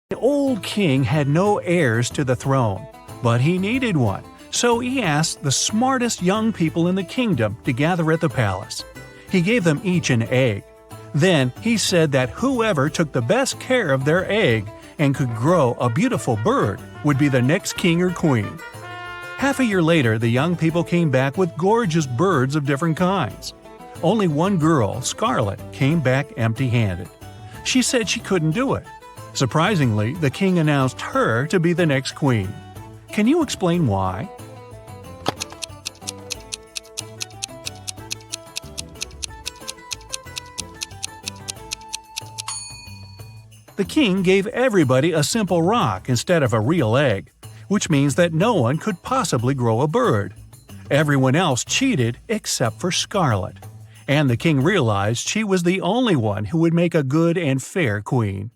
The old king had no heirs to the throne, but he needed one, so he asked the smartest young people in the kingdom to gather at the palace. He gave them each an egg. Then he said that whoever took the best care of their egg and could grow a beautiful bird would be the next king or queen. Half a year later, the young people came back with gorgeous birds of different kinds. Only one girl, Scarlet, came back empty-handed. She said she couldn't do it. Surprisingly, the king announced her to be the next queen. Can you explain why? The king gave everybody a simple rock instead of a real egg, which means that no one could possibly grow a bird. Everyone else cheated except for Scarlet, and the king realized she was the only one who would make a good and fair queen.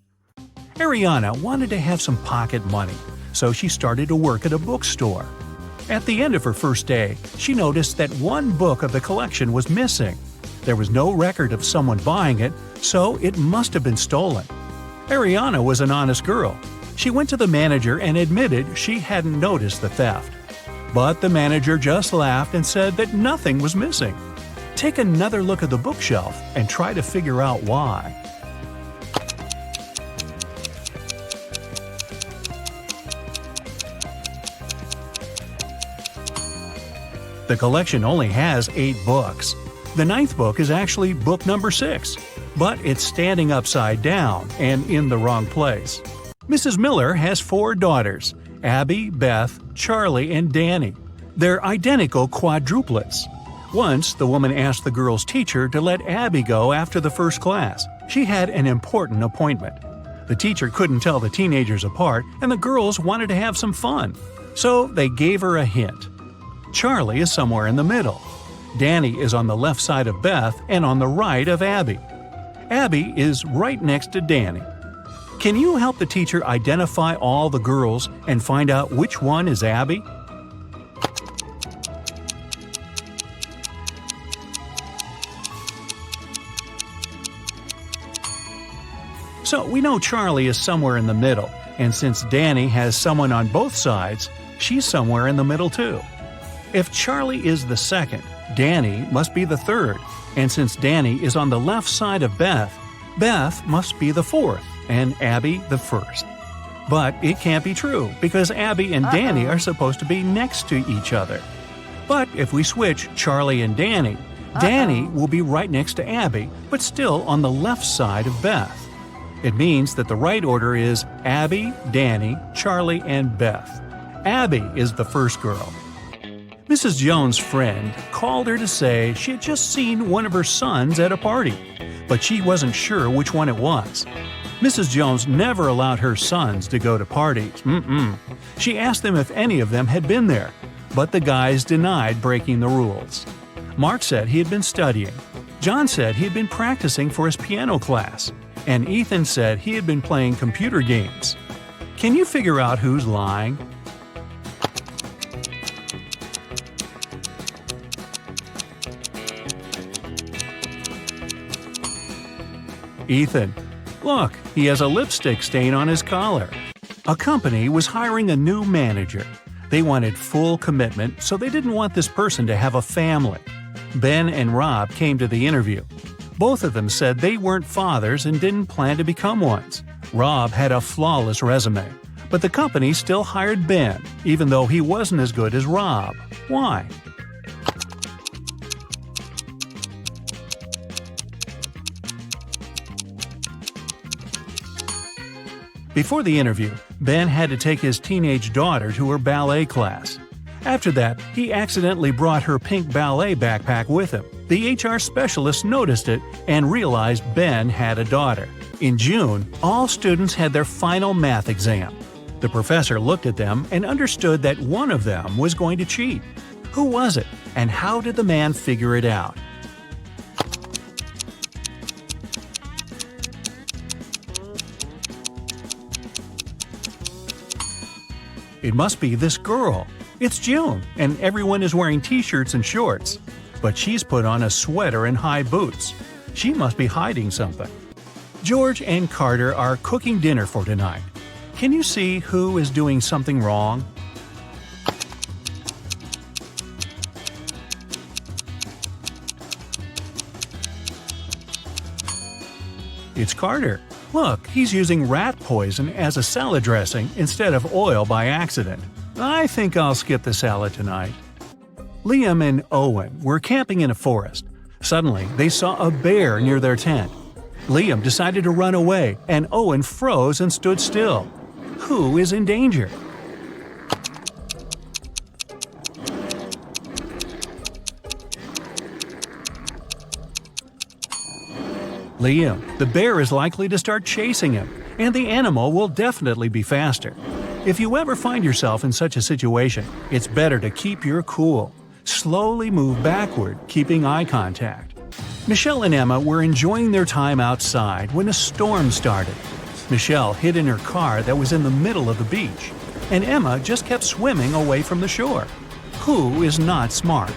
Ariana wanted to have some pocket money, so she started to work at a bookstore. At the end of her first day, she noticed that one book of the collection was missing. There was no record of someone buying it, so it must have been stolen. Ariana was an honest girl. She went to the manager and admitted she hadn't noticed the theft. But the manager just laughed and said that nothing was missing. Take another look at the bookshelf and try to figure out why. The collection only has 8 books. The 9th book is actually book number 6, but it's standing upside down and in the wrong place. Mrs. Miller has 4 daughters, Abby, Beth, Charlie, and Danny. They're identical quadruplets. Once, the woman asked the girls' teacher to let Abby go after the first class. She had an important appointment. The teacher couldn't tell the teenagers apart, and the girls wanted to have some fun. So they gave her a hint. Charlie is somewhere in the middle. Danny is on the left side of Beth and on the right of Abby. Abby is right next to Danny. Can you help the teacher identify all the girls and find out which one is Abby? So we know Charlie is somewhere in the middle, and since Danny has someone on both sides, she's somewhere in the middle too. If Charlie is the second, Danny must be the third, and since Danny is on the left side of Beth, Beth must be the fourth, and Abby the first. But it can't be true, because Abby and Danny are supposed to be next to each other. But if we switch Charlie and Danny, Danny will be right next to Abby, but still on the left side of Beth. It means that the right order is Abby, Danny, Charlie, and Beth. Abby is the first girl. Mrs. Jones' friend called her to say she had just seen one of her sons at a party, but she wasn't sure which one it was. Mrs. Jones never allowed her sons to go to parties. She asked them if any of them had been there, but the guys denied breaking the rules. Mark said he had been studying. John said he had been practicing for his piano class. And Ethan said he had been playing computer games. Can you figure out who's lying? Ethan. Look, he has a lipstick stain on his collar. A company was hiring a new manager. They wanted full commitment, so they didn't want this person to have a family. Ben and Rob came to the interview. Both of them said they weren't fathers and didn't plan to become ones. Rob had a flawless resume, but the company still hired Ben, even though he wasn't as good as Rob. Why? Before the interview, Ben had to take his teenage daughter to her ballet class. After that, he accidentally brought her pink ballet backpack with him. The HR specialist noticed it and realized Ben had a daughter. In June, all students had their final math exam. The professor looked at them and understood that one of them was going to cheat. Who was it, and how did the man figure it out? It must be this girl. It's June, and everyone is wearing t-shirts and shorts. But she's put on a sweater and high boots. She must be hiding something. George and Carter are cooking dinner for tonight. Can you see who is doing something wrong? It's Carter. Look, he's using rat poison as a salad dressing instead of oil by accident. I think I'll skip the salad tonight. Liam and Owen were camping in a forest. Suddenly, they saw a bear near their tent. Liam decided to run away, and Owen froze and stood still. Who is in danger? Liam. The bear is likely to start chasing him, and the animal will definitely be faster. If you ever find yourself in such a situation, it's better to keep your cool. Slowly move backward, keeping eye contact. Michelle and Emma were enjoying their time outside when a storm started. Michelle hid in her car that was in the middle of the beach, and Emma just kept swimming away from the shore. Who is not smart?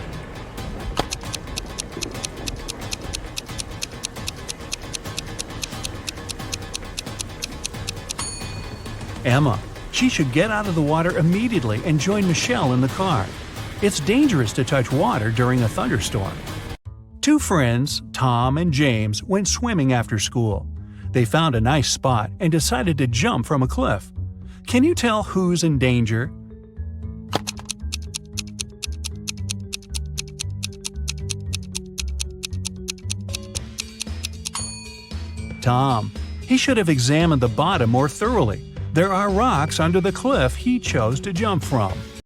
Emma. She should get out of the water immediately and join Michelle in the car. It's dangerous to touch water during a thunderstorm. Two friends, Tom and James, went swimming after school. They found a nice spot and decided to jump from a cliff. Can you tell who's in danger? Tom. He should have examined the bottom more thoroughly. There are rocks under the cliff he chose to jump from.